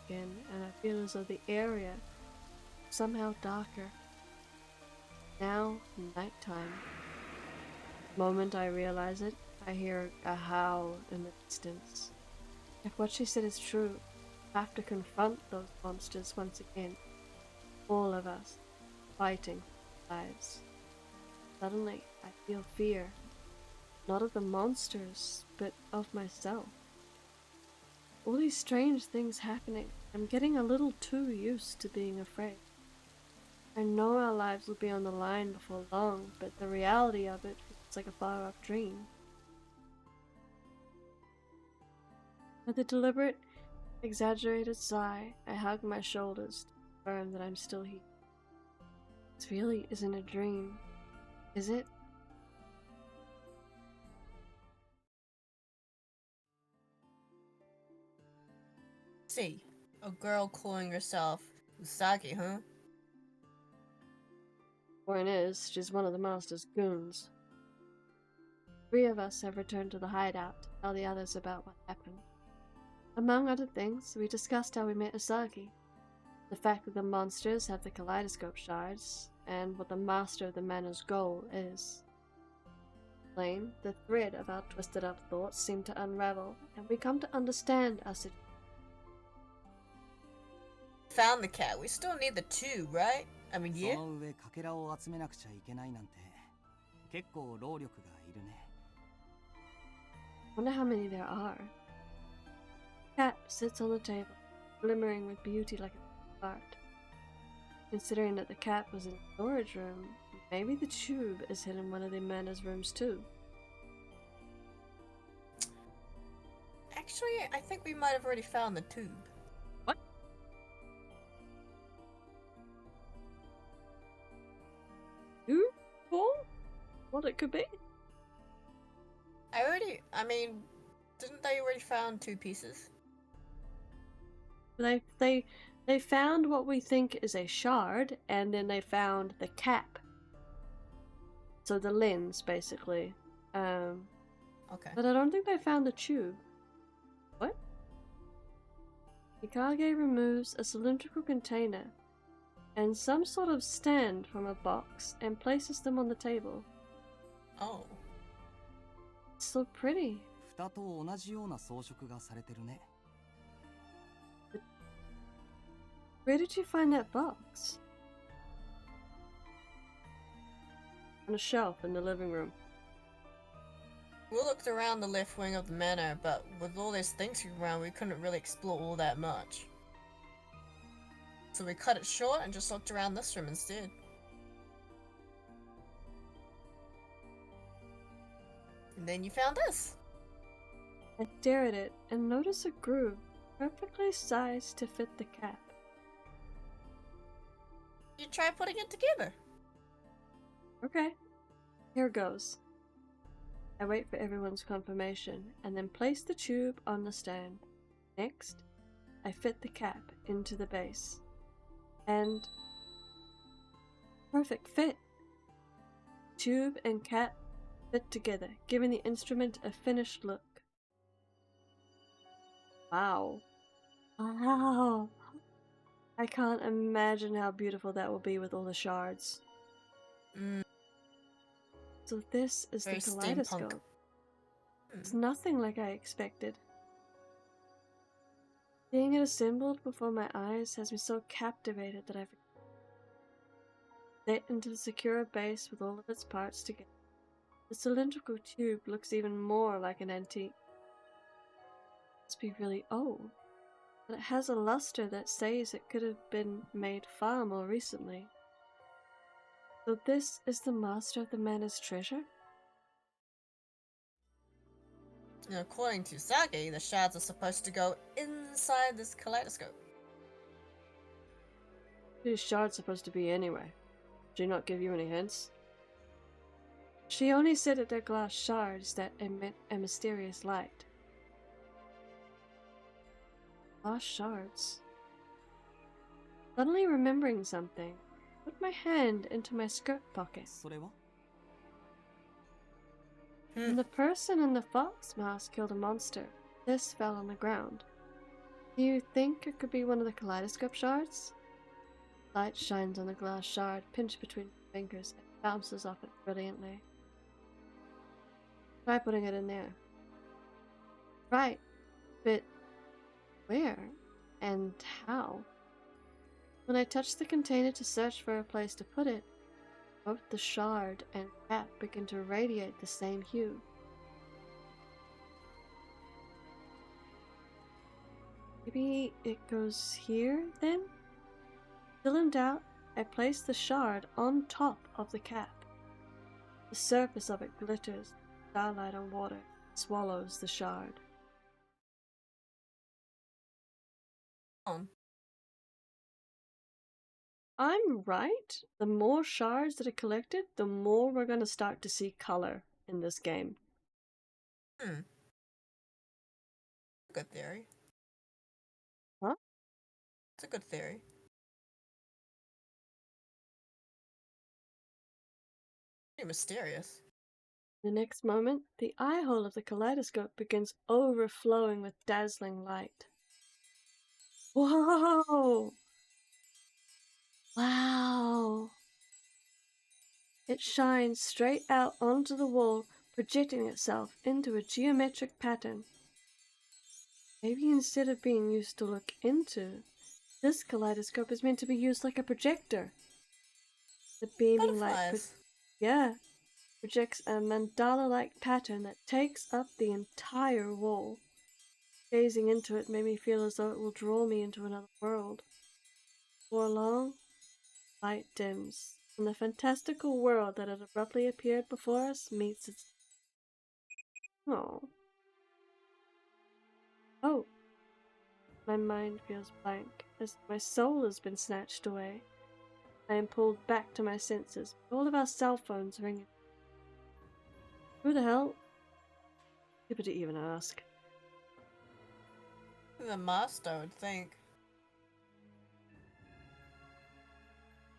again, and I feel as though the area is somehow darker. Now, nighttime. The moment I realize it, I hear a howl in the distance. If what she said is true, I have to confront those monsters once again. All of us, fighting for lives. Suddenly, I feel fear. Not of the monsters, but of myself. All these strange things happening. I'm getting a little too used to being afraid. I know our lives will be on the line before long, but the reality of it feels like a far-off dream. With a deliberate, exaggerated sigh, I hug my shoulders to confirm that I'm still here. This really isn't a dream, is it? See, a girl calling herself Usagi, huh? Point is, she's one of the master's goons. 3 of us have returned to the hideout to tell the others about what happened. Among other things, we discussed how we met Usagi, the fact that the monsters have the kaleidoscope shards, and what the master of the manor's goal is. Plain, the thread of our twisted up thoughts seemed to unravel, and we come to understand our situation. Found the cat. We still need the tube, right? I mean, そ yeah. の上かけらを集めなくちゃいけないなんて結構労力がいるね。 Wonder how many there are. Cat sits on the table, glimmering with beauty like a art. Considering that the cat was in the storage room, maybe the tube is hidden in one of the manor's rooms too. Actually, I think we might have already found the tube. What? Tube? Full? What it could be? I mean, didn't they already found 2 pieces? They found what we think is a shard, and then they found the cap. So the lens, basically. Okay. But I don't think they found the tube. What? Mikage removes a cylindrical container and some sort of stand from a box and places them on the table. Oh. It's so pretty. 蓋と同じような装飾がされてるね。 Where did you find that box? On a shelf in the living room. We looked around the left wing of the manor, but with all these things around, we couldn't really explore all that much. So we cut it short and just looked around this room instead. And then you found this. I stare at it and notice a groove perfectly sized to fit the cap. You try putting it together. Okay, here goes. I wait for everyone's confirmation and then place the tube on the stand. Next, I fit the cap into the base. And perfect fit. Tube and cap fit together, giving the instrument a finished look. Wow. Wow. I can't imagine how beautiful that will be with all the shards. So this is Very the kaleidoscope. steampunk. It's nothing like I expected. Seeing it assembled before my eyes has me so captivated that I've set into the secure base with all of its parts together. The cylindrical tube looks even more like an antique. It must be really old, but it has a luster that says it could have been made far more recently. So this is the master of the manor's treasure? And according to Sage, the shards are supposed to go inside this kaleidoscope. What are these shards supposed to be anyway? Did she not give you any hints? She only said that they're glass shards that emit a mysterious light. Glass shards. Suddenly remembering something, I put my hand into my skirt pocket. それは When the person in the fox mask killed a monster, this fell on the ground. Do you think it could be one of the kaleidoscope shards? Light shines on the glass shard, pinched between my fingers, and bounces off it brilliantly. Try putting it in there. Right, but where and how? When I touch the container to search for a place to put it, both the shard and cap begin to radiate the same hue. Maybe it goes here, then? Still in doubt, I place the shard on top of the cap. The surface of it glitters, starlight on water, swallows the shard. I'm right. The more shards that are collected, the more we're going to start to see color in this game. Good theory. Huh? It's a good theory. Pretty mysterious. The next moment, the eye hole of the kaleidoscope begins overflowing with dazzling light. Whoa! Wow! It shines straight out onto the wall, projecting itself into a geometric pattern. Maybe instead of being used to look into, this kaleidoscope is meant to be used like a projector. The beaming light projects a mandala-like pattern that takes up the entire wall. Gazing into it made me feel as though it will draw me into another world. Before long, light dims, and the fantastical world that had abruptly appeared before us meets its... Oh. My mind feels blank, as my soul has been snatched away. I am pulled back to my senses, with all of our cell phones ringing. Who the hell? Stupid to even ask. The master, I would think.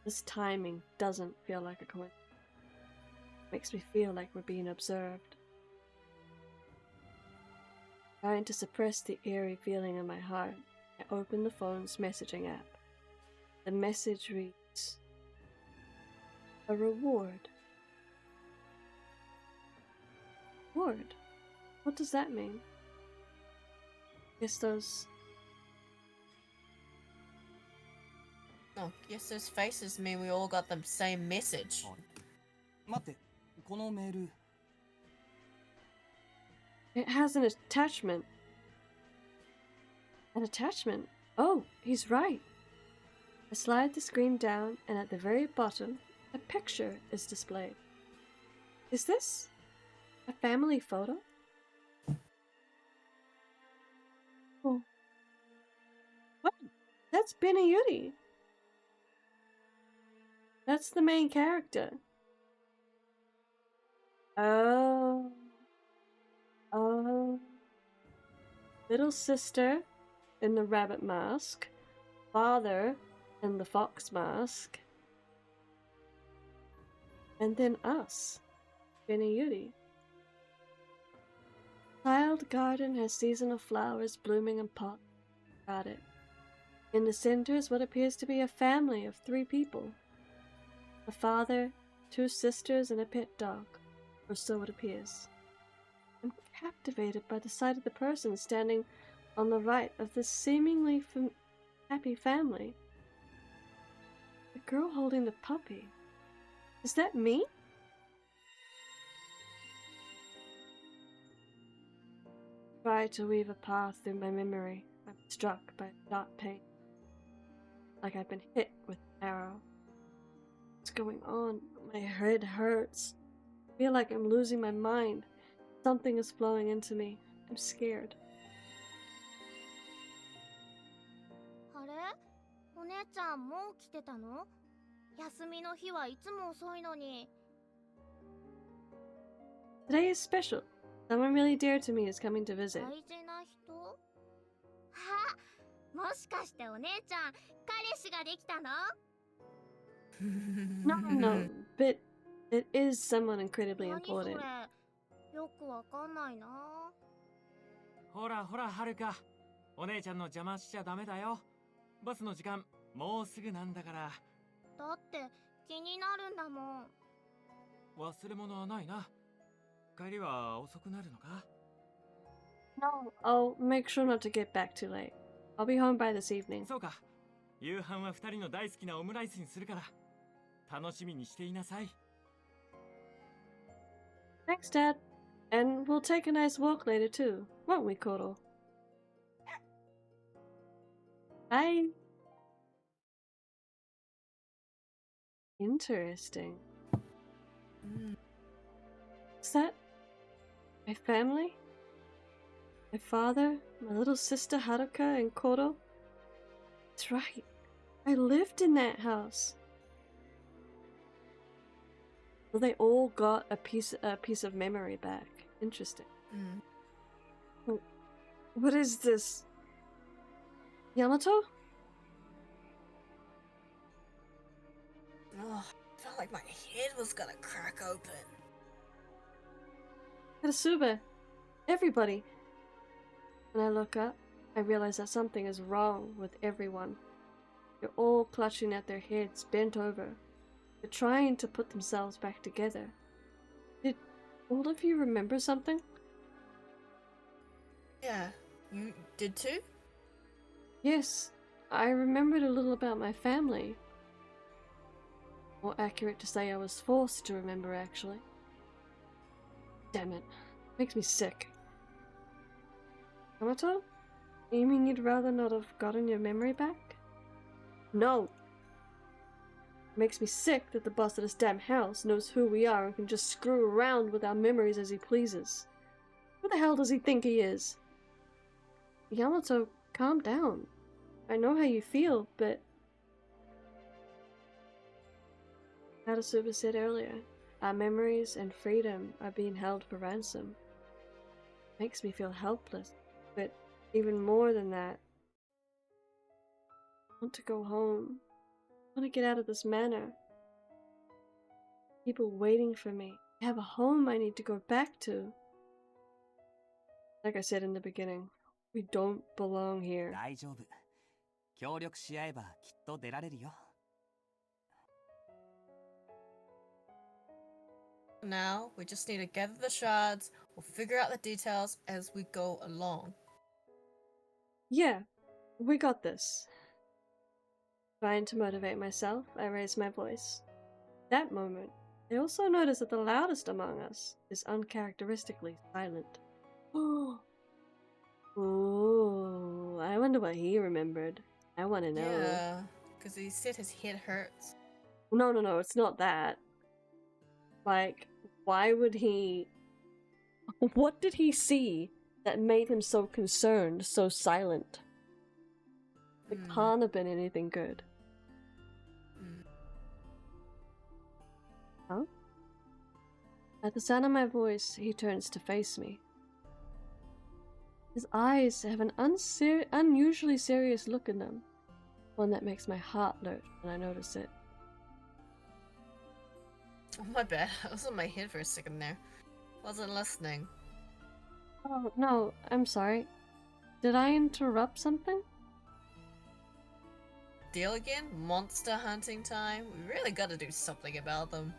This timing doesn't feel like a coincidence. It makes me feel like we're being observed. Trying to suppress the eerie feeling in my heart, I open the phone's messaging app. The message reads, "A reward." Reward? What does that mean? Guess those... Oh, guess those faces mean we all got the same message. 待って、このメール It has an attachment. An attachment? Oh, he's right. I slide the screen down, and at the very bottom, a picture is displayed. Is this A family photo? Oh. What? That's Benny Yuri. That's the main character. Oh. Oh. Little sister in the rabbit mask. Father in the fox mask. And then us. Benny Yuri. Tiled garden has seasonal flowers blooming in pots. Got it. In the center is what appears to be a family of 3 people. A father, 2 sisters, and a pet dog. Or so it appears. I'm captivated by the sight of the person standing on the right of this seemingly happy family. The girl holding the puppy. Is that me? Try to weave a path through my memory. I'm struck by a dark pain. Like I've been hit with an arrow. What's going on? My head hurts. I feel like I'm losing my mind. Something is flowing into me. I'm scared. あれお姉ちゃんもう来てたの休みの日はいつも遅いのに。Today is special. Someone really dear to me is coming to visit. 大事な人あ、もしかしてお姉ちゃん、彼氏ができたの No, but it is someone incredibly 何それ important. よくわかんないな。ほらほらはるか、お姉ちゃんの邪魔しちゃダメだよ。バスの時間もうすぐなんだから。だって気になるんだもん。忘れ物はないな。帰りは遅くなるのか？ No, I'll make sure not to get back too late. I'll be home by this evening. そうか。夕飯は2人の大好きなオムライスにするから楽しみにしていなさい。Thanks, Dad. And we'll take a nice walk later too, won't we, Koro? Bye. Interesting. Is that my family? My father, my little sister Haruka, and Koro? That's right. I lived in that house. Well, they all got a piece of memory back. Interesting. What is this? Yamato? Oh, I felt like my head was gonna crack open. Katasuba! Everybody! When I look up, I realize that something is wrong with everyone. They're all clutching at their heads, bent over. They're trying to put themselves back together. Did all of you remember something? Yeah, you did too? Yes, I remembered a little about my family. More accurate to say I was forced to remember, actually. Damn it. Makes me sick. Yamato? You mean you'd rather not have gotten your memory back? No! Makes me sick that the boss of this damn house knows who we are and can just screw around with our memories as he pleases. Who the hell does he think he is? Yamato, calm down. I know how you feel, but... Katasuba said earlier, our memories and freedom are being held for ransom. Makes me feel helpless, but even more than that, I want to go home. I want to get out of this manor. People waiting for me. I have a home I need to go back to. Like I said in the beginning, we don't belong here. 大丈夫。協力し合えばきっと出られるよ。Now, we just need to gather the shards. We'll figure out the details as we go along. Yeah, we got this. Trying to motivate myself, I raise my voice. That moment, I also notice that the loudest among us is uncharacteristically silent. Ooh, I wonder what he remembered. I want to know. Yeah, because he said his head hurts. No, it's not that. Like, why would he What did he see that made him so concerned, so silent? It can't have been anything good. Huh? At the sound of my voice, he turns to face me. His eyes have an unusually serious look in them, one that makes my heart lurch when I notice it. Oh, my bad. I was on my head for a second there. Wasn't listening. Oh, no, I'm sorry. Did I interrupt something? Deal again? Monster hunting time? We really gotta do something about them.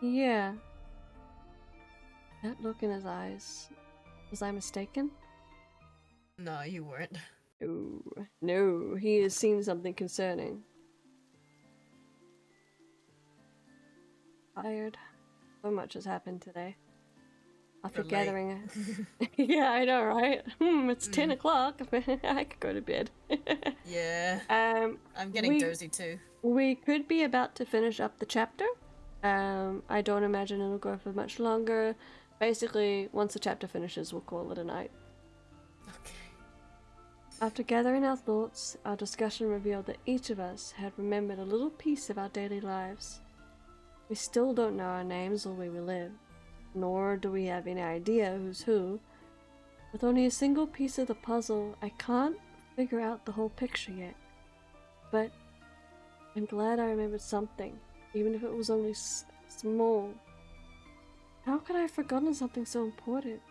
Yeah. That look in his eyes. Was I mistaken? No, you weren't. No, he has seen something concerning. Tired. So much has happened today. After Relate. gathering. Yeah, I know, right? It's 10 o'clock. I could go to bed. Yeah. I'm getting dozy too. We could be about to finish up the chapter. I don't imagine it'll go for much longer. Basically, once the chapter finishes, we'll call it a night. Okay. After gathering our thoughts, our discussion revealed that each of us had remembered a little piece of our daily lives. We still don't know our names or where we live, nor do we have any idea who's who. With only a single piece of the puzzle, I can't figure out the whole picture yet. But I'm glad I remembered something, even if it was only small. How could I have forgotten something so important?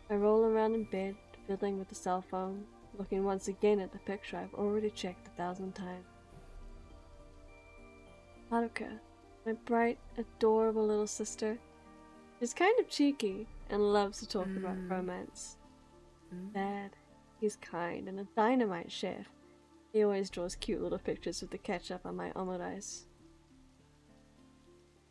I roll around in bed, fiddling with the cell phone, looking once again at the picture I've already checked 1,000 times. Haruka, my bright, adorable little sister, is kind of cheeky and loves to talk about romance. Dad, he's kind and a dynamite chef. He always draws cute little pictures with the ketchup on my omurice.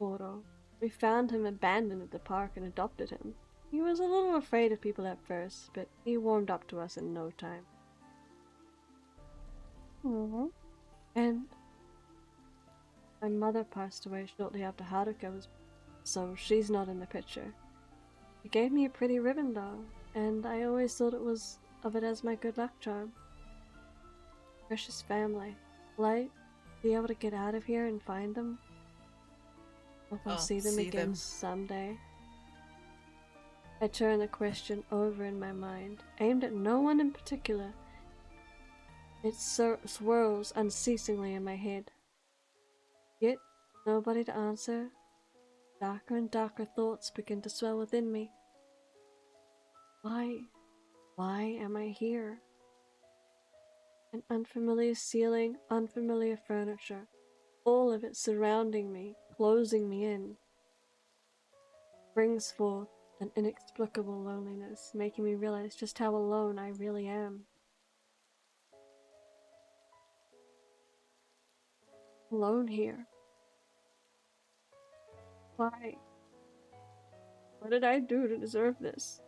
Oro, we found him abandoned at the park and adopted him. He was a little afraid of people at first, but he warmed up to us in no time. And my mother passed away shortly after Haruka was, so she's not in the picture. She gave me a pretty ribbon doll, and I always thought of it as my good luck charm. Precious family. Will I be able to get out of here and find them? Hope I'll see them again someday. I turn the question over in my mind, aimed at no one in particular. It swirls unceasingly in my head. Yet, nobody to answer. Darker and darker thoughts begin to swell within me. Why am I here? An unfamiliar ceiling, unfamiliar furniture, all of it surrounding me, closing me in, brings forth an inexplicable loneliness, making me realize just how alone I really am. Alone here. Why? What did I do to deserve this?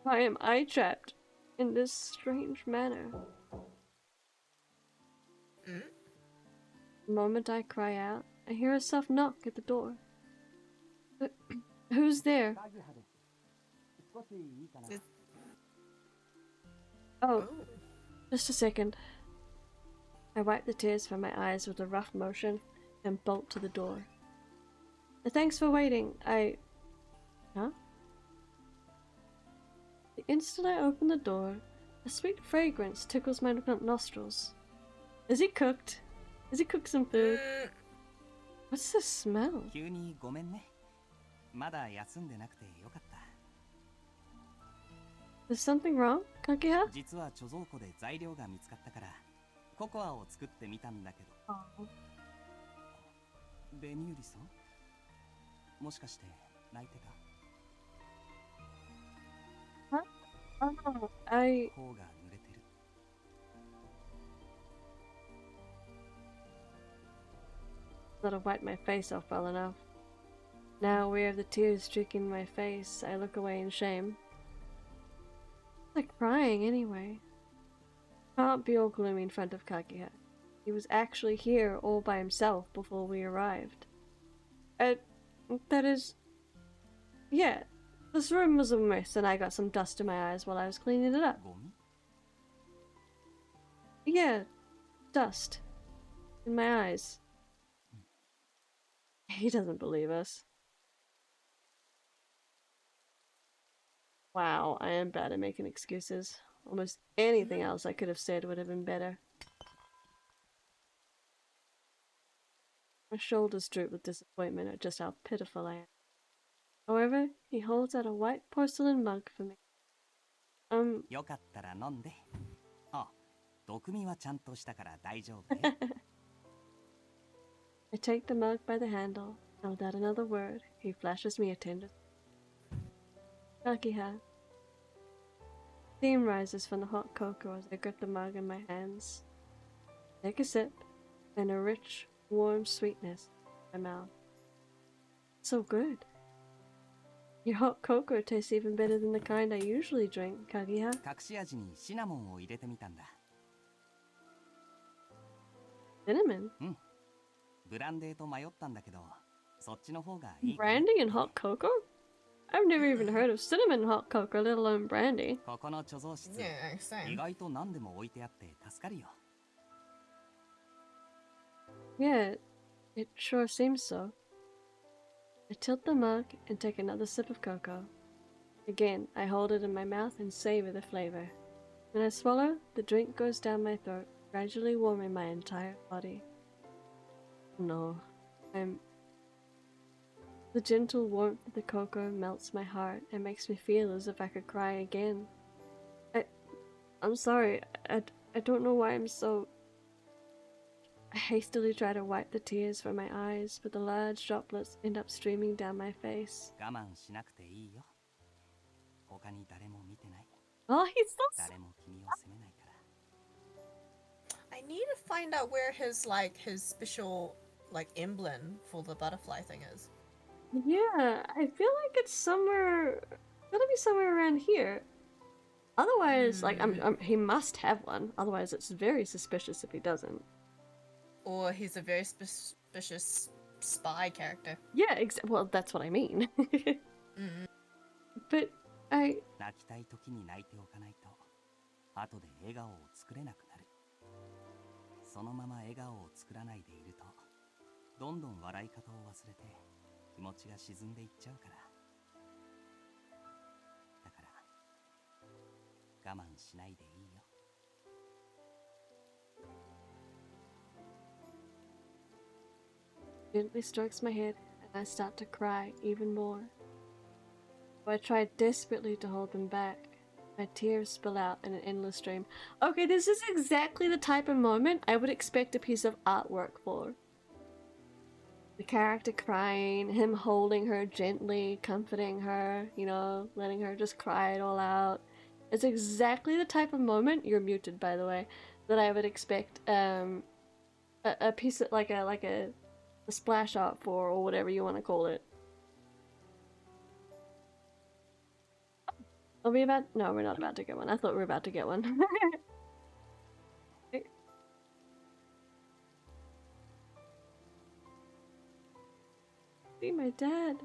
Why am I trapped in this strange manner? The moment I cry out, I hear a soft knock at the door. Who's there? Oh, just a second. I wipe the tears from my eyes with a rough motion and bolt to the door. Thanks for waiting. Huh? The instant I open the door, a sweet fragrance tickles my nostrils. Is he cooked? Has he cooked some food? What's the smell? 急にごめんね。まだ休んでなくてよかった。 Is something wrong, Kakeha? 実は貯蔵庫で材料が見つかったから、ココアを作ってみたんだけど。ベニューリさん？もしかして泣いてた？ Huh? Oh, 頬が濡れてる。 Thought I'd wipe my face off well enough. Now, aware of the tears streaking my face, I look away in shame. Like crying anyway. Can't be all gloomy in front of Kakeha. He was actually here all by himself before we arrived. That is... Yeah, this room was a mess and I got some dust in my eyes while I was cleaning it up. ゴミ Yeah, dust in my eyes. He doesn't believe us. Wow, I am bad at making excuses. Almost anything else I could have said would have been better. My shoulders droop with disappointment at just how pitiful I am. However, he holds out a white porcelain mug for me. よかったら飲んで。あ、毒味はちゃんとしたから大丈夫ね。I take the mug by the handle, and without another word, he flashes me a tender Kakiha. Steam rises from the hot cocoa as I grip the mug in my hands. Take a sip, and a rich, warm sweetness in my mouth. So good. Your hot cocoa tastes even better than the kind I usually drink, Kagiha. 隠し味にシナモンを入れてみたんだ。 Cinnamon? ブランデーと迷ったんだけど、そっちの方がいいかな。 Brandy and hot cocoa? I've never even heard of cinnamon and hot cocoa, let alone brandy. ここの貯蔵室、 Yeah, 意 same. 外と何でも置いてあって助かるよ。 Yeah, it sure seems so. I tilt the mug and take another sip of cocoa. Again, I hold it in my mouth and savor the flavor. When I swallow, the drink goes down my throat, gradually warming my entire body. No, The gentle warmth of the cocoa melts my heart and makes me feel as if I could cry again. I'm sorry, I don't know why I'm so... I hastily try to wipe the tears from my eyes, but the large droplets end up streaming down my face. 我慢しなくていいよ。他に誰も見てない。 Oh, he's so 誰も君を責めないから。 I need to find out where his special emblem for the butterfly thing is. Yeah, I feel like it's somewhere... Gotta be somewhere around here. Otherwise, he must have one. Otherwise, it's very suspicious if he doesn't. Or he's a very suspicious spy character. Yeah, well, that's what I mean. But I... 泣きたい時に泣いておかないと、後で笑顔を作れなくなる。そのまま笑顔を作らないでいると、どんどん笑い方を忘れて、気持ちが沈んでいっちゃうから。だから、我慢しないでいいよ。 gently strokes my head, and I start to cry even more. Though I try desperately to hold them back, my tears spill out in an endless stream. Okay, this is exactly the type of moment I would expect a piece of artwork for. The character crying, him holding her gently, comforting her, you know, letting her just cry it all out. It's exactly the type of moment, you're muted by the way, that I would expect a piece of, like a splash art for, or whatever you want to call it. Are we about? No, we're not about to get one. I thought we were about to get one. See my dad,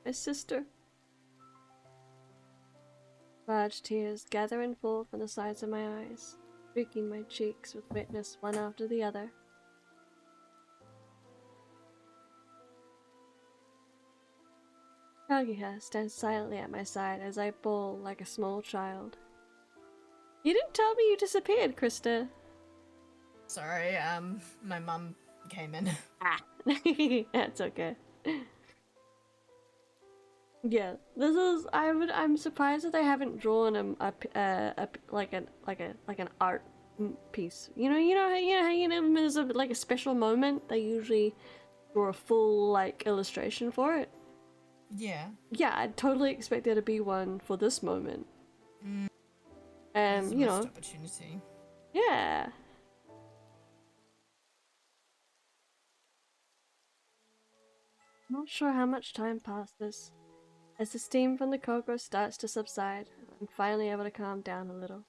my sister. Large tears gather and fall from the sides of my eyes, streaking my cheeks with wetness one after the other. Kaguya stands silently at my side as I bawl like a small child. You didn't tell me you disappeared, Krista. Sorry, my mum came in. Ah, that's okay. Yeah, this is. I'm surprised that they haven't drawn an art piece. There's a special moment. They usually draw a full illustration for it. Yeah. Yeah, I'd totally expect there to be one for this moment. This is a missed opportunity. Yeah. Not sure how much time passes. As the steam from the cocoa starts to subside, I'm finally able to calm down a little.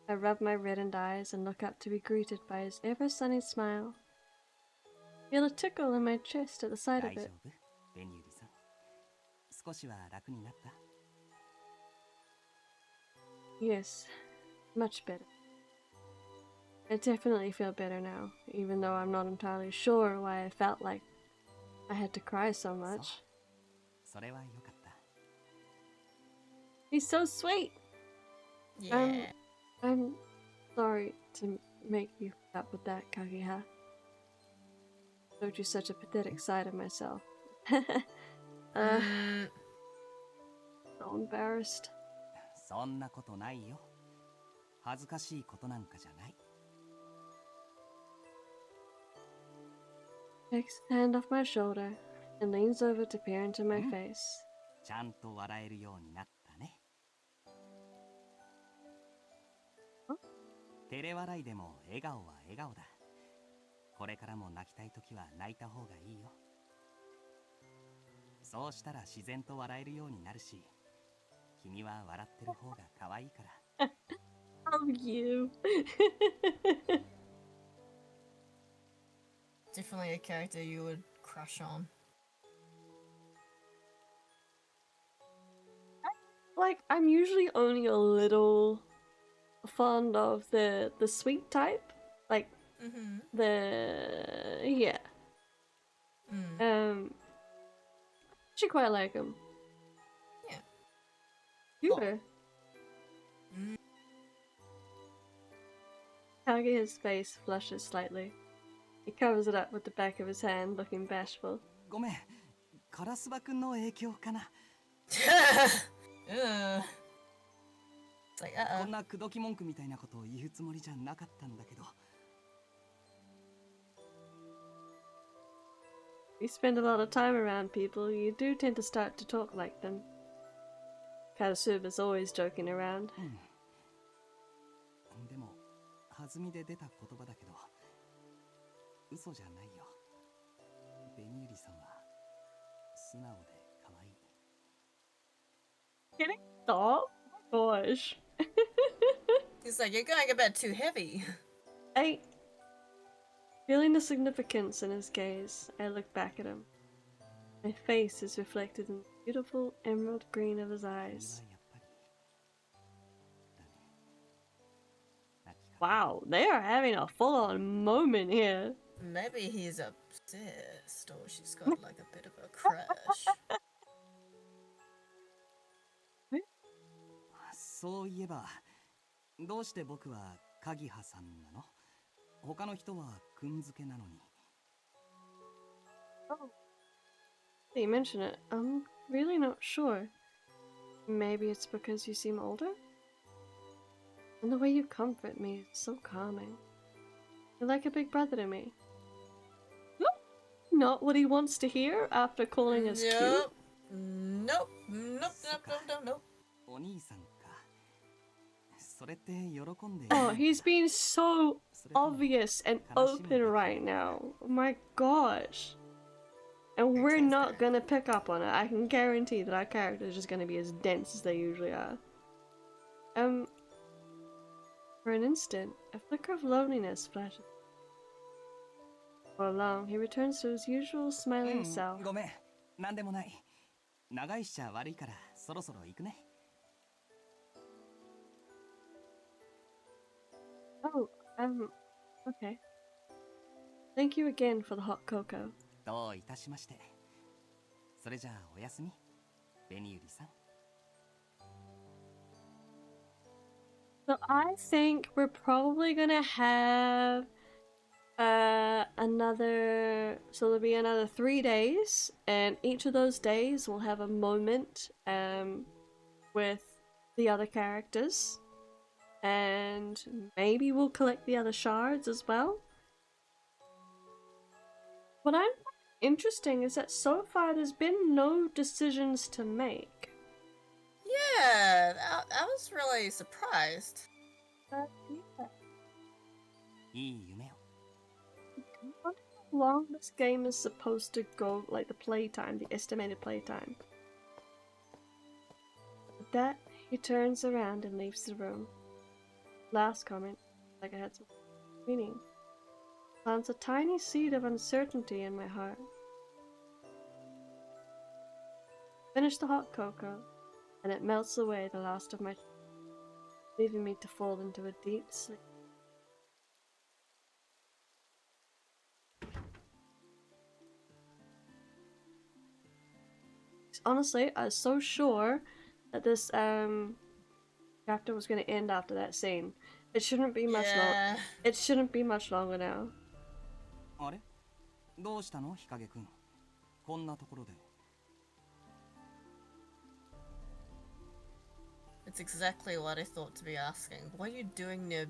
I rub my reddened eyes and look up to be greeted by his ever-sunny smile. Feel a tickle in my chest at the sight 大 of 丈 it. 夫ベニューリさん。少しは楽になった？ Yes, much better. I definitely feel better now, even though I'm not entirely sure why I felt like I had to cry so much. それはよかった。 He's so sweet! Yeah. I'm sorry to make you put up with that, Kageha. Showed you such a pathetic side of myself. Mm, So embarrassed. そんなことないよ。恥ずかしいことなんかじゃない。 Takes his hand off my shoulder and leans over to peer into my face. ちゃんと笑えるようになったね。照れ笑いでも笑顔は笑顔だ。これからも泣きたいときは泣いた方がいいよ。そうしたら自然と笑えるようになるし、君は笑ってる方が可愛いから。Oh, you. definitely a character you would crush on. Like, I'm usually only a little fond of the sweet type. Like, Mm-hmm. yeah. Mm. She quite like him. Yeah. Cuter. Mm. Kage's face flushes slightly. He covers it up with the back of his hand, looking bashful. ごめん、カラスバくんの影響かな。 Ugh. It's like, こんな口説き文句みたいなことを言うつもりじゃなかったんだけど。 You spend a lot of time around people, you do tend to start to talk like them. Karasuba's always joking around. でも、弾みで出た言葉だけど、嘘じゃないよ。ベニューリさんは素直で可愛い。 Kidding? Stop? Oh my gosh. He's like, you're going a bit too heavy. Feeling the significance in his gaze, I look back at him. My face is reflected in the beautiful emerald green of his 君は eyes. やっぱり。だね。泣き方。 Wow, they are having a full-on moment here. Maybe he's obsessed, or she's got like a bit of a crush. そういえば、どうして僕はカギハさんなの？他の人はくんづけなのに。 You mention it. I'm really not sure. Maybe it's because you seem older? And the way you comfort me is so calming. You're like a big brother to me. Not what he wants to hear after calling us cute. Nope. Nope. Nope. Nope. Nope. Nope. Nope. お兄さんか。それって喜んで。 Oh, he's being so それとも obvious and open right now. Oh my gosh. And we're not gonna pick up on it. I can guarantee that our characters are just gonna be as dense as they usually are. For an instant, a flicker of loneliness flashes. For long, he returns to his usual smiling self. ごめん、なんでもない。長いしちゃ悪いから、そろそろ行くね。 Oh, okay. Thank you again for the hot cocoa. どういたしまして。それじゃあおやすみ、ベニューリさん。 So I think we're probably gonna have so there'll be another 3 days, and each of those days will have a moment with the other characters, and maybe we'll collect the other shards as well. What I'm interesting is that so far there's been no decisions to make. Yeah, I was really surprised. Yeah. いい夢を。 I wonder how long this game is supposed to go, like the playtime, the estimated playtime. With that, he turns around and leaves the room. Last comment, like I had some meaning. plants a tiny seed of uncertainty in my heart. Finish the hot cocoa, and it melts away the last of my, leaving me to fall into a deep sleep. Honestly, I was so sure that this chapter was going to end after that scene. It shouldn't be much long. Yeah. It shouldn't be much longer now. あれどうしたの日陰くんこんなところで It's exactly what I thought to be asking. What are you doing near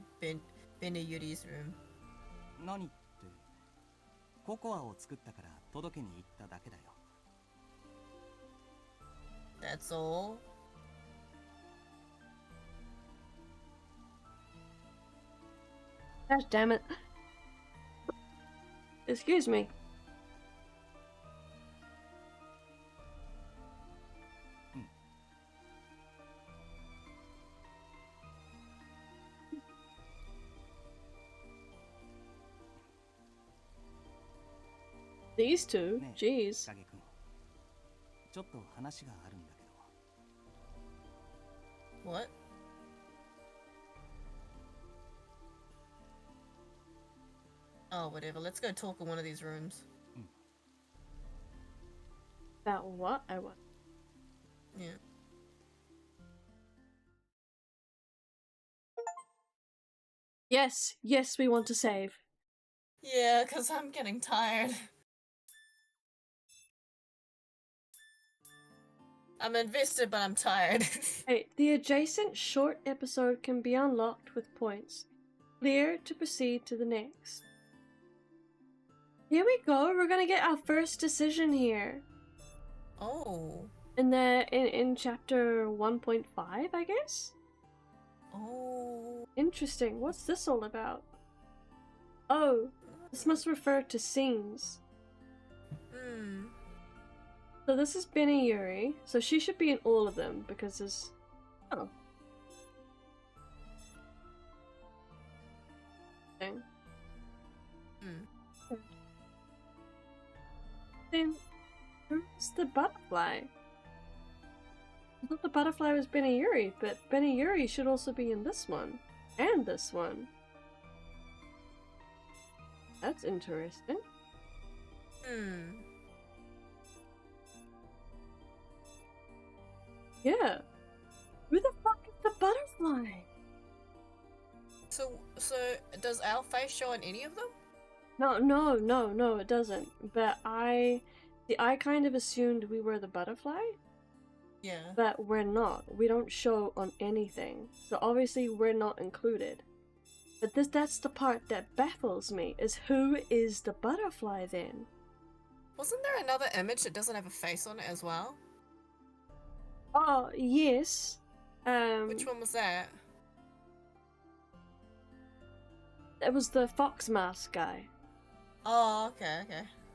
Benayuri's room? 何ってココアを作ったから届けに行っただけだよ That's all? Gosh damn it. Excuse me. These two? ねえ Jeez. 日陰くんちょっと話があるんだけど What? Oh, whatever. Let's go talk in one of these rooms. About what? I want. Yeah. Yes, yes, we want to save. Yeah, because I'm getting tired. I'm invested, but I'm tired. Hey, the adjacent short episode can be unlocked with points. Clear to proceed to the next. Here we go. We're gonna get our first decision here. Oh. In chapter 1.5, I guess? Oh. Interesting. What's this all about? Oh, this must refer to scenes. Hmm. So this is Benny Yuri. So she should be in all of them because there's... Oh. Thing. Hmm. Then who's the butterfly? I thought the butterfly was Benny Yuri, but Benny Yuri should also be in this one. And this one. That's interesting. Hmm. Yeah. Who the fuck is the butterfly? So does our face show on any of them? No, it doesn't. But I kind of assumed we were the butterfly, Yeah. but we're not. We don't show on anything. So obviously we're not included. But that's the part that baffles me, is who is the butterfly then? Wasn't there another image that doesn't have a face on it as well? Oh, yes. Which one was that? It was the fox mask guy. Oh, okay.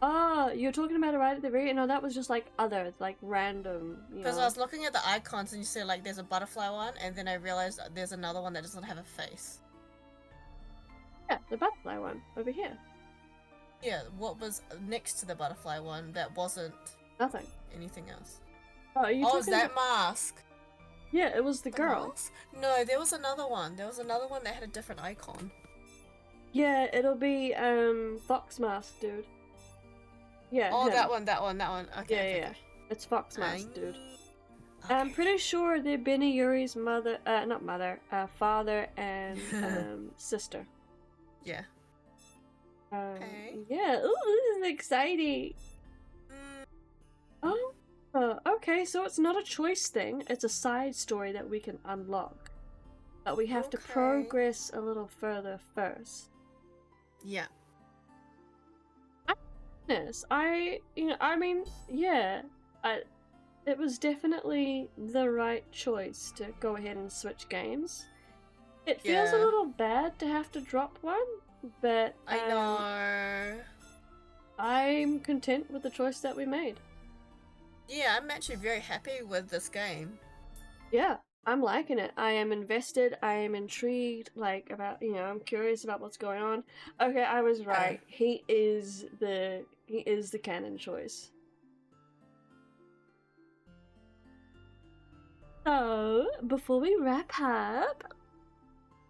Oh, you're talking about it right at the very end? No, that was just like other, like random, you Because know. I was looking at the icons and you said like there's a butterfly one, and then I realized there's another one that doesn't have a face. Yeah, the butterfly one, over here. Yeah, what was next to the butterfly one that wasn't Nothing. anything else? Oh, are you Oh, talking is that about... mask? Yeah, it was the The girl. mask? No, there was another one. There was another one that had a different icon. Yeah, it'll be, fox mask, dude. Yeah, Oh, him. that one. Okay. Yeah. It's fox mask, dude. Okay. I'm pretty sure they're Benny Yuri's mother, not mother, father and, sister. Yeah. Okay. Yeah, ooh, this is exciting. Mm, Oh, okay, so it's not a choice thing, it's a side story that we can unlock. But we have to Okay. progress a little further first. yeah. Yes, it was definitely the right choice to go ahead and switch games. It feels a Yeah. little bad to have to drop one, but I know. I'm content with the choice that we made. Yeah, I'm actually very happy with this game. Yeah, I'm liking it. I am invested. I am intrigued. Like about I'm curious about what's going on. Okay, I was right. He is the canon choice. So before we wrap up,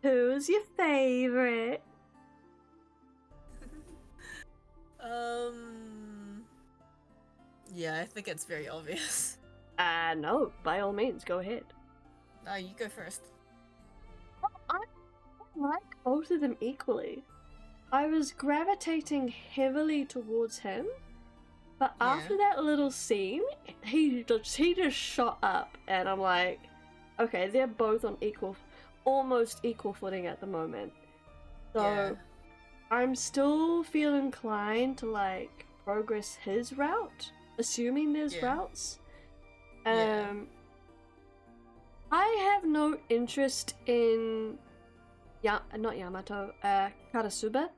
who's your favorite? Yeah, I think it's very obvious. No, by all means, go ahead. No, you go first. I like both of them equally. I was gravitating heavily towards him, but after that little scene, he just shot up, and I'm like, okay, they're both on almost equal footing at the moment. So I'm still feel inclined to like progress his route, assuming there's routes. I have no interest in not Yamato, Karasuba.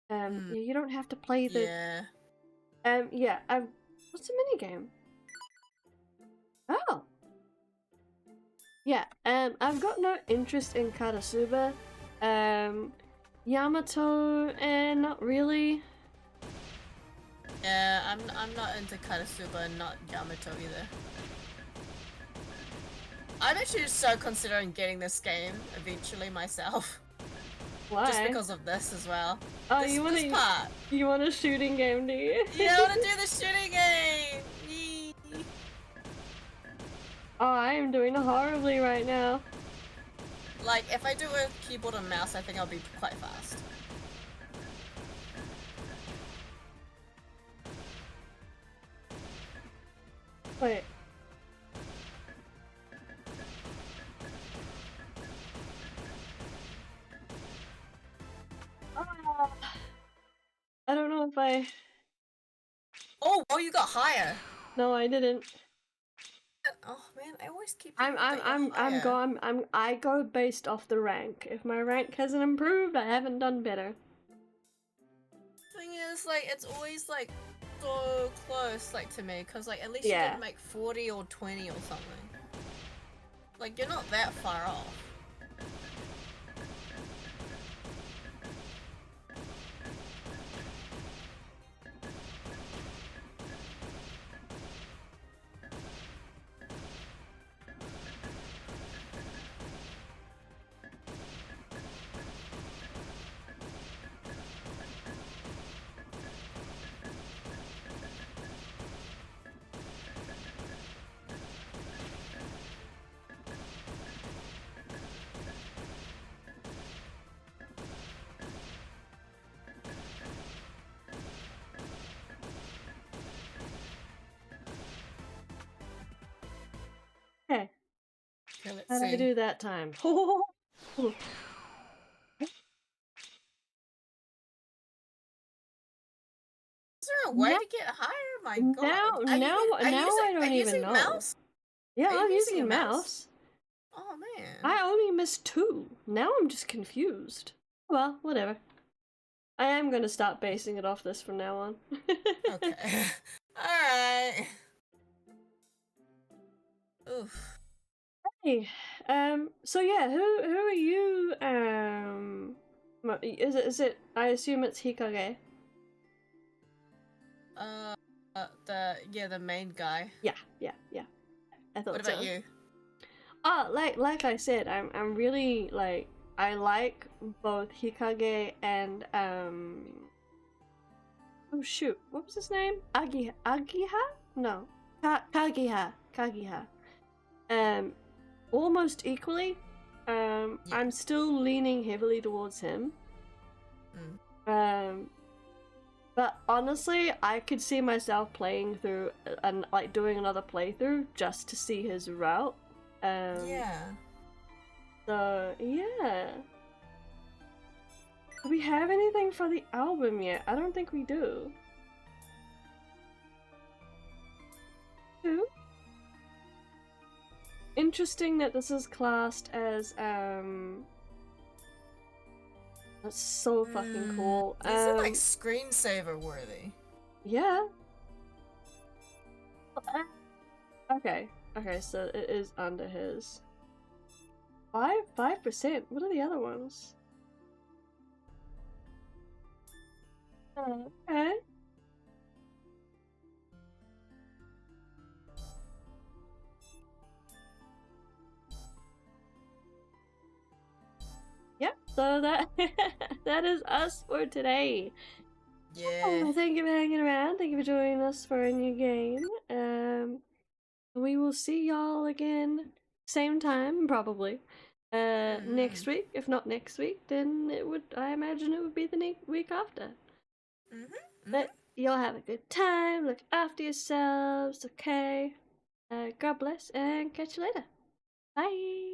You don't have to play the what's the minigame? Oh. Yeah, I've got no interest in Karasuba. Yamato, not really. Yeah, I'm not into Karasuba and not Yamato either. I'm actually so considering getting this game eventually myself. Why? Just because of this as well. Oh, this part. You want a shooting game, do you? Yeah, I want to do the shooting game! Yee. Oh, I am doing horribly right now. Like, if I do it with keyboard and mouse, I think I'll be quite fast. Wait. I don't know if I... Oh, you got higher! No, I didn't. Oh man, I always keep. I go based off the rank. If my rank hasn't improved, I haven't done better. Thing is, like, it's always like so close, like to me, cause like at least you didn't make 40 or 20 or something. Like you're not that far off. Okay. Let's How did I see. do that time? Is there a way to get higher? My god. Now I don't even know. Mouse? Yeah, Are you I'm using using a mouse? mouse. Oh man. I only missed 2. Now I'm just confused. Well, whatever. I am gonna start basing it off this from now on. Okay. Alright. Oof. Hey, so yeah, who are you, is it, I assume it's Hikage? The main guy. Yeah. I thought What about so. you? Like I said, I'm really, like, I like both Hikage and, oh shoot, what was his name? Agiha? No. Kagiha. Almost equally. I'm still leaning heavily towards him. But honestly, I could see myself playing through and like doing another playthrough just to see his route. Yeah. So yeah. Do we have anything for the album yet? I don't think we do. Interesting that this is classed as that's so fucking cool. These are like screensaver worthy. Yeah. Okay, so it is under his. 5%. What are the other ones? Okay. Yep, so that that is us for today. Yeah. Thank you for hanging around. Thank you for joining us for a new game. We will see y'all again same time, probably. Next week. If not next week, then I imagine it would be the week after. But y'all have a good time. Look after yourselves, okay? God bless, and catch you later. Bye.